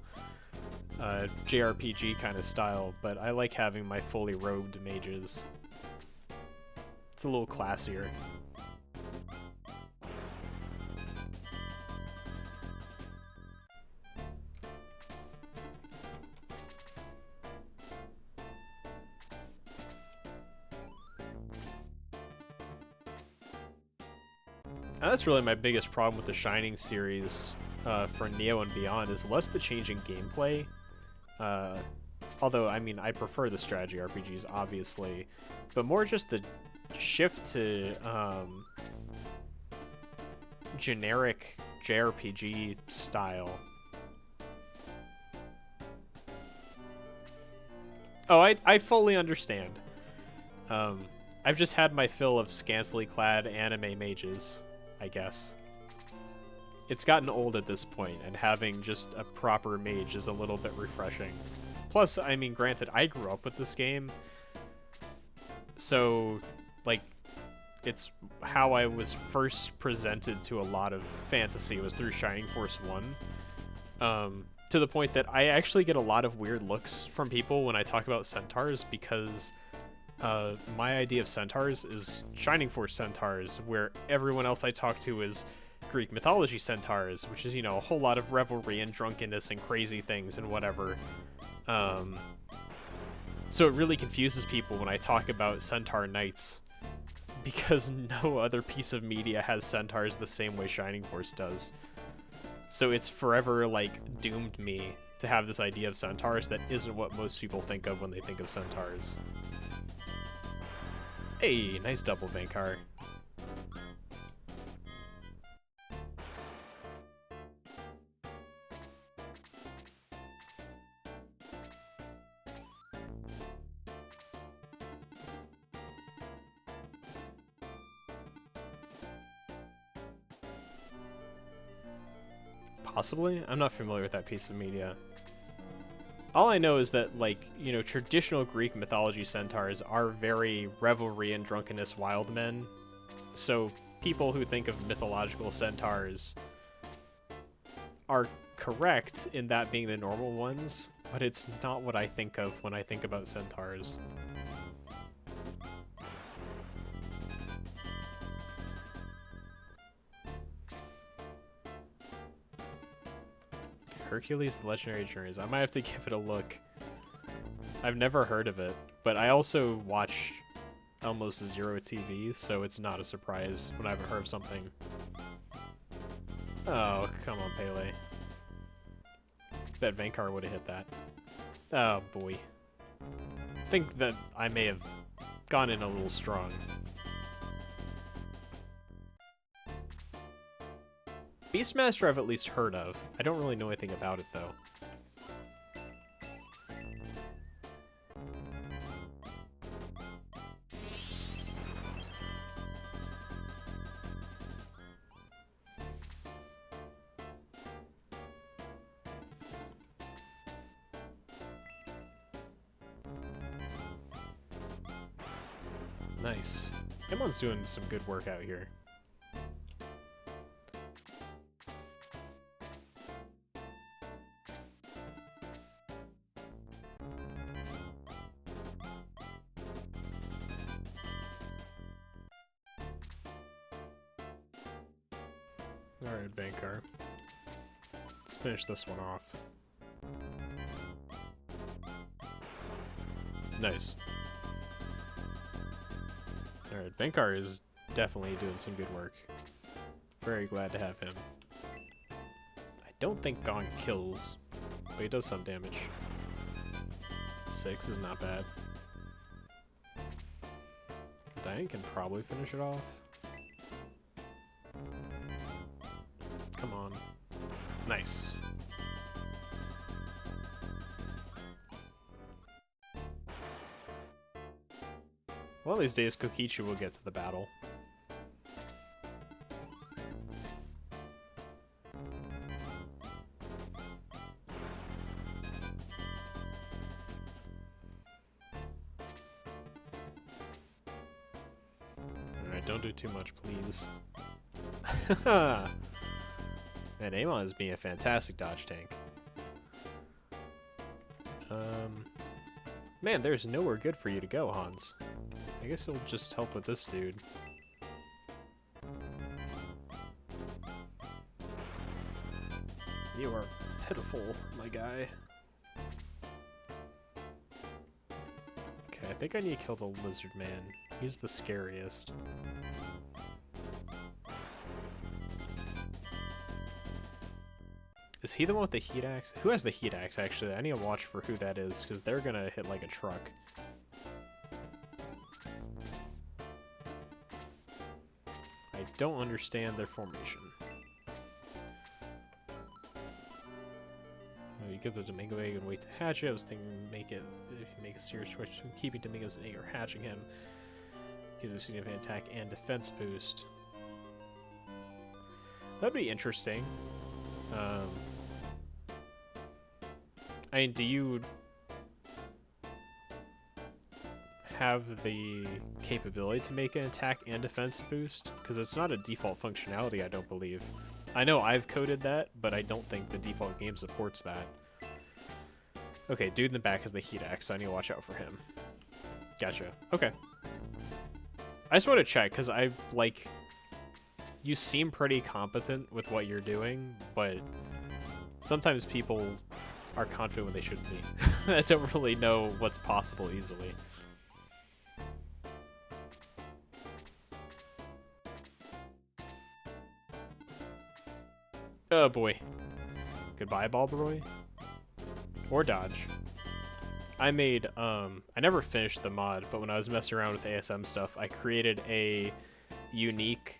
JRPG kind of style, but I like having my fully robed mages. It's a little classier. And that's really my biggest problem with the Shining series for Neo and beyond is less the changing gameplay. Although, I mean, I prefer the strategy RPGs, obviously, but more just the shift to generic JRPG style. Oh, I fully understand. I've just had my fill of scantily clad anime mages, I guess. It's gotten old at this point, and having just a proper mage is a little bit refreshing. Plus, I mean, granted, I grew up with this game, so, like, it's how I was first presented to a lot of fantasy was through Shining Force 1. To the point that I actually get a lot of weird looks from people when I talk about centaurs, because my idea of centaurs is Shining Force centaurs, where everyone else I talk to is Greek mythology centaurs, which is, you know, a whole lot of revelry and drunkenness and crazy things and whatever. So it really confuses people when I talk about centaur knights, because no other piece of media has centaurs the same way Shining Force does. So it's forever, like, doomed me to have this idea of centaurs that isn't what most people think of when they think of centaurs. Hey, nice double Vankar. Possibly? I'm not familiar with that piece of media. All I know is that, like, you know, traditional Greek mythology centaurs are very revelry and drunkenness wild men. So people who think of mythological centaurs are correct in that being the normal ones, but it's not what I think of when I think about centaurs. Hercules the Legendary Journeys. I might have to give it a look. I've never heard of it, but I also watch almost zero TV, so it's not a surprise when I haven't heard of something. Oh, come on, Pele. Bet Vankar would have hit that. Oh, boy. I think that I may have gone in a little strong. Beastmaster I've at least heard of. I don't really know anything about it, though. Nice. Himon's doing some good work out here. Alright, Vankar. Let's finish this one off. Nice. Alright, Vankar is definitely doing some good work. Very glad to have him. I don't think Gong kills, but he does some damage. 6 is not bad. Diane can probably finish it off. Come on. Nice. One of these days, Kokichi will get to the battle. Alright, don't do too much, please. Man, Amon is being a fantastic dodge tank. Man, there's nowhere good for you to go, Hans. I guess he'll just help with this dude. You are pitiful, my guy. Okay, I think I need to kill the lizard man. He's the scariest. Is he the one with the heat axe? Who has the heat axe, actually? I need to watch for who that is, because they're gonna hit like a truck. I don't understand their formation. you give the Domingo egg and wait to hatch it. I was thinking make it, if you make a serious choice between keeping Domingo's egg or hatching him, give a significant attack and defense boost. That'd be interesting. I mean, do you have the capability to make an attack and defense boost? Because it's not a default functionality, I don't believe. I know I've coded that, but I don't think the default game supports that. Okay, dude in the back has the heat axe, so I need to watch out for him. Gotcha. Okay. I just want to check, because I, like... You seem pretty competent with what you're doing, but sometimes people are confident when they shouldn't be. I don't really know what's possible easily. Oh boy. Goodbye, Balbroy. Or dodge. I made, I never finished the mod, but when I was messing around with ASM stuff, I created a unique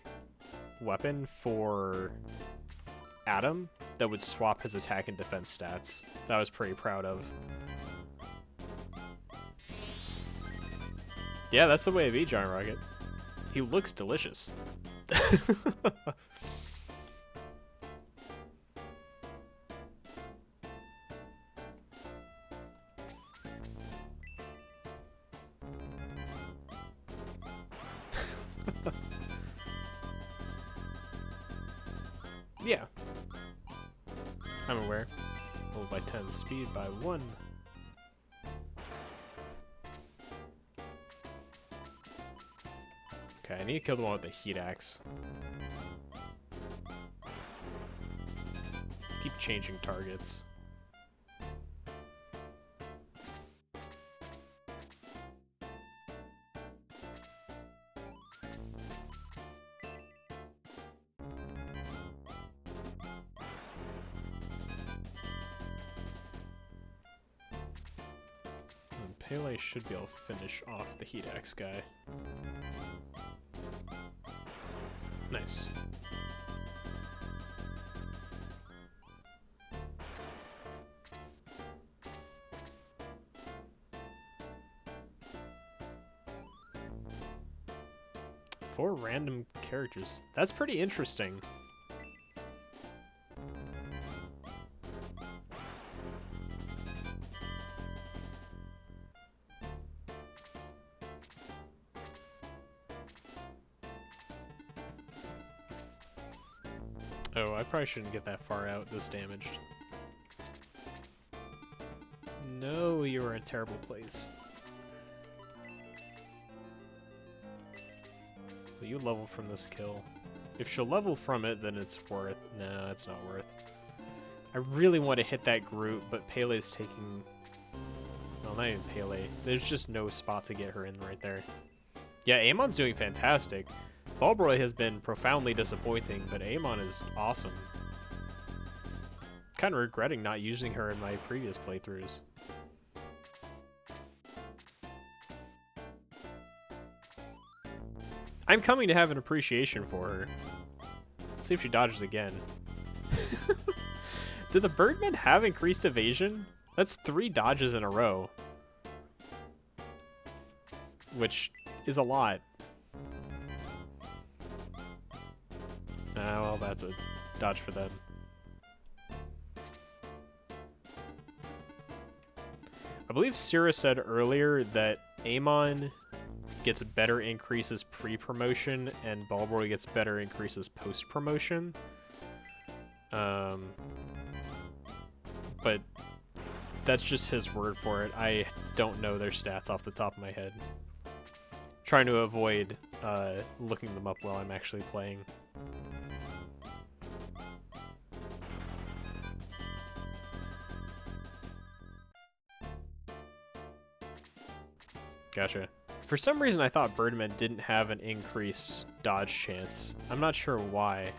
weapon for Adam that would swap his attack and defense stats. That I was pretty proud of. Yeah, that's the way to be, Giant Rocket. He looks delicious. Yeah. I'm aware. Roll by 10, speed by 1. Okay, I need to kill the one with the heat axe. Keep changing targets. Pele should be able to finish off the heat axe guy. Nice. Four random characters. That's pretty interesting. Oh, I probably shouldn't get that far out this damaged. No, you were in a terrible place. Will you level from this kill? If she'll level from it, then it's worth. No, it's not worth. I really want to hit that Groot, but Pele's taking... No, not even Pele. There's just no spot to get her in right there. Yeah, Amon's doing fantastic. Balbroy has been profoundly disappointing, but Amon is awesome. Kind of regretting not using her in my previous playthroughs. I'm coming to have an appreciation for her. Let's see if she dodges again. Did the birdmen have increased evasion? That's 3 dodges in a row. Which is a lot. Ah, well, that's a dodge for them. I believe Syrah said earlier that Amon gets better increases pre-promotion and Balbroy gets better increases post-promotion. But that's just his word for it. I don't know their stats off the top of my head. Trying to avoid looking them up while I'm actually playing. Gotcha. For some reason, I thought birdmen didn't have an increased dodge chance. I'm not sure why.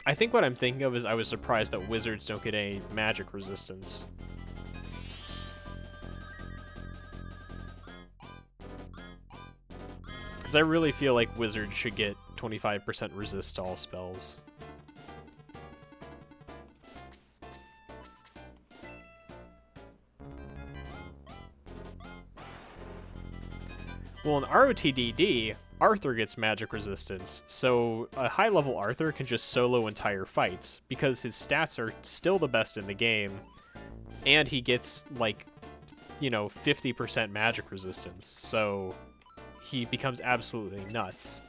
I think what I'm thinking of is I was surprised that wizards don't get any magic resistance. Because I really feel like wizards should get 25% resist to all spells. Well, in ROTDD, Arthur gets magic resistance, so a high-level Arthur can just solo entire fights, because his stats are still the best in the game, and he gets, like, you know, 50% magic resistance, so he becomes absolutely nuts.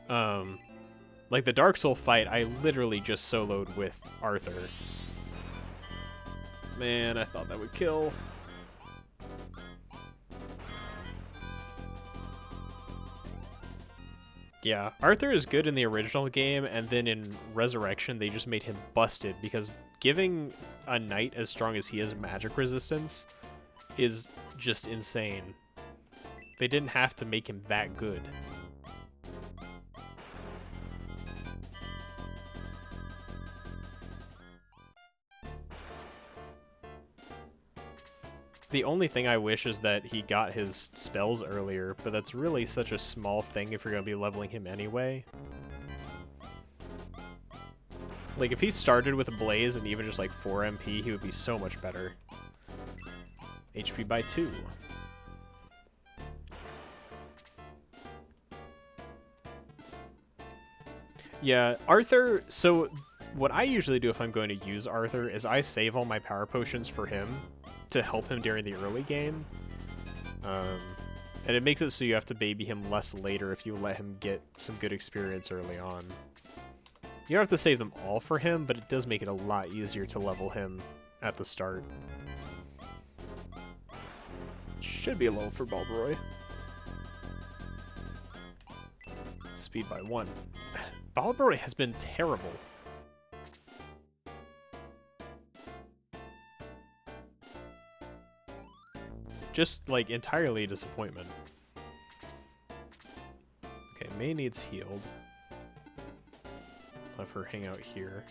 Like the Dark Soul fight, I literally just soloed with Arthur. Man, I thought that would kill. Yeah, Arthur is good in the original game, and then in Resurrection, they just made him busted, because giving a knight as strong as he is magic resistance is just insane. They didn't have to make him that good. The only thing I wish is that he got his spells earlier, but that's really such a small thing if you're going to be leveling him anyway. Like, if he started with a Blaze and even just like 4 MP, he would be so much better. HP by 2. Yeah, Arthur, so what I usually do if I'm going to use Arthur is I save all my power potions for him to help him during the early game. And it makes it so you have to baby him less later if you let him get some good experience early on. You don't have to save them all for him, but it does make it a lot easier to level him at the start. Should be a level for Balbroy. Speed by 1. Balbroy has been terrible. Just, like, entirely a disappointment. Okay, May needs healed. Have her hang out here.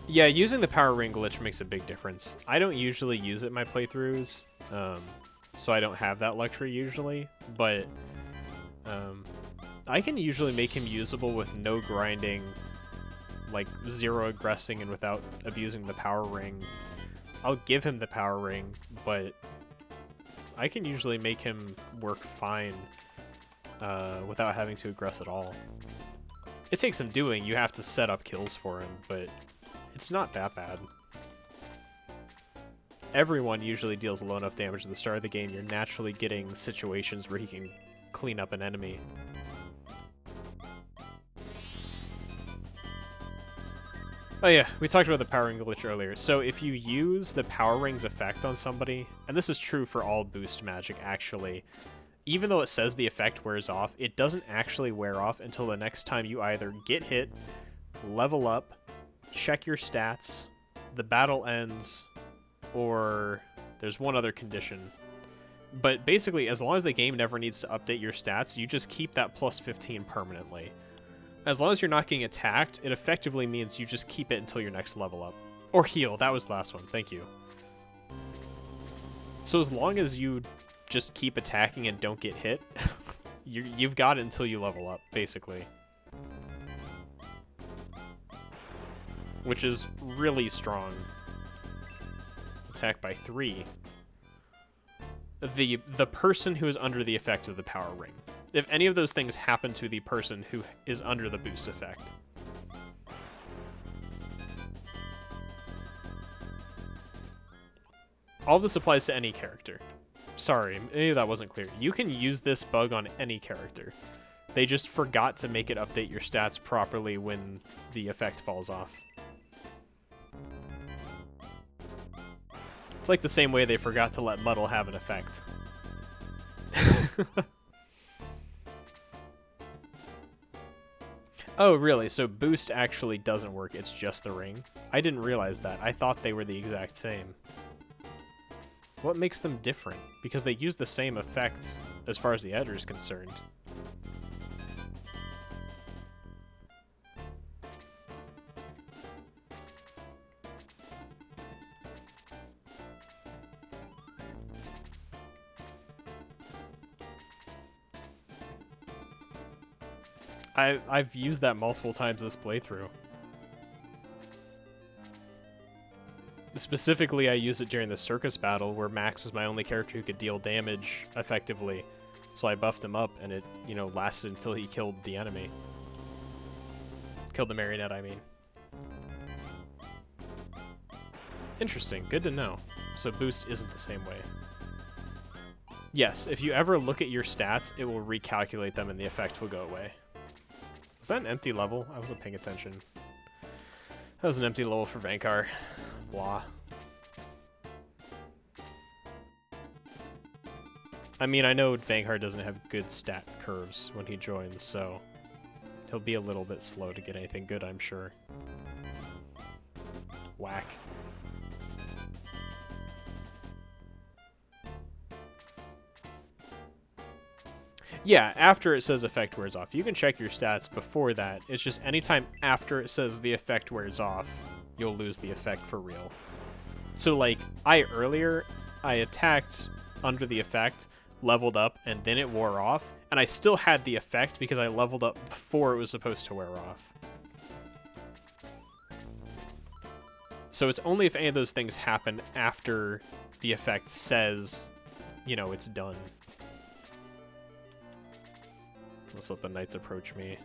Yeah, using the power ring glitch makes a big difference. I don't usually use it in my playthroughs, so I don't have that luxury usually, but I can usually make him usable with no grinding, like 0 aggressing and without abusing the power ring. I'll give him the power ring, but I can usually make him work fine without having to aggress at all. It takes some doing, you have to set up kills for him, but it's not that bad. Everyone usually deals low enough damage at the start of the game, you're naturally getting situations where he can clean up an enemy. Oh yeah, we talked about the power ring glitch earlier. So if you use the power ring's effect on somebody, and this is true for all boost magic actually, even though it says the effect wears off, it doesn't actually wear off until the next time you either get hit, level up, check your stats, the battle ends, or there's one other condition. But basically, as long as the game never needs to update your stats, you just keep that plus 15 permanently. As long as you're not getting attacked, it effectively means you just keep it until your next level up. Or heal, that was the last one, thank you. So as long as you just keep attacking and don't get hit, you've got it until you level up, basically. Which is really strong. Attack by 3. The person who is under the effect of the power ring. If any of those things happen to the person who is under the boost effect. All of this applies to any character. Sorry, maybe that wasn't clear. You can use this bug on any character. They just forgot to make it update your stats properly when the effect falls off. It's like the same way they forgot to let Muddle have an effect. Oh, really? So boost actually doesn't work, it's just the ring? I didn't realize that. I thought they were the exact same. What makes them different? Because they use the same effect as far as the editor is concerned. I've used that multiple times this playthrough. Specifically, I used it during the circus battle where Max was my only character who could deal damage effectively. So I buffed him up and it, you know, lasted until he killed the enemy. Killed the marionette, I mean. Interesting, good to know. So boost isn't the same way. Yes, if you ever look at your stats, it will recalculate them and the effect will go away. Was that an empty level? I wasn't paying attention. That was an empty level for Vankar. Blah. I mean, I know Vankar doesn't have good stat curves when he joins, so he'll be a little bit slow to get anything good, I'm sure. Whack. Yeah, after it says effect wears off. You can check your stats before that. It's just anytime after it says the effect wears off, you'll lose the effect for real. So like, I attacked under the effect, leveled up, and then it wore off, and I still had the effect because I leveled up before it was supposed to wear off. So it's only if any of those things happen after the effect says, you know, it's done. Let's let the knights approach me.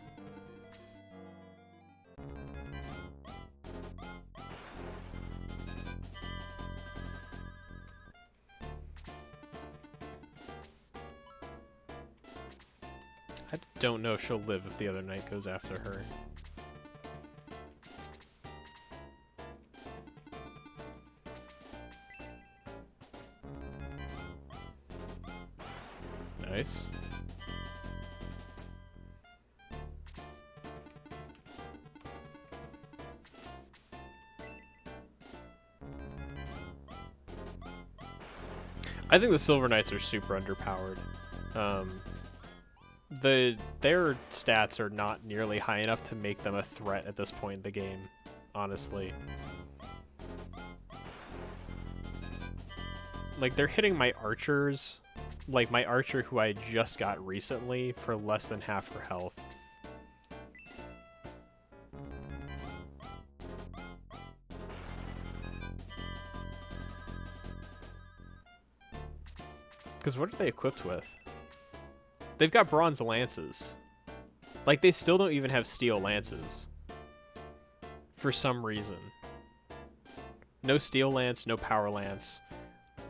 I don't know if she'll live if the other knight goes after her. Nice. I think the Silver Knights are super underpowered. Their stats are not nearly high enough to make them a threat at this point in the game, honestly. Like, they're hitting my archers, like my archer who I just got recently, for less than half her health. Because what are they equipped with? They've got bronze lances. Like, they still don't even have steel lances. For some reason. No steel lance, no power lance.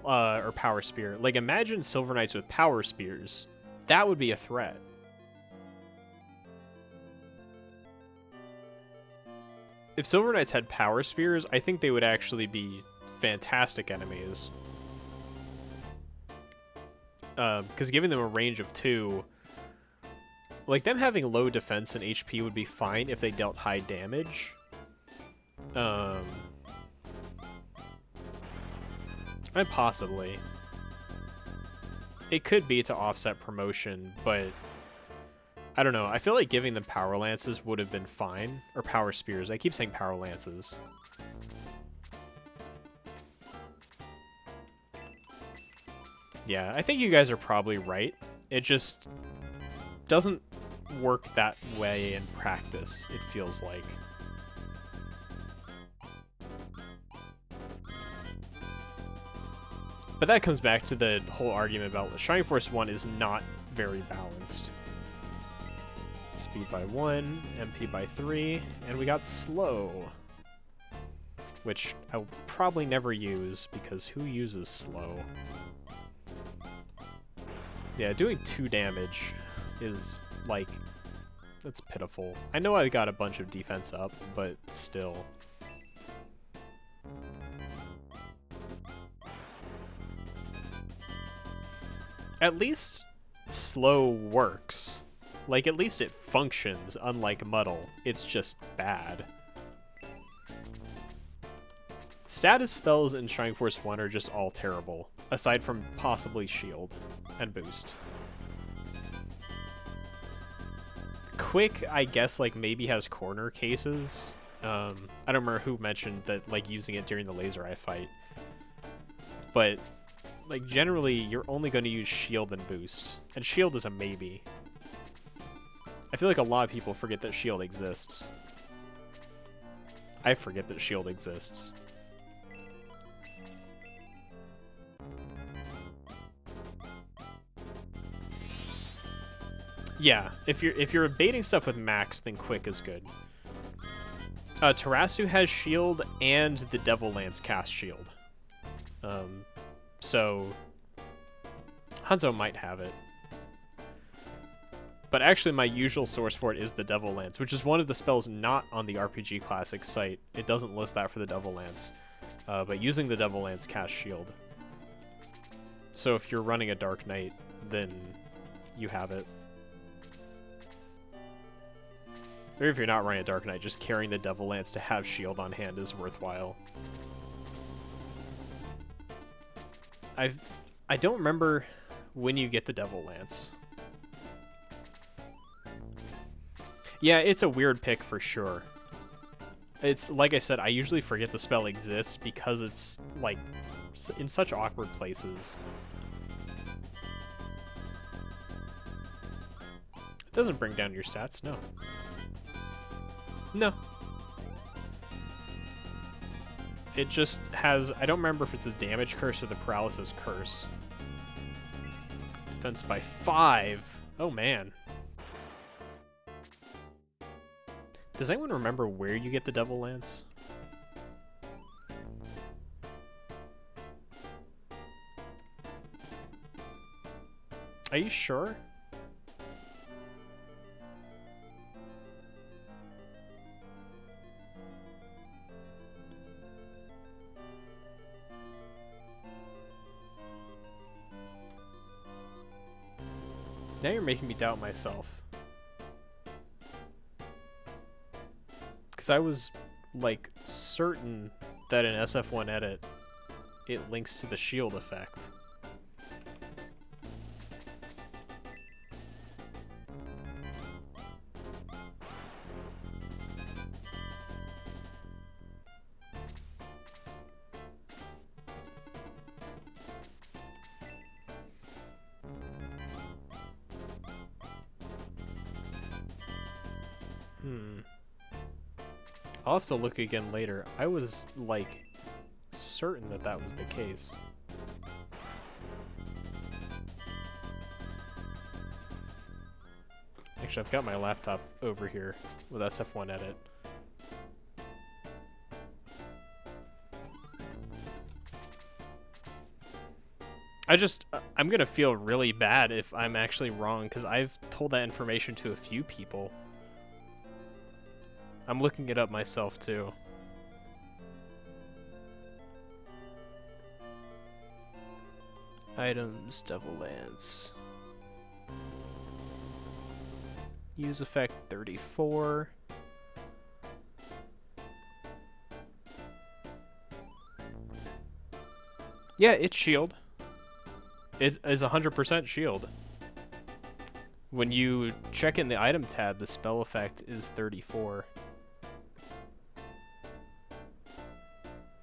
Or power spear. Like, imagine Silver Knights with power spears. That would be a threat. If Silver Knights had power spears, I think they would actually be fantastic enemies. Because giving them a range of 2, like, them having low defense and HP would be fine if they dealt high damage. And possibly. It could be to offset promotion, but I don't know. I feel like giving them power lances would have been fine. Or power spears. I keep saying power lances. Yeah, I think you guys are probably right. It just doesn't work that way in practice, it feels like. But that comes back to the whole argument about Shining Force 1 is not very balanced. Speed by 1, MP by 3, and we got slow. Which I will probably never use, because who uses slow? Yeah, doing 2 damage is, like, that's pitiful. I know I got a bunch of defense up, but still. At least slow works. Like, at least it functions, unlike Muddle. It's just bad. Status spells in Shining Force 1 are just all terrible, aside from possibly Shield and Boost. Quick, I guess, like, maybe has corner cases. I don't remember who mentioned that, like, using it during the laser eye fight. But, like, generally, you're only going to use Shield and Boost. And Shield is a maybe. I feel like a lot of people forget that shield exists. I forget that shield exists. Yeah, if you're baiting stuff with max, then quick is good. Tarasu has shield and the Devil Lance cast shield. So Hanzo might have it. But actually my usual source for it is the Devil Lance, which is one of the spells not on the RPG Classic site. It doesn't list that for the Devil Lance. But using the Devil Lance casts shield. So if you're running a Dark Knight, then you have it. Or if you're not running a Dark Knight, just carrying the Devil Lance to have shield on hand is worthwhile. I don't remember when you get the Devil Lance. Yeah, it's a weird pick for sure. It's, like I said, I usually forget the spell exists because it's, like, in such awkward places. It doesn't bring down your stats, no. No. It just has, I don't remember if it's the damage curse or the paralysis curse. Defense by 5. Oh man. Does anyone remember where you get the Devil Lance? Are you sure? Now you're making me doubt myself. Because I was, like, certain that in SF1 edit, it links to the shield effect. I'll have to look again later. I was, like, certain that that was the case. Actually, I've got my laptop over here with SF1 edit. I'm gonna feel really bad if I'm actually wrong, because I've told that information to a few people. I'm looking it up myself, too. Items, Devil Lance. Use effect 34. Yeah, it's shield. It is 100% shield. When you check in the item tab, the spell effect is 34.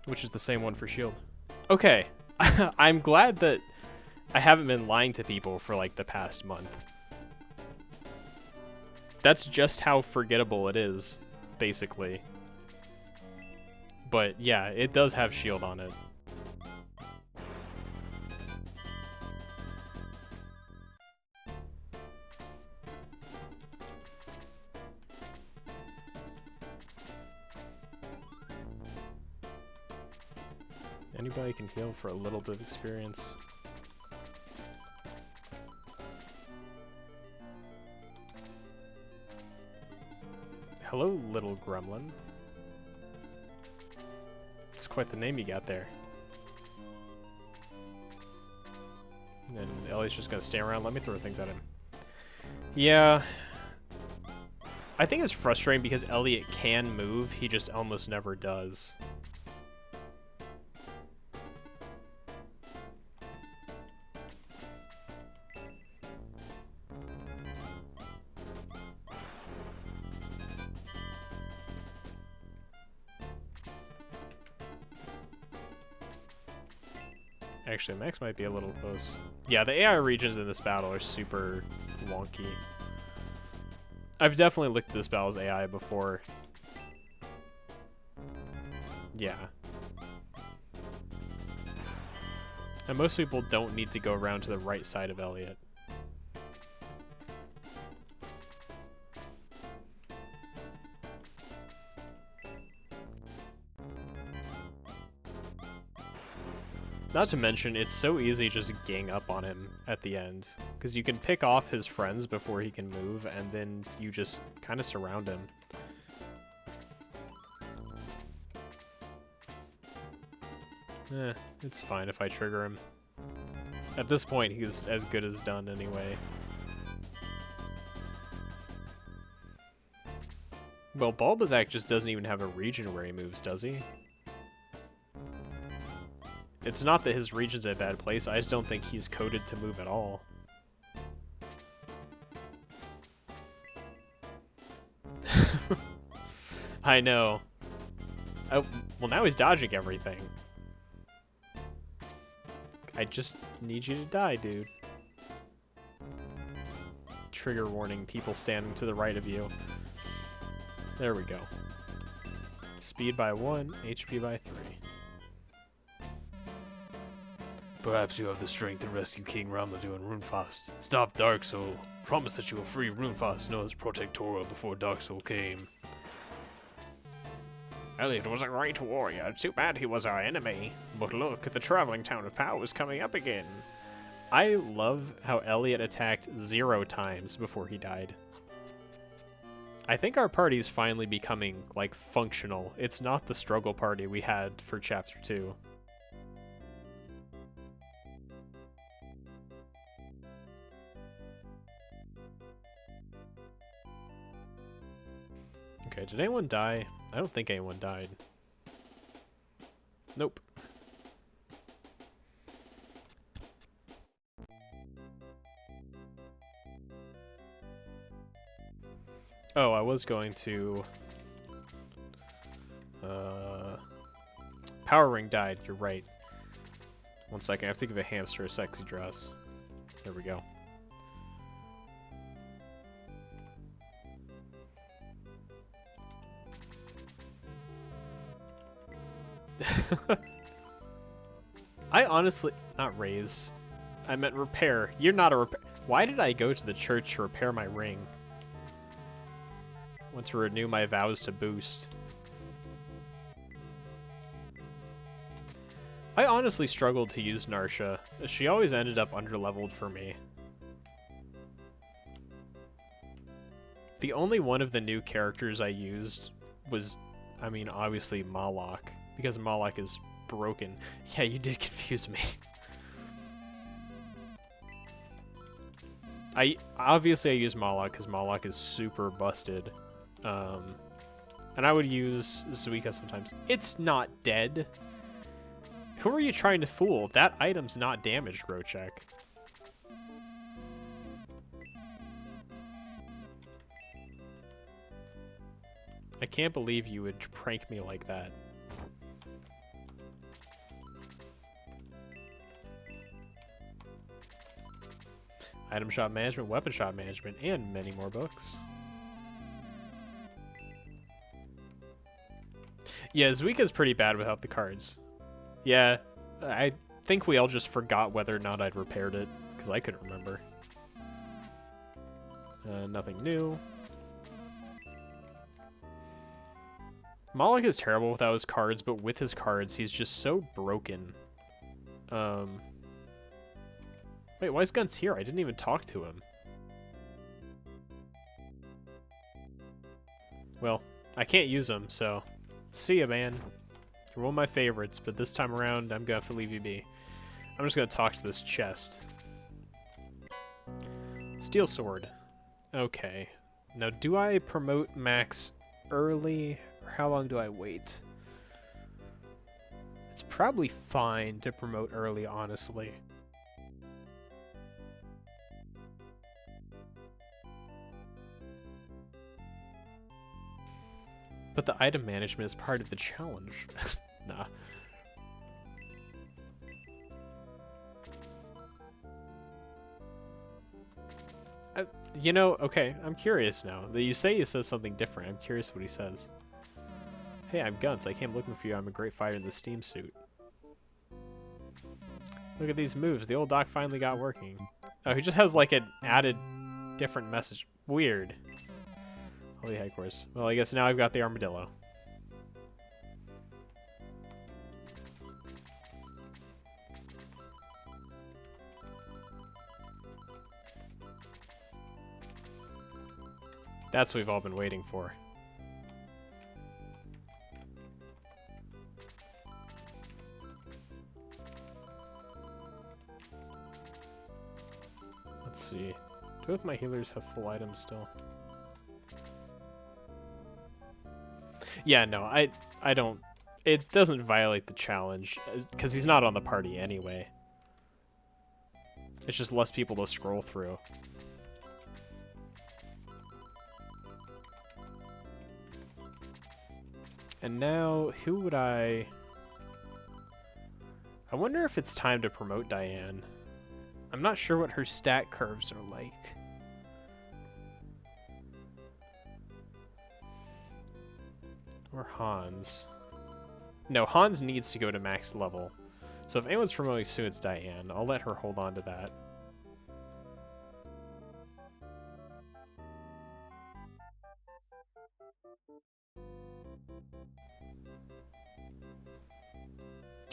Which is the same one for shield. Okay. I'm glad that I haven't been lying to people for like the past month. That's just how forgettable it is, basically. But yeah, it does have shield on it. Anybody can heal for a little bit of experience. Hello, little gremlin. It's quite the name you got there. And Ellie's just gonna stay around, let me throw things at him. Yeah. I think it's frustrating because Elliot can move, he just almost never does. Actually, Max might be a little close. Yeah, the AI regions in this battle are super wonky. I've definitely looked at this battle's AI before. Yeah. And most people don't need to go around to the right side of Elliot. Not to mention, it's so easy to just gang up on him at the end, because you can pick off his friends before he can move, and then you just kind of surround him. It's fine if I trigger him. At this point, he's as good as done anyway. Well, Bulbasac just doesn't even have a region where he moves, does he? It's not that his region's a bad place, I just don't think he's coded to move at all. I know. Oh, well, now he's dodging everything. I just need you to die, dude. Trigger warning, people standing to the right of you. There we go. Speed by 1, HP by 3. Perhaps you have the strength to rescue King Ramladu and Runefast. Stop Dark Soul. Promise that you will free Runefast known as Protectora before Dark Soul came. Elliot was a great warrior. Too bad he was our enemy. But look, the traveling town of Pao is coming up again. I love how Elliot attacked 0 times before he died. I think our party's finally becoming, like, functional. It's not the struggle party we had for Chapter 2. Okay, did anyone die? I don't think anyone died. Nope. Oh, I was going to... Power Ring died, you're right. 1 second, I have to give a hamster a sexy dress. There we go. I honestly... Not raise. I meant repair. You're not a repair... Why did I go to the church to repair my ring? I want to renew my vows to boost. I honestly struggled to use Narsha. She always ended up underleveled for me. The only one of the new characters I used was, I mean, obviously Malak. Because Malak is broken. Yeah, you did confuse me. Obviously I use Malak because Malak is super busted. And I would use Zuika sometimes. It's not dead. Who are you trying to fool? That item's not damaged, Grochek. I can't believe you would prank me like that. Item shot management, weapon shot management, and many more books. Yeah, Zuika's pretty bad without the cards. Yeah, I think we all just forgot whether or not I'd repaired it, because I couldn't remember. Nothing new. Malak is terrible without his cards, but with his cards, he's just so broken. Wait, why is Guns here? I didn't even talk to him. Well, I can't use him, so... See ya, man. You're one of my favorites, but this time around, I'm gonna have to leave you be. I'm just gonna talk to this chest. Steel Sword. Okay. Now, do I promote Max early, or how long do I wait? It's probably fine to promote early, honestly. But the item management is part of the challenge. Nah. You know, okay, I'm curious now. You say he says something different. I'm curious what he says. Hey, I'm Guns. I came looking for you. I'm a great fighter in the steam suit. Look at these moves. The old doc finally got working. Oh, he just has like an added different message. Weird. Holy headquarters. Well, I guess now I've got the armadillo. That's what we've all been waiting for. Let's see. Do both my healers have full items still? Yeah, no, I don't. It doesn't violate the challenge, because he's not on the party anyway. It's just less people to scroll through. And now, who would I wonder if it's time to promote Diane. I'm not sure what her stat curves are like. Or Hans. No, Hans needs to go to max level. So if anyone's promoting soon, it's Diane. I'll let her hold on to that.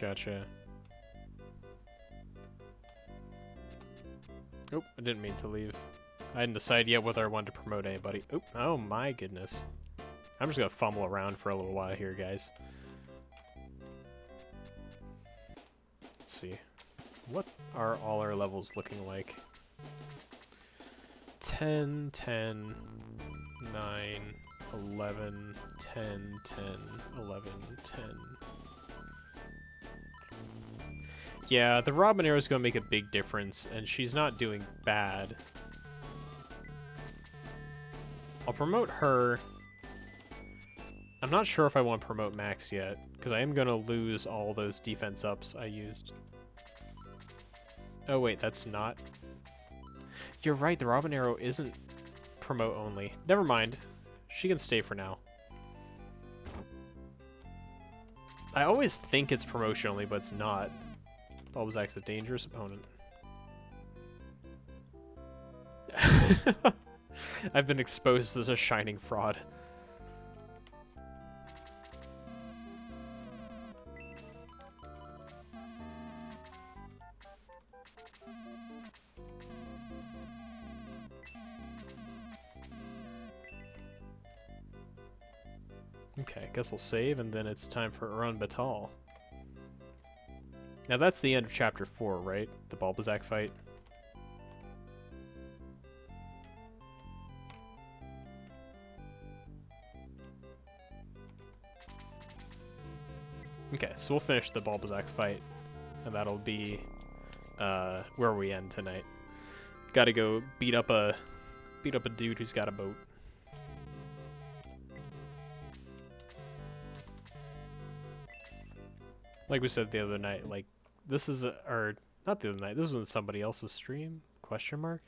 Gotcha. Oh, I didn't mean to leave. I hadn't decided yet whether I wanted to promote anybody. Oh, oh my goodness. I'm just gonna fumble around for a little while here, guys. Let's see. What are all our levels looking like? 10, 10, 9, 11, 10, 10, 11, 10. Yeah, the Robin Arrow is going to make a big difference, and she's not doing bad. I'll promote her. I'm not sure if I want to promote Max yet, because I am going to lose all those defense ups I used. Oh wait, that's not... You're right, the Robin Arrow isn't promote only. Never mind. She can stay for now. I always think it's promotion only, but it's not. Bulbasaur's a dangerous opponent. I've been exposed as a shining fraud. Okay, I guess I'll save, and then it's time for Uranbatol. Now that's the end of Chapter 4, right? The Bulbasaur fight. Okay, so we'll finish the Bulbasaur fight, and that'll be where we end tonight. Gotta go beat up a dude who's got a boat. Like we said the other night, like, this is, or not the other night, this was on somebody else's stream, question mark?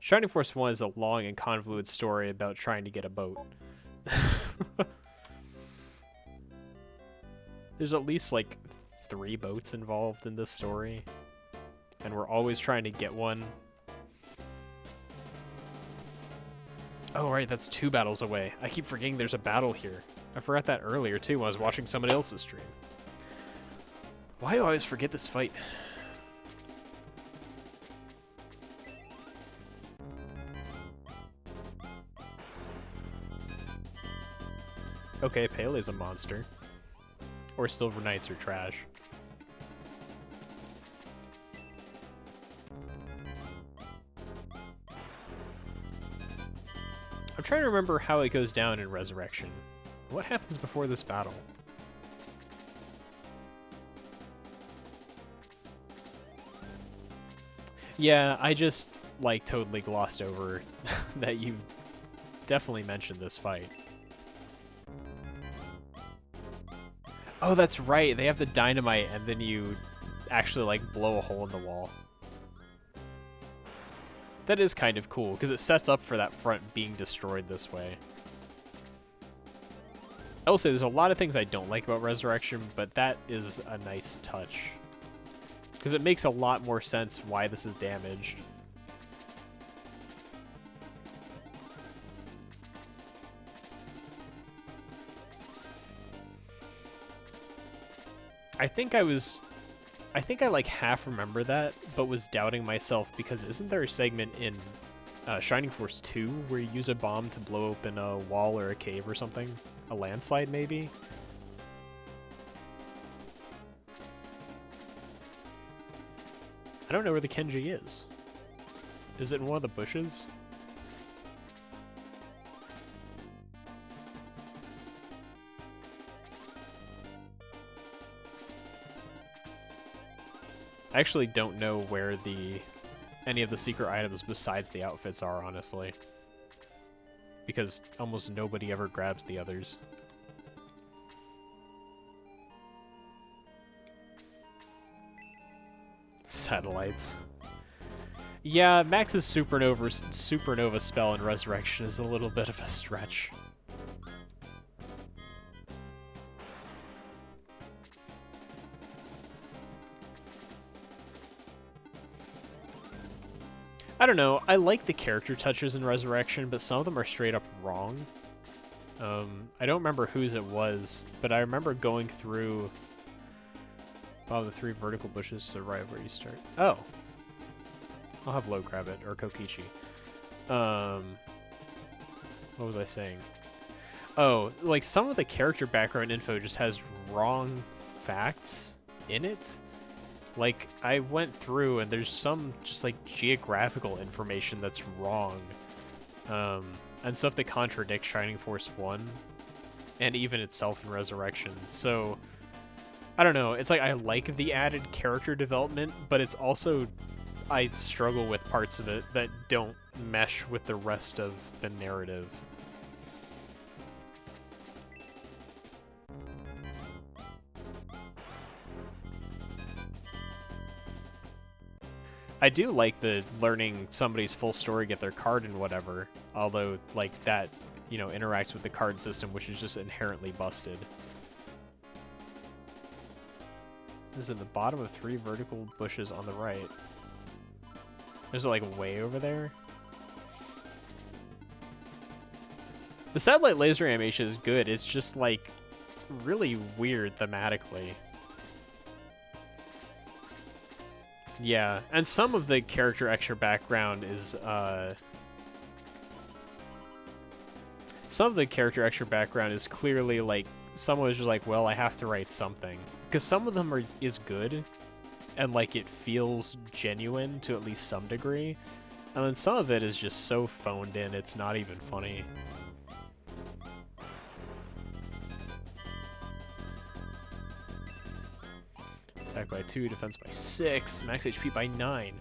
Shining Force 1 is a long and convoluted story about trying to get a boat. There's at least, like, 3 boats involved in this story, and we're always trying to get one. Oh, right, that's 2 battles away. I keep forgetting there's a battle here. I forgot that earlier, too, when I was watching somebody else's stream. Why do I always forget this fight? Okay, Pele's a monster. Or Silver Knights are trash. I'm trying to remember how it goes down in Resurrection. What happens before this battle? Yeah, I just, like, totally glossed over that you definitely mentioned this fight. Oh, that's right. They have the dynamite, and then you actually, like, blow a hole in the wall. That is kind of cool, because it sets up for that front being destroyed this way. I will say there's a lot of things I don't like about Resurrection, but that is a nice touch. Because it makes a lot more sense why this is damaged. I think I like half remember that, but was doubting myself because isn't there a segment in Shining Force 2 where you use a bomb to blow open a wall or a cave or something? A landslide, maybe? I don't know where the Kenji is. Is it in one of the bushes? I actually don't know where any of the secret items besides the outfits are, honestly. Because almost nobody ever grabs the others. Satellites. Yeah, Max's supernova spell in Resurrection is a little bit of a stretch. I don't know, I like the character touches in Resurrection, but some of them are straight up wrong. I don't remember whose it was, but I remember going through the 3 vertical bushes to the right where you start. Oh. I'll have Lo grab it, or Kokichi. What was I saying? Oh, like some of the character background info just has wrong facts in it. Like, I went through and there's some just like geographical information that's wrong. And stuff that contradicts Shining Force 1 and even itself in Resurrection. So, I don't know. It's like I like the added character development, but it's also I struggle with parts of it that don't mesh with the rest of the narrative. I do like the learning somebody's full story, get their card and whatever, although like that, you know, interacts with the card system, which is just inherently busted. This is in the bottom of 3 vertical bushes on the right. There's like way over there. The satellite laser animation is good. It's just like really weird thematically. Yeah, and some of the character extra background is clearly like someone was just like, well, I have to write something, because some of them is good and like it feels genuine to at least some degree, and then some of it is just so phoned in it's not even funny. Attack by 2, defense by 6, max HP by 9.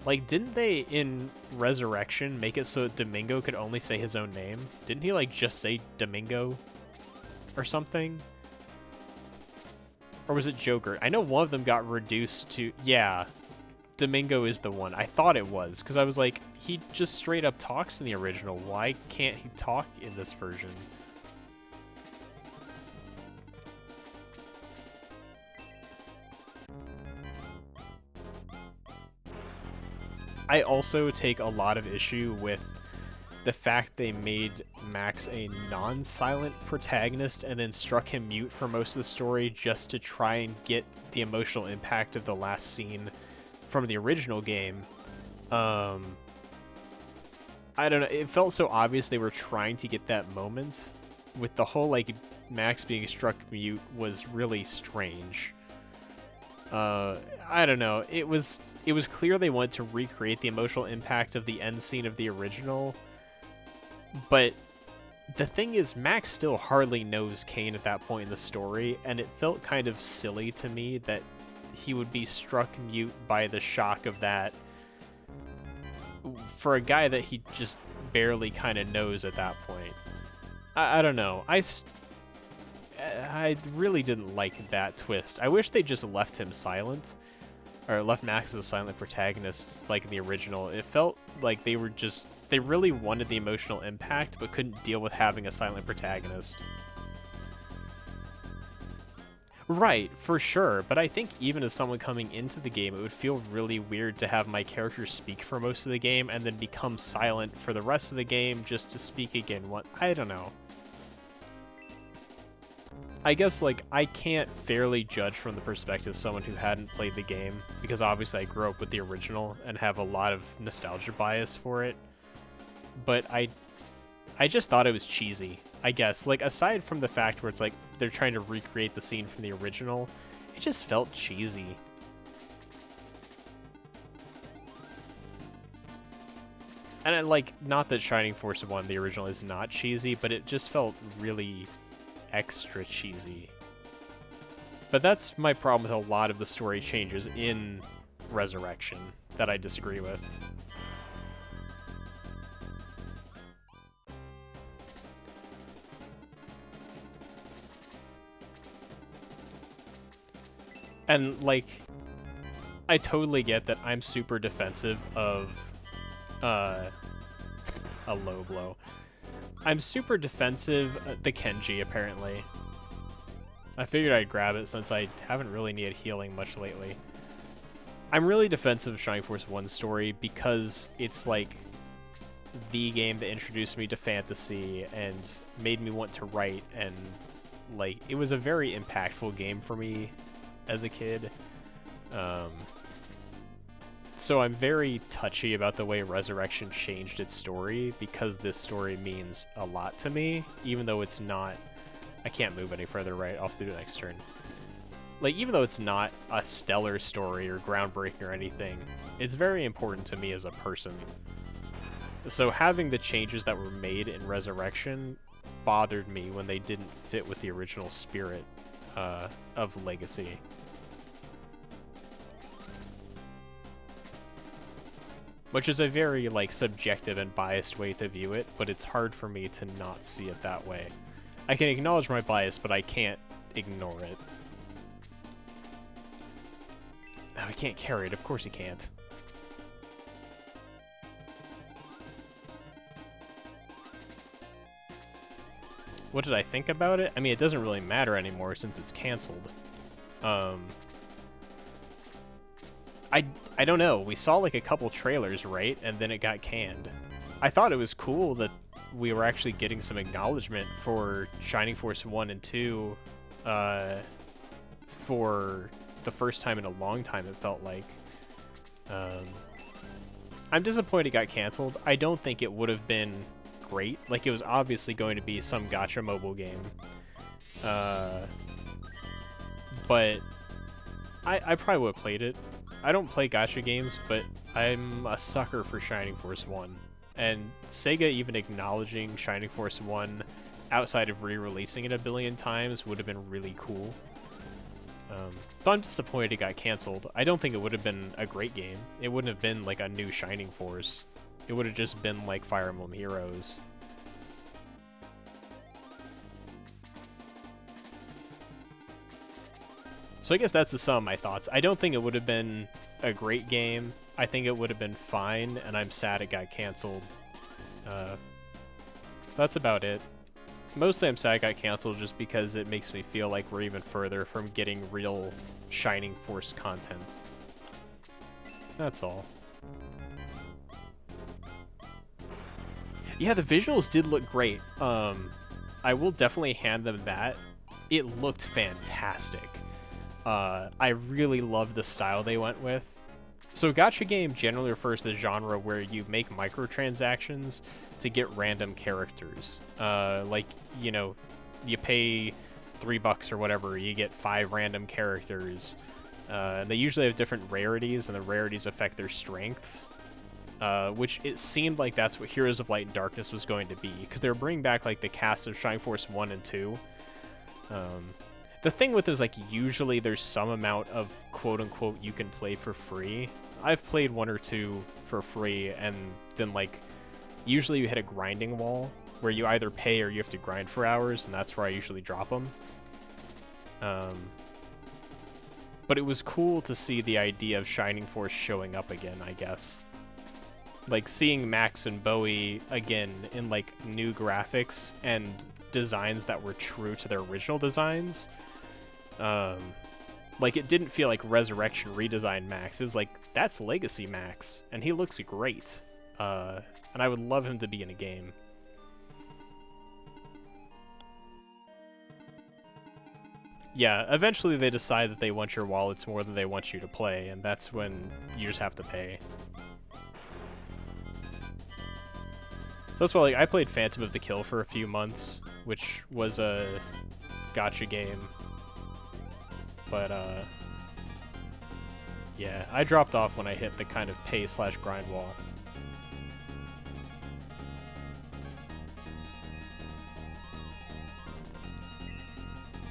Like, didn't they, in Resurrection, make it so Domingo could only say his own name? Didn't he, like, just say Domingo or something? Or was it Joker? I know one of them got reduced to... Yeah, Domingo is the one. I thought it was, because I was like, he just straight up talks in the original. Why can't he talk in this version? I also take a lot of issue with the fact they made Max a non-silent protagonist and then struck him mute for most of the story just to try and get the emotional impact of the last scene from the original game. I don't know, it felt so obvious they were trying to get that moment. With the whole, like, Max being struck mute was really strange. I don't know, it was clear they wanted to recreate the emotional impact of the end scene of the original, but the thing is, Max still hardly knows Kane at that point in the story, and it felt kind of silly to me that he would be struck mute by the shock of that for a guy that he just barely kind of knows at that point. I don't know. I really didn't like that twist. I wish they just left him silent. Or left Max as a silent protagonist, like in the original. It felt like they really wanted the emotional impact, but couldn't deal with having a silent protagonist. Right, for sure, but I think even as someone coming into the game, it would feel really weird to have my character speak for most of the game and then become silent for the rest of the game just to speak again. I don't know. I guess, like, I can't fairly judge from the perspective of someone who hadn't played the game, because obviously I grew up with the original and have a lot of nostalgia bias for it, but I just thought it was cheesy, I guess. Like, aside from the fact where it's like they're trying to recreate the scene from the original, it just felt cheesy. And like, not that Shining Force 1, the original, is not cheesy, but it just felt really extra cheesy. But that's my problem with a lot of the story changes in Resurrection that I disagree with. And, like, I totally get that I'm super defensive of, a low blow. I'm super defensive, the Kenji, apparently. I figured I'd grab it since I haven't really needed healing much lately. I'm really defensive of Shining Force 1's story because it's, like, the game that introduced me to fantasy and made me want to write, and, like, it was a very impactful game for me as a kid. So I'm very touchy about the way Resurrection changed its story because this story means a lot to me, even though it's not... I can't move any further, right? I'll have to do the next turn. Like, even though it's not a stellar story or groundbreaking or anything, it's very important to me as a person. So having the changes that were made in Resurrection bothered me when they didn't fit with the original spirit of Legacy. Which is a very, like, subjective and biased way to view it, but it's hard for me to not see it that way. I can acknowledge my bias, but I can't ignore it. Oh, he can't carry it. Of course he can't. What did I think about it? I mean, it doesn't really matter anymore since it's canceled. I don't know. We saw like a couple trailers, right? And then it got canned. I thought it was cool that we were actually getting some acknowledgement for Shining Force 1 and 2 for the first time in a long time, it felt like. I'm disappointed it got canceled. I don't think it would have been great. Like, it was obviously going to be some gacha mobile game. But I probably would have played it. I don't play gacha games, but I'm a sucker for Shining Force 1. And Sega even acknowledging Shining Force 1 outside of re-releasing it a billion times would have been really cool. But I'm disappointed it got canceled. I don't think it would have been a great game. It wouldn't have been like a new Shining Force. It would have just been like Fire Emblem Heroes. So I guess that's the sum of my thoughts. I don't think it would have been a great game. I think it would have been fine, and I'm sad it got canceled. That's about it. Mostly I'm sad it got canceled just because it makes me feel like we're even further from getting real Shining Force content. That's all. Yeah, the visuals did look great. I will definitely hand them that. It looked fantastic. I really love the style they went with. So gacha game generally refers to the genre where you make microtransactions to get random characters. Like, you know, you pay $3 or whatever, you get 5 random characters. And they usually have different rarities, and the rarities affect their strengths. Which it seemed like that's what Heroes of Light and Darkness was going to be, because they were bringing back like the cast of Shining Force 1 and 2. The thing with it is, like, usually there's some amount of quote-unquote you can play for free. I've played 1 or 2 for free, and then, like, usually you hit a grinding wall where you either pay or you have to grind for hours, and that's where I usually drop them. But it was cool to see the idea of Shining Force showing up again, I guess. Like, seeing Max and Bowie again in, like, new graphics and designs that were true to their original designs, like, it didn't feel like Resurrection redesigned Max. It was like, that's Legacy Max, and he looks great. And I would love him to be in a game. Yeah, eventually they decide that they want your wallets more than they want you to play, and that's when you just have to pay. So that's why, like, I played Phantom of the Kill for a few months, which was a gacha game. But, yeah, I dropped off when I hit the kind of pay/grind wall.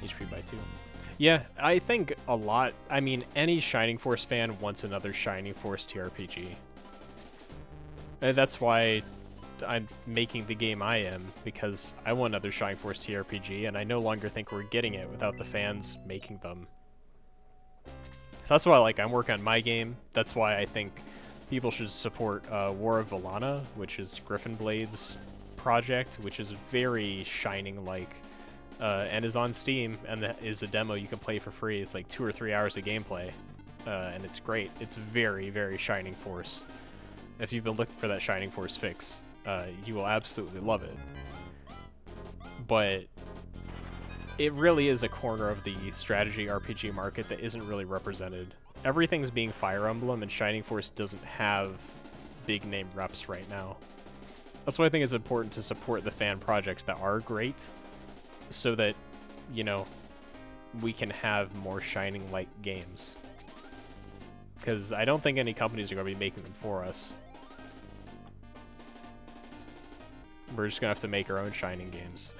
HP by 2. Yeah, I think a lot. I mean, any Shining Force fan wants another Shining Force TRPG. And that's why I'm making the game I am, because I want another Shining Force TRPG, and I no longer think we're getting it without the fans making them. So that's why, like, I'm working on my game. That's why I think people should support War of Valana, which is Griffin Blade's project, which is very Shining-like, and is on Steam, and that is a demo you can play for free. It's like 2 or 3 hours of gameplay, and it's great. It's very, very Shining Force. If you've been looking for that Shining Force fix, you will absolutely love it. But it really is a corner of the strategy RPG market that isn't really represented. Everything's being Fire Emblem, and Shining Force doesn't have big name reps right now. That's why I think it's important to support the fan projects that are great, so that, you know, we can have more Shining-like games. Because I don't think any companies are going to be making them for us. We're just going to have to make our own Shining games.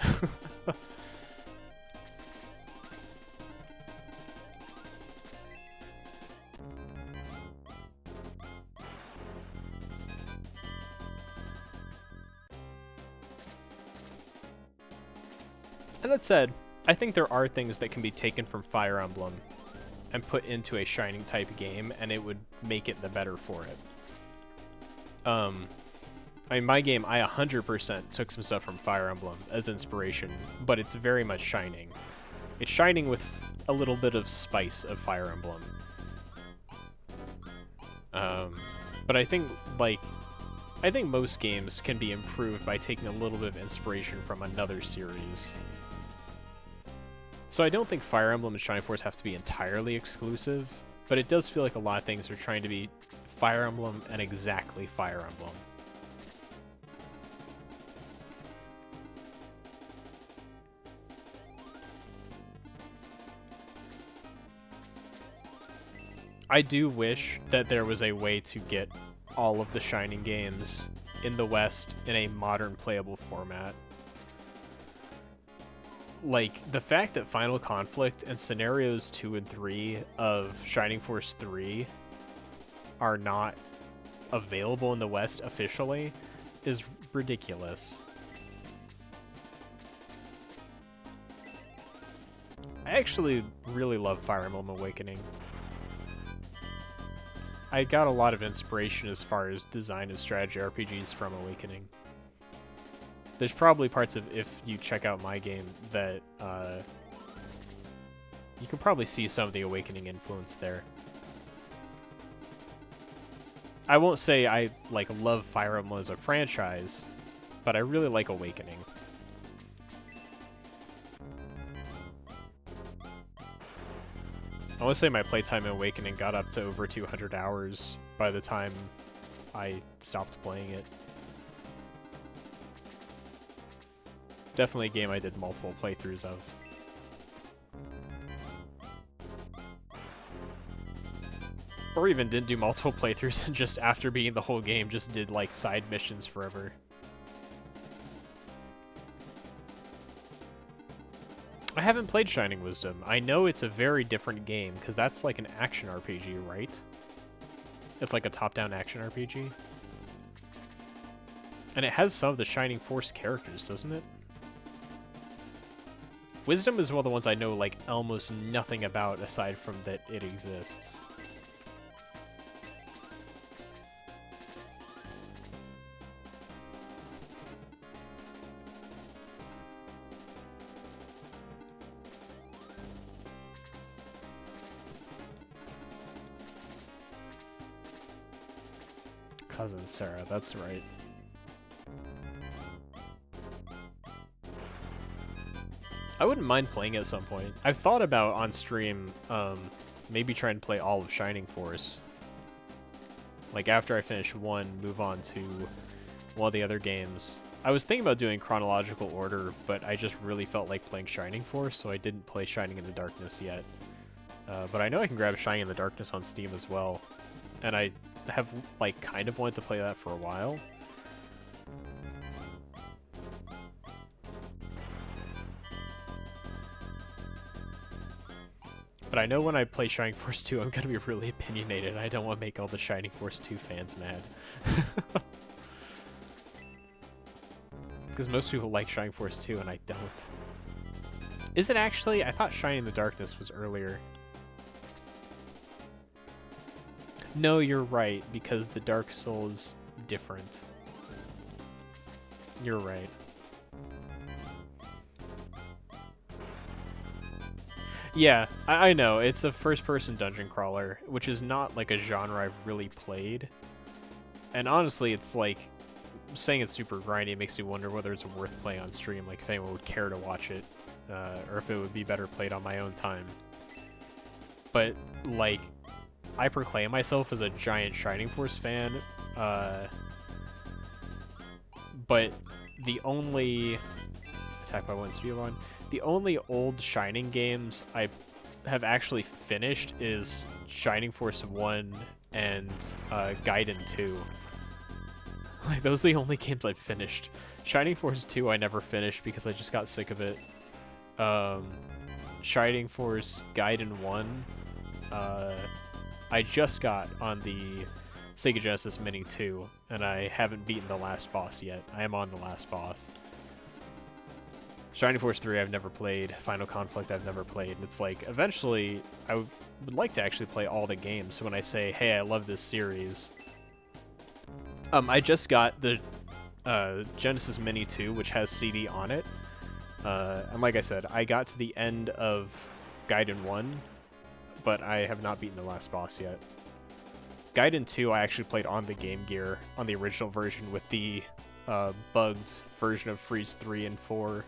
And that said, I think there are things that can be taken from Fire Emblem and put into a Shining type game, and it would make it the better for it. I mean, my game, I 100% took some stuff from Fire Emblem as inspiration, but it's very much Shining. It's Shining with a little bit of spice of Fire Emblem. But I think, like, most games can be improved by taking a little bit of inspiration from another series. So I don't think Fire Emblem and Shining Force have to be entirely exclusive, but it does feel like a lot of things are trying to be Fire Emblem and exactly Fire Emblem. I do wish that there was a way to get all of the Shining games in the West in a modern playable format. Like, the fact that Final Conflict and Scenarios 2 and 3 of Shining Force 3 are not available in the West officially is ridiculous. I actually really love Fire Emblem Awakening. I got a lot of inspiration as far as design of strategy RPGs from Awakening. There's probably parts of, if you check out my game, that you can probably see some of the Awakening influence there. I won't say I like love Fire Emblem as a franchise, but I really like Awakening. I want to say my playtime in Awakening got up to over 200 hours by the time I stopped playing it. Definitely a game I did multiple playthroughs of. Or even didn't do multiple playthroughs and just after beating the whole game just did like side missions forever. I haven't played Shining Wisdom. I know it's a very different game because that's like an action RPG, right? It's like a top-down action RPG. And it has some of the Shining Force characters, doesn't it? Wisdom is one of the ones I know like almost nothing about aside from that it exists. cousin Sarah, that's right. I wouldn't mind playing at some point. I've thought about on stream, maybe trying to play all of Shining Force. Like after I finish one, move on to one of the other games. I was thinking about doing chronological order, but I just really felt like playing Shining Force, so I didn't play Shining in the Darkness yet. But I know I can grab Shining in the Darkness on Steam as well. And I have, like, kind of wanted to play that for a while. But I know when I play Shining Force 2, I'm going to be really opinionated. I don't want to make all the Shining Force 2 fans mad. Because most people like Shining Force 2, and I don't. Is it actually? I thought Shining in the Darkness was earlier. No, you're right, because the Dark Soul is different. You're right. Yeah, I know. It's a first-person dungeon crawler, which is not like a genre I've really played. And honestly, it's like, saying it's super grindy, it makes me wonder whether it's worth playing on stream, like if anyone would care to watch it, or if it would be better played on my own time. But, like, I proclaim myself as a giant Shining Force fan, but the only... Attack by one speed one. The only old Shining games I have actually finished is Shining Force 1 and Gaiden 2. Like, those are the only games I've finished. Shining Force 2 I never finished because I just got sick of it. Shining Force Gaiden 1 I just got on the Sega Genesis Mini 2, and I haven't beaten the last boss yet. I am on the last boss. Shining Force 3 I've never played, Final Conflict I've never played, and it's like, eventually, I would like to actually play all the games, so when I say, hey, I love this series... I just got the Genesis Mini 2, which has CD on it, and like I said, I got to the end of Gaiden 1, but I have not beaten the last boss yet. Gaiden 2 I actually played on the Game Gear, on the original version, with the bugged version of Freeze 3 and 4.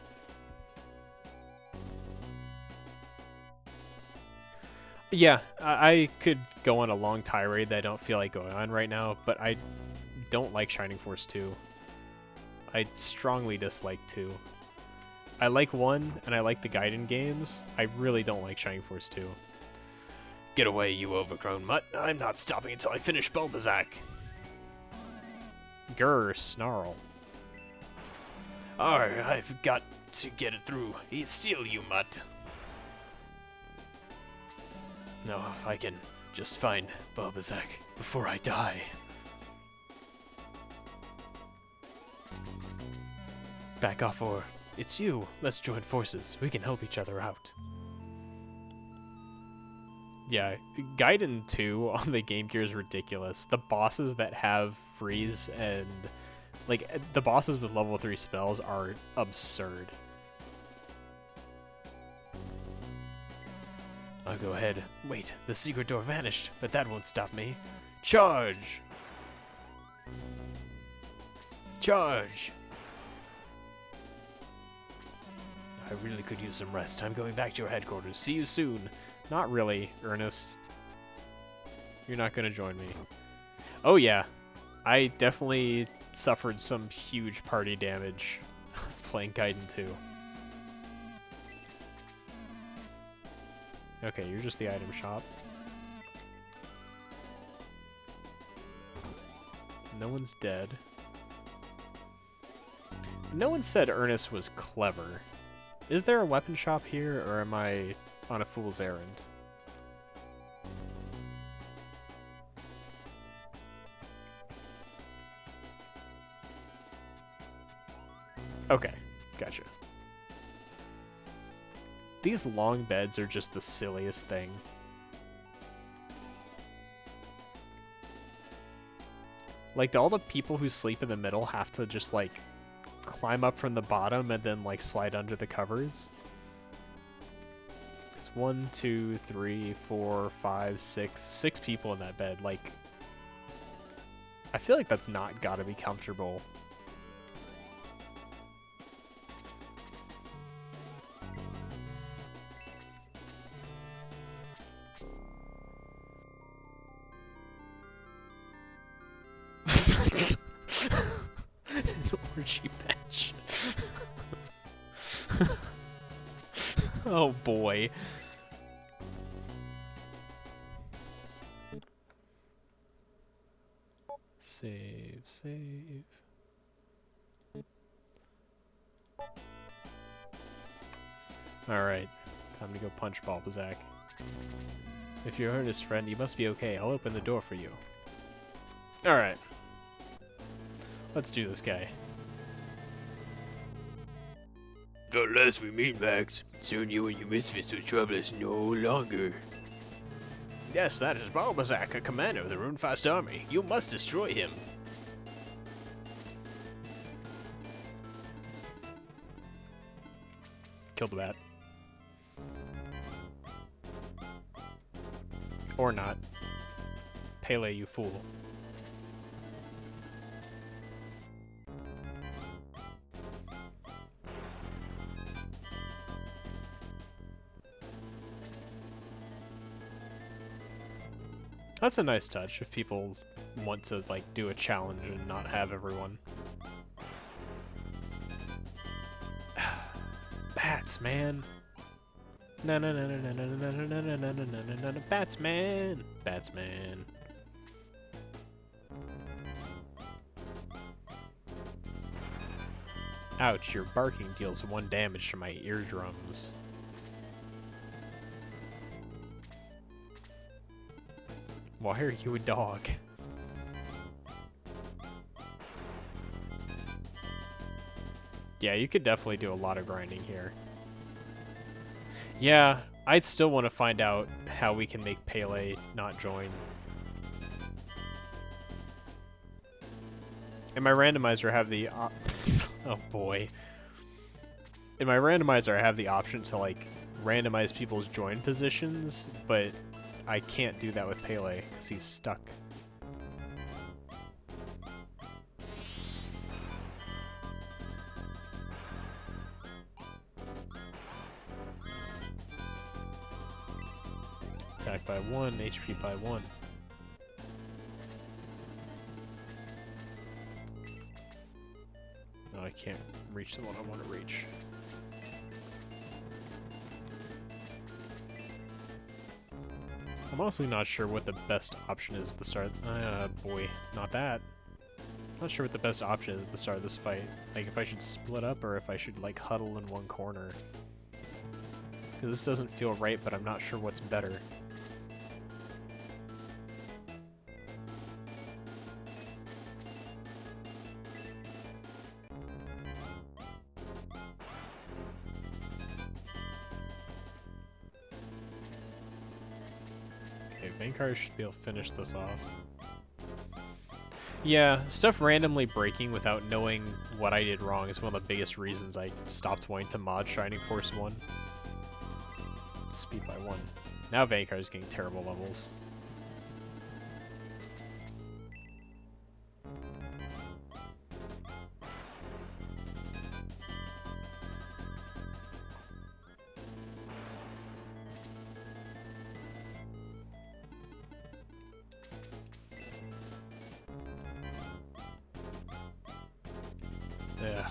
Yeah, I could go on a long tirade that I don't feel like going on right now, but I don't like Shining Force 2. I strongly dislike 2. I like 1, and I like the Gaiden games. I really don't like Shining Force 2. Get away, you overgrown mutt. I'm not stopping until I finish Bulbazak. Grr, snarl. Arr, I've got to get it through. Eat steel, you mutt. No, if I can just find Bulbazak before I die. Back off, or it's you. Let's join forces. We can help each other out. Yeah, Gaiden 2 on the Game Gear is ridiculous. The bosses that have freeze and... like, the bosses with level 3 spells are absurd. I'll go ahead. Wait, the secret door vanished, but that won't stop me. Charge! Charge! I really could use some rest. I'm going back to your headquarters. See you soon. Not really, Ernest. You're not going to join me. Oh yeah, I definitely suffered some huge party damage playing Gaiden 2. Okay, you're just the item shop. No one's dead. No one said Ernest was clever. Is there a weapon shop here, or am I on a fool's errand? Okay, gotcha. These long beds are just the silliest thing. Like, do all the people who sleep in the middle have to just, like, climb up from the bottom and then, like, slide under the covers? It's 1, 2, 3, 4, 5, 6 people in that bed. Like, I feel like that's not gotta be comfortable. An orgy bench. Oh boy. Save, save. Alright, time to go punch Balbazak. If you're Ernest's friend, you must be okay. I'll open the door for you. Alright. Let's do this guy. At last we meet, Max. Soon you and your misfits will trouble us no longer. Yes, that is Balbazak, a commander of the Runefast army. You must destroy him. Kill the bat. Or not. Pele, you fool. That's a nice touch if people want to, like, do a challenge and not have everyone. Bats, man. No, no, no, no, no, no, no, no, no, no, no, no, no, no, no, bats, man. Bats, man. Ouch, your barking deals 1 damage to my eardrums. Why are you a dog? Yeah, you could definitely do a lot of grinding here. Yeah, I'd still want to find out how we can make Pele not join. In my randomizer, I have the oh boy. In my randomizer, I have the option to, like, randomize people's join positions, but I can't do that with Pele because he's stuck. Attack by 1, HP by 1. No, I can't reach the one I want to reach. I'm honestly not sure what the best option is at the start. Boy, not that. Not sure what the best option is at the start of this fight. Like, if I should split up or if I should, like, huddle in one corner. Because this doesn't feel right, but I'm not sure what's better. Vankar should be able to finish this off. Yeah, stuff randomly breaking without knowing what I did wrong is one of the biggest reasons I stopped wanting to mod Shining Force 1. Speed by 1. Now Vankar is getting terrible levels. Yeah.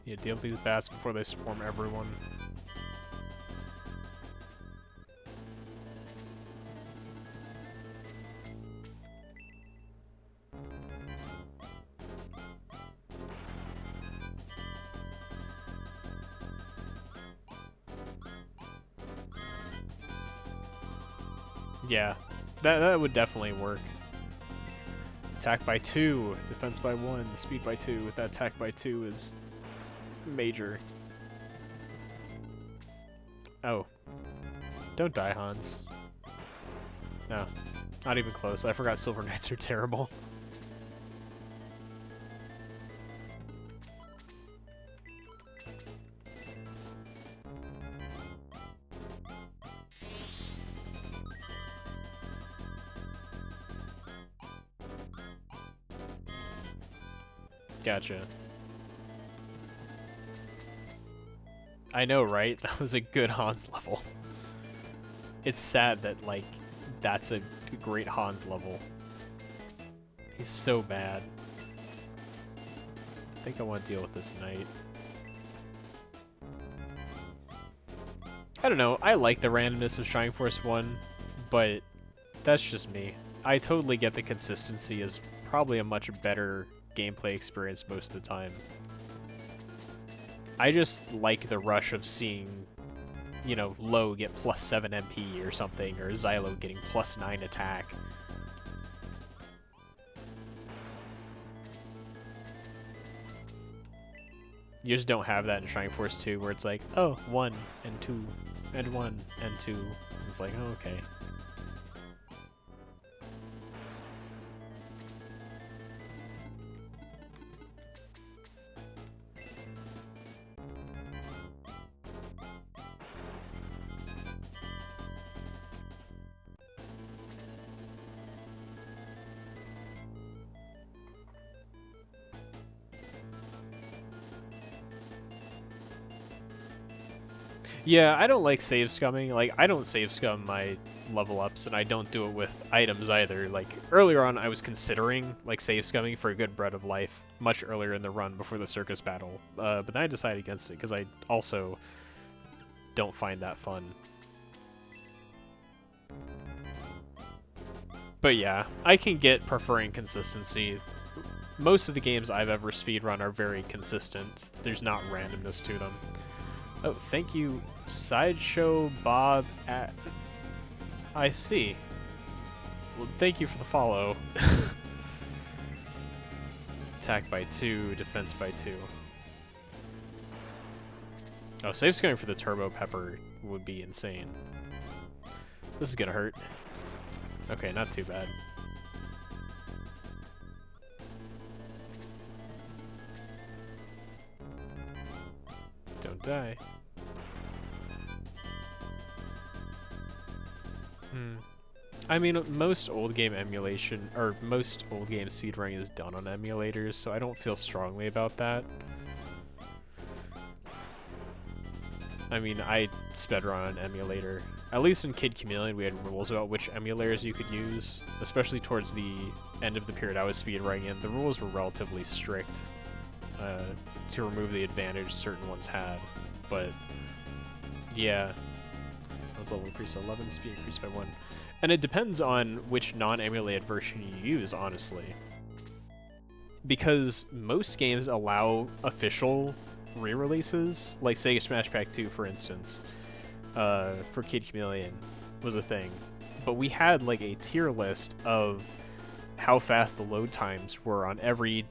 Yeah, deal with these bats before they swarm everyone. Yeah, that would definitely work. Attack by 2, defense by 1, speed by 2. With that attack by 2 is major. Oh. Don't die, Hans. No. Not even close. I forgot Silver Knights are terrible. Gotcha. I know, right? That was a good Hans level. It's sad that, like, that's a great Hans level. He's so bad. I think I want to deal with this knight. I don't know, I like the randomness of Shining Force 1, but that's just me. I totally get the consistency is probably a much better gameplay experience most of the time. I just like the rush of seeing, you know, Lo get +7 MP or something, or Zylo getting +9 attack. You just don't have that in Shining Force 2, where it's like, oh, 1 and 2 and 1 and 2. It's like, oh, okay. Yeah, I don't like save scumming. Like, I don't save scum my level ups, and I don't do it with items either. Like, earlier on, I was considering, like, save scumming for a good Bread of Life much earlier in the run before the circus battle. But then I decided against it, because I also don't find that fun. But yeah, I can get preferring consistency. Most of the games I've ever speedrun are very consistent. There's not randomness to them. Oh, thank you, Sideshow Bob. I see. Well, thank you for the follow. Attack by 2, defense by 2. Oh, save scumming for the Turbo Pepper would be insane. This is gonna hurt. Okay, not too bad. Don't die. I mean, most old game emulation, or most old game speedrunning is done on emulators, so I don't feel strongly about that. I mean, I speedrun on an emulator. At least in Kid Chameleon, we had rules about which emulators you could use, especially towards the end of the period I was speedrunning in. The rules were relatively strict to remove the advantage certain ones had, but yeah. I was level increased to 11, speed increased by 1. And it depends on which non-emulated version you use, honestly. Because most games allow official re-releases, like Sega Smash Pack 2, for instance, for Kid Chameleon was a thing. But we had like a tier list of how fast the load times were on every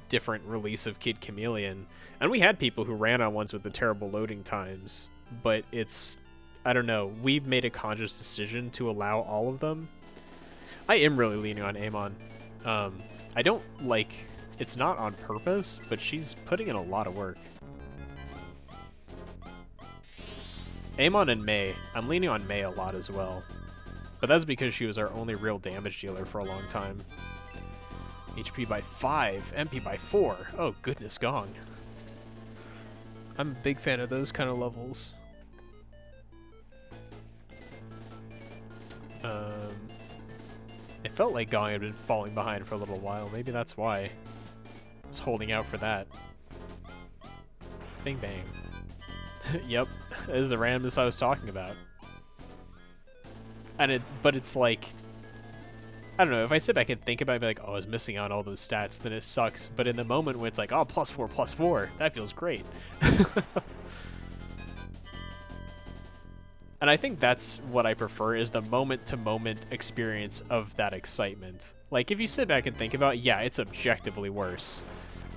different release of Kid Chameleon. And we had people who ran on ones with the terrible loading times, but it's, I don't know, we've made a conscious decision to allow all of them. I am really leaning on Amon. I don't, like, it's not on purpose, but she's putting in a lot of work. Amon and May. I'm leaning on May a lot as well. But that's because she was our only real damage dealer for a long time. HP by 5, MP by 4. Oh, goodness gong. I'm a big fan of those kind of levels. It felt like Gong had been falling behind for a little while. Maybe that's why. I was holding out for that. Bing bang. Yep, this is the randomness I was talking about. And but it's like, I don't know, if I sit back and think about it, I'd be like, oh, I was missing out on all those stats, then it sucks. But in the moment when it's like, oh, +4, that feels great. And I think that's what I prefer, is the moment-to-moment experience of that excitement. Like, if you sit back and think about it, yeah, it's objectively worse.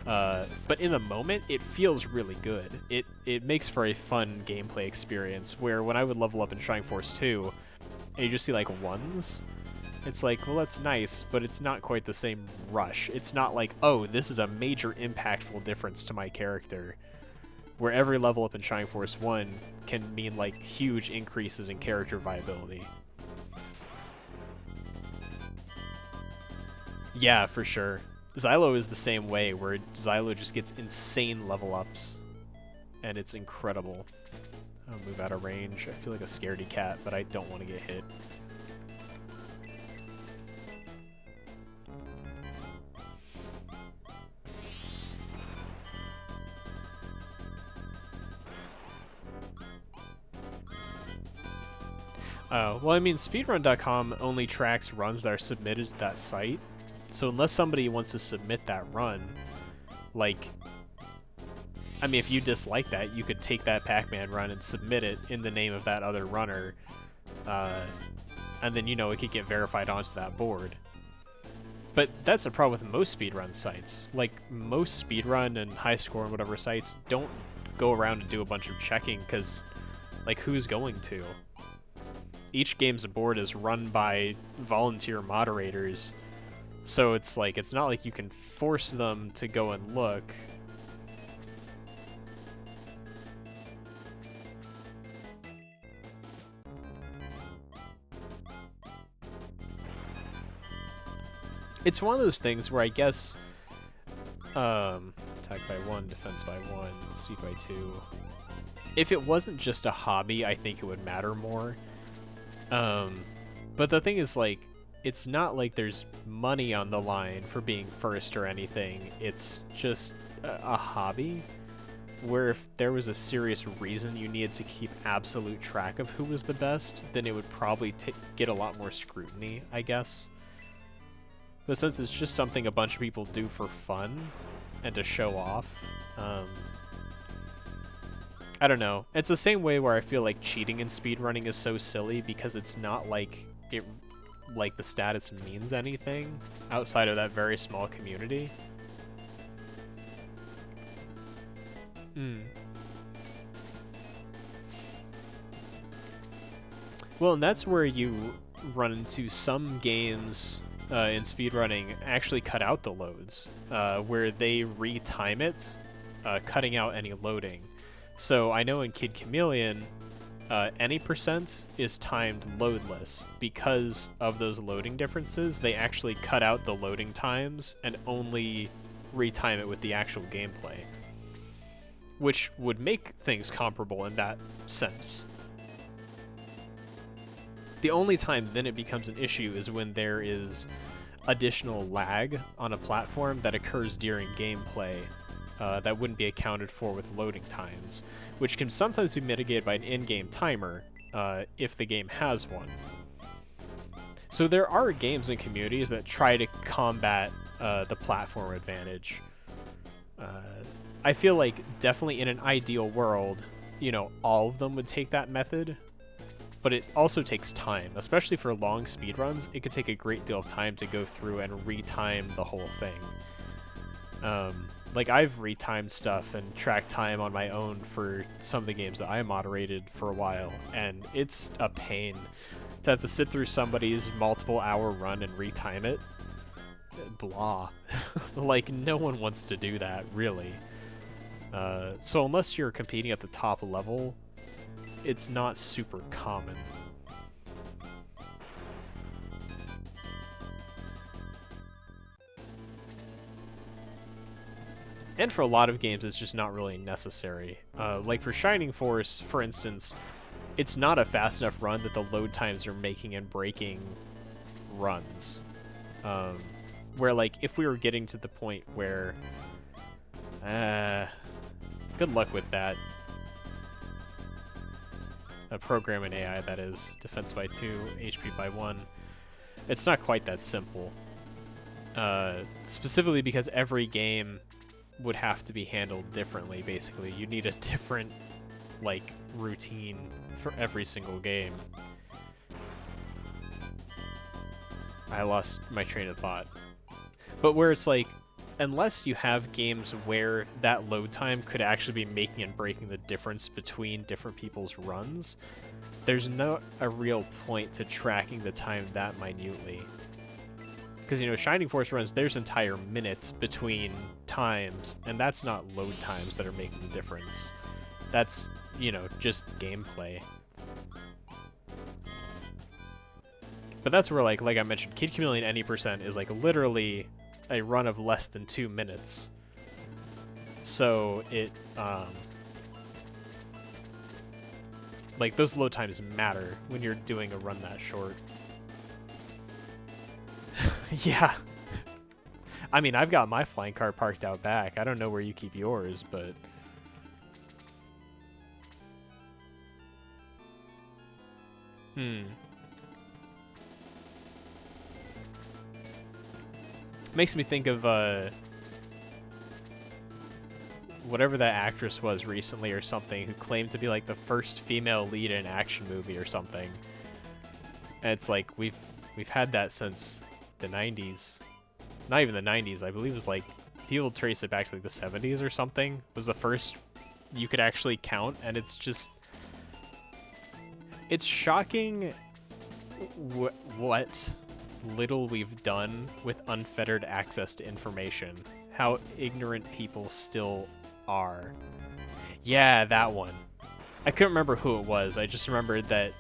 But in the moment, it feels really good. It makes for a fun gameplay experience, where when I would level up in Shining Force 2, and you just see, like, 1s, it's like, well, that's nice, but it's not quite the same rush. It's not like, oh, this is a major impactful difference to my character. Where every level up in Shining Force 1 can mean, like, huge increases in character viability. Yeah, for sure. Zylo is the same way, where Zylo just gets insane level ups, and it's incredible. I'll move out of range. I feel like a scaredy cat, but I don't want to get hit. Oh, well, I mean, speedrun.com only tracks runs that are submitted to that site. So unless somebody wants to submit that run, like, I mean, if you dislike that, you could take that Pac-Man run and submit it in the name of that other runner, and then, you know, it could get verified onto that board. But that's the problem with most speedrun sites. Like, most speedrun and high score and whatever sites don't go around and do a bunch of checking, because, like, who's going to? Each game's board is run by volunteer moderators, so it's like, it's not like you can force them to go and look. It's one of those things where I guess attack by 1, defense by 1, speed by 2. If it wasn't just a hobby, I think it would matter more. But the thing is, like, it's not like there's money on the line for being first or anything. It's just a hobby where if there was a serious reason you needed to keep absolute track of who was the best, then it would probably get a lot more scrutiny, I guess. But since it's just something a bunch of people do for fun and to show off, I don't know. It's the same way where I feel like cheating in speedrunning is so silly because it's not like the status means anything outside of that very small community. Well, and that's where you run into some games in speedrunning actually cut out the loads, where they retime it, cutting out any loading. So I know in Kid Chameleon, any percent is timed loadless. Because of those loading differences, they actually cut out the loading times and only retime it with the actual gameplay, which would make things comparable in that sense. The only time then it becomes an issue is when there is additional lag on a platform that occurs during gameplay that wouldn't be accounted for with loading times, which can sometimes be mitigated by an in-game timer if the game has one. So there are games and communities that try to combat the platform advantage. I feel like definitely in an ideal world, you know, all of them would take that method, but it also takes time, especially for long speedruns. It could take a great deal of time to go through and retime the whole thing. Like, I've retimed stuff and tracked time on my own for some of the games that I moderated for a while, and it's a pain to have to sit through somebody's multiple-hour run and retime it. Blah. Like, no one wants to do that, really. So unless you're competing at the top level, it's not super common. And for a lot of games, it's just not really necessary. Like for Shining Force, for instance, it's not a fast enough run that the load times are making and breaking runs. Where, like, if we were getting to the point where... good luck with that. A program in AI, that is. Defense by 2, HP by 1. It's not quite that simple. Specifically because every game would have to be handled differently, basically. You need a different, like, routine for every single game. I lost my train of thought. But where it's like, unless you have games where that load time could actually be making and breaking the difference between different people's runs, there's not a real point to tracking the time that minutely. Because, you know, Shining Force runs, there's entire minutes between times, and that's not load times that are making the difference. That's, you know, just gameplay. But that's where, like I mentioned, Kid Chameleon any percent is, like, literally a run of less than 2 minutes. So it, like, those load times matter when you're doing a run that short. Yeah. I mean, I've got my flying car parked out back. I don't know where you keep yours, but... Makes me think of, whatever that actress was recently or something who claimed to be, like, the first female lead in an action movie or something. And it's like, we've had that since the 90s. Not even the 90s, I believe it was, like, people trace it back to, like, the 70s or something. Was the first you could actually count, and it's just... It's shocking what little we've done with unfettered access to information. How ignorant people still are. Yeah, that one. I couldn't remember who it was. I just remembered that,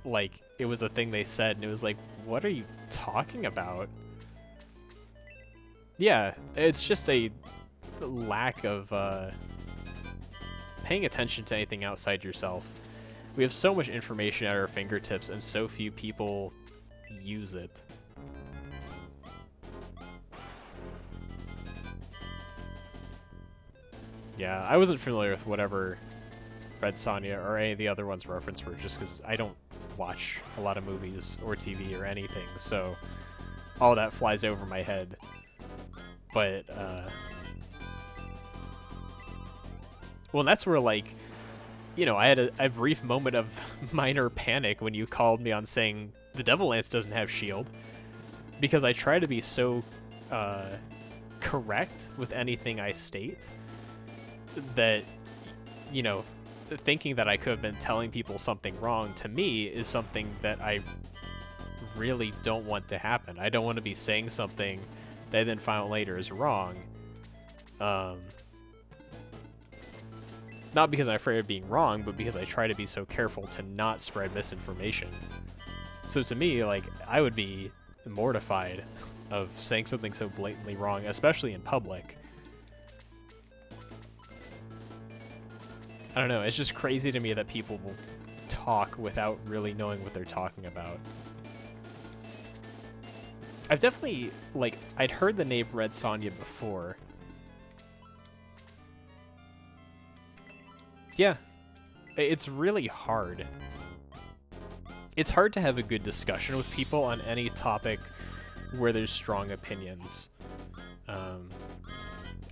like, it was a thing they said, and it was like, what are you talking about? Yeah, it's just a lack of paying attention to anything outside yourself. We have so much information at our fingertips, and so few people use it. Yeah, I wasn't familiar with whatever Red Sonja or any of the other ones referenced were, just because I don't watch a lot of movies or TV or anything, so all that flies over my head. But, well, and that's where, like, you know, I had a brief moment of minor panic when you called me on saying the Devil Lance doesn't have shield, because I try to be so correct with anything I state that, you know, thinking that I could have been telling people something wrong to me is something that I really don't want to happen. I don't want to be saying something that I then find out later is wrong. Not because I'm afraid of being wrong, but because I try to be so careful to not spread misinformation. So to me, like, I would be mortified of saying something so blatantly wrong, especially in public. I don't know, it's just crazy to me that people will talk without really knowing what they're talking about. I've definitely, like, I'd heard the name Red Sonja before. Yeah, it's really hard. It's hard to have a good discussion with people on any topic where there's strong opinions.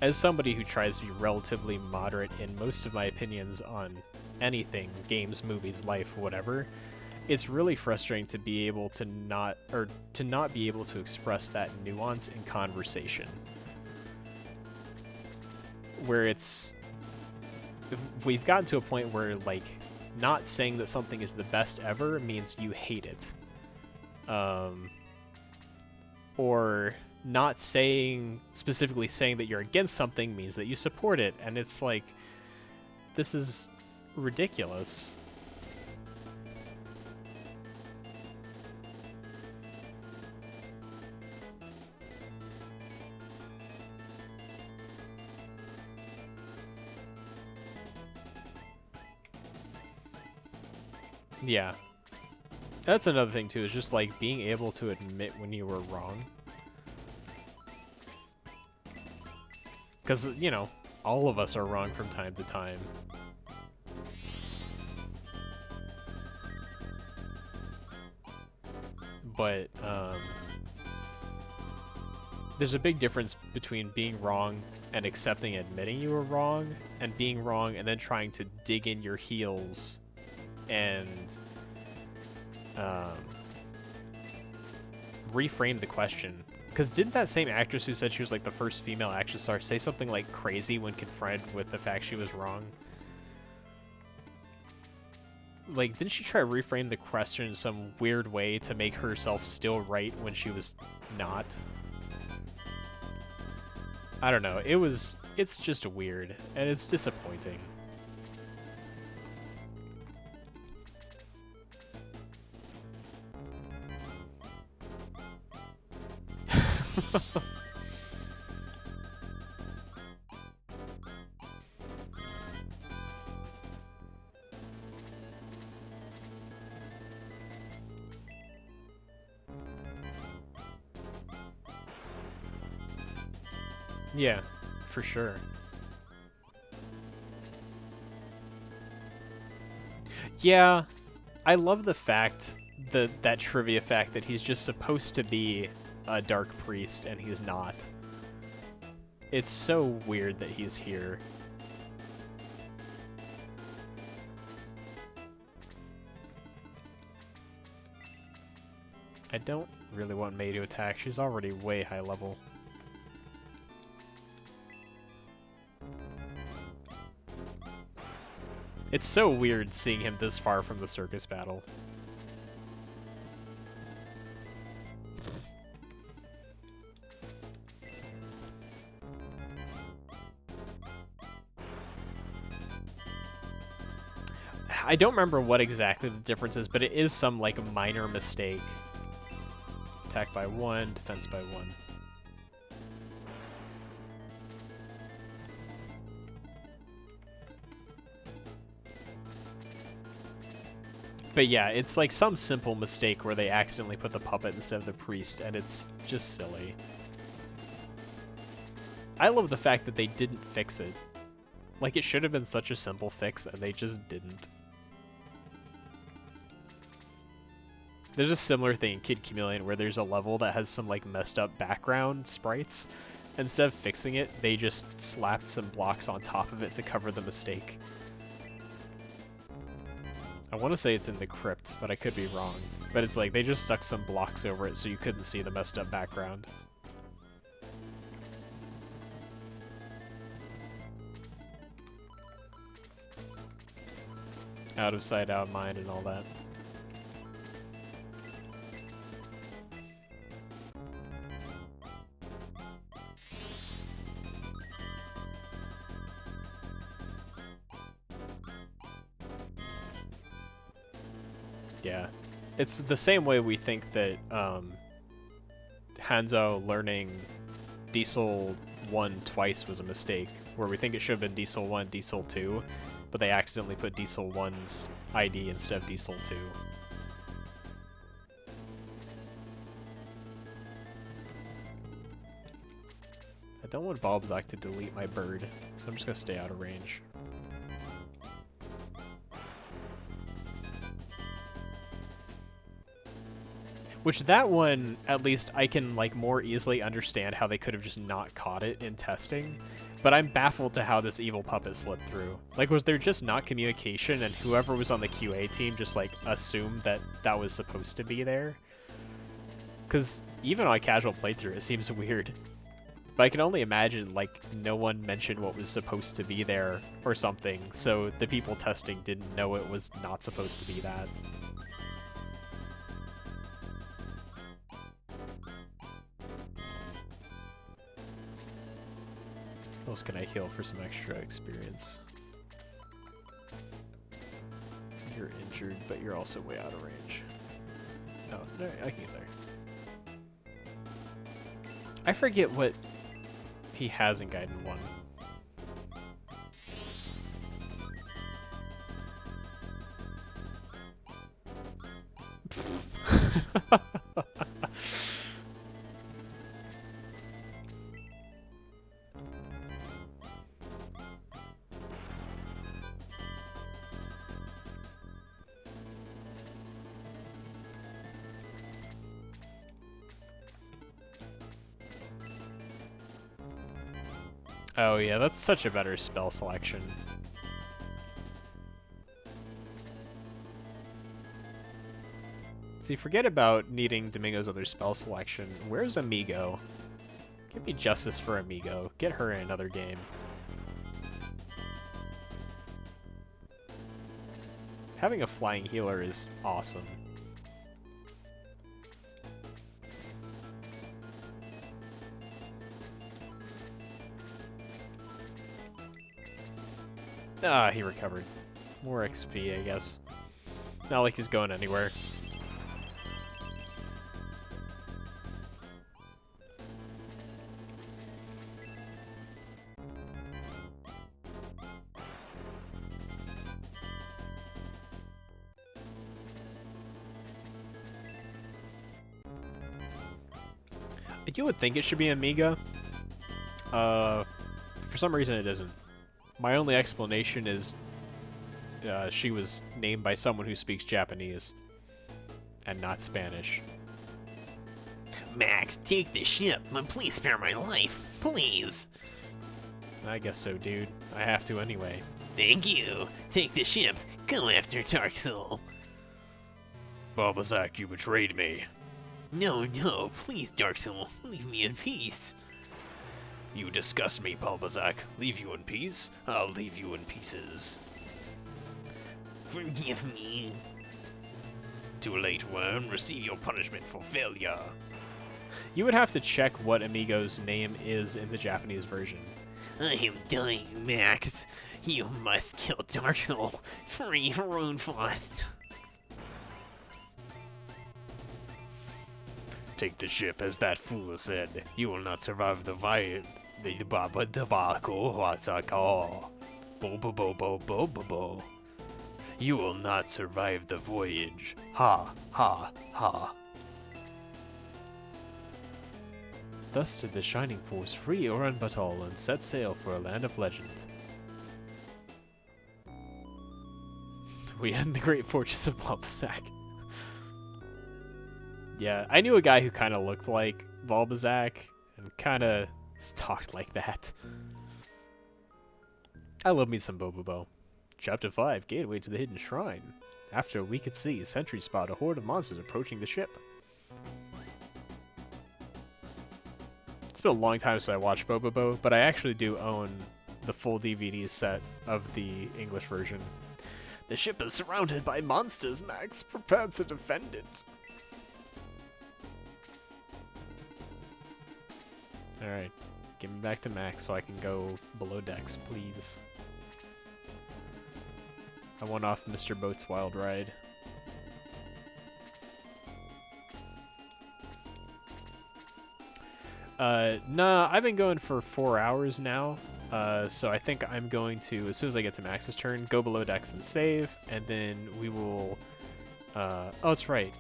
As somebody who tries to be relatively moderate in most of my opinions on anything, games, movies, life, whatever, it's really frustrating to be able to not be able to express that nuance in conversation. Where we've gotten to a point where, like, not saying that something is the best ever means you hate it. Or not specifically saying that you're against something means that you support it, and it's like, this is ridiculous. Yeah. That's another thing too, is just, like, being able to admit when you were wrong. Because, you know, all of us are wrong from time to time. But, there's a big difference between being wrong and accepting and admitting you were wrong, and being wrong and then trying to dig in your heels and reframe the question. Because didn't that same actress who said she was, like, the first female action star say something, like, crazy when confronted with the fact she was wrong? Like, didn't she try to reframe the question in some weird way to make herself still right when she was not? I don't know. It's just weird, and it's disappointing. Yeah, for sure. Yeah, I love the fact that trivia fact that he's just supposed to be a dark priest and he's not. It's so weird that he's here. I don't really want Mei to attack. She's already way high level. It's so weird seeing him this far from the circus battle. I don't remember what exactly the difference is, but it is some, like, minor mistake. Attack by 1, defense by 1. But yeah, it's like some simple mistake where they accidentally put the puppet instead of the priest, and it's just silly. I love the fact that they didn't fix it. Like, it should have been such a simple fix, and they just didn't. There's a similar thing in Kid Chameleon where there's a level that has some, like, messed up background sprites. Instead of fixing it, they just slapped some blocks on top of it to cover the mistake. I want to say it's in the crypt, but I could be wrong. But it's like, they just stuck some blocks over it so you couldn't see the messed up background. Out of sight, out of mind, and all that. Yeah. It's the same way we think that Hanzo learning Diesel 1 twice was a mistake, where we think it should have been Diesel 1, Diesel 2, but they accidentally put Diesel 1's ID instead of Diesel 2. I don't want Bobzak to delete my bird, so I'm just gonna stay out of range. Which, that one, at least I can, like, more easily understand how they could have just not caught it in testing. But I'm baffled to how this evil puppet slipped through. Like, was there just not communication and whoever was on the QA team just, like, assumed that that was supposed to be there? Because even on a casual playthrough, it seems weird. But I can only imagine, like, no one mentioned what was supposed to be there or something, so the people testing didn't know it was not supposed to be that. What else can I heal for some extra experience? You're injured, but you're also way out of range. Oh, no, I can get there. I forget what he has in Gaiden 1. Oh yeah, that's such a better spell selection. See, forget about needing Domingo's other spell selection. Where's Amigo? Give me justice for Amigo. Get her in another game. Having a flying healer is awesome. Ah, he recovered. More XP, I guess. Not like he's going anywhere. You would think it should be Amiga. For some reason it isn't. My only explanation is she was named by someone who speaks Japanese and not Spanish. Max, take the ship, but please spare my life, please. I guess so, dude. I have to anyway. Thank you. Take the ship. Go after Dark Soul. Balbazak, you betrayed me. No, please, Dark Soul, leave me in peace. You disgust me, Balbazak. Leave you in peace? I'll leave you in pieces. Forgive me. Too late, worm. Receive your punishment for failure. You would have to check what Amigo's name is in the Japanese version. I am dying, Max. You must kill Dark Soul. Free Runefrost. Take the ship, as that fool said. You will not survive the Baba debacle, Wasaka. Bo. You will not survive the voyage. Ha, ha, ha. Thus did the Shining Force free Uranbatol and set sail for a land of legend. We end the great fortress of Balbazak. Yeah, I knew a guy who kind of looked like Balbazak and kind of talked like that. I love me some Bobobo. Chapter 5, Gateway to the Hidden Shrine. After a week at sea, sentries spot a horde of monsters approaching the ship. It's been a long time since I watched Bobobo, but I actually do own the full DVD set of the English version. The ship is surrounded by monsters, Max. Prepare to defend it. Alright, give me back to Max so I can go below decks, please. I want off Mr. Boat's Wild Ride. Nah, I've been going for 4 hours now, so I think I'm going to, as soon as I get to Max's turn, go below decks and save, and then we will, oh, that's right.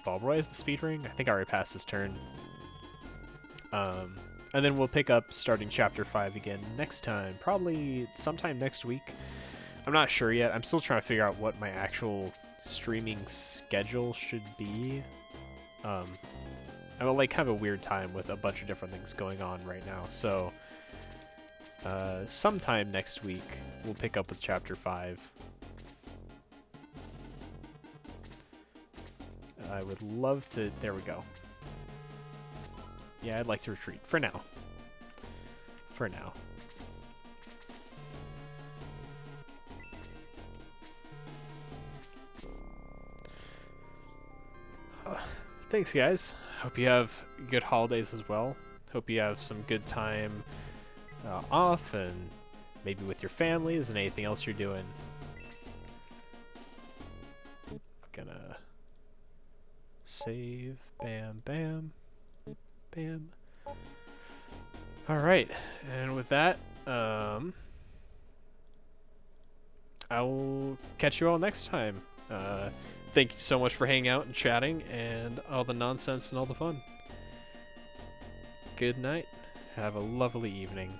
Balbroy is the speed ring? I think I already passed his turn. And then we'll pick up starting Chapter 5 again next time, probably sometime next week. I'm not sure yet. I'm still trying to figure out what my actual streaming schedule should be. I'm at like kind of a weird time with a bunch of different things going on right now, so sometime next week we'll pick up with Chapter 5. I would love to... There we go. Yeah, I'd like to retreat. For now. For now. Thanks, guys. Hope you have good holidays as well. Hope you have some good time off and maybe with your families and anything else you're doing. Gonna save. Bam, bam. Bam. Alright, and with that, I'll catch you all next time. Thank you so much for hanging out and chatting and all the nonsense and all the fun. Good night. Have a lovely evening.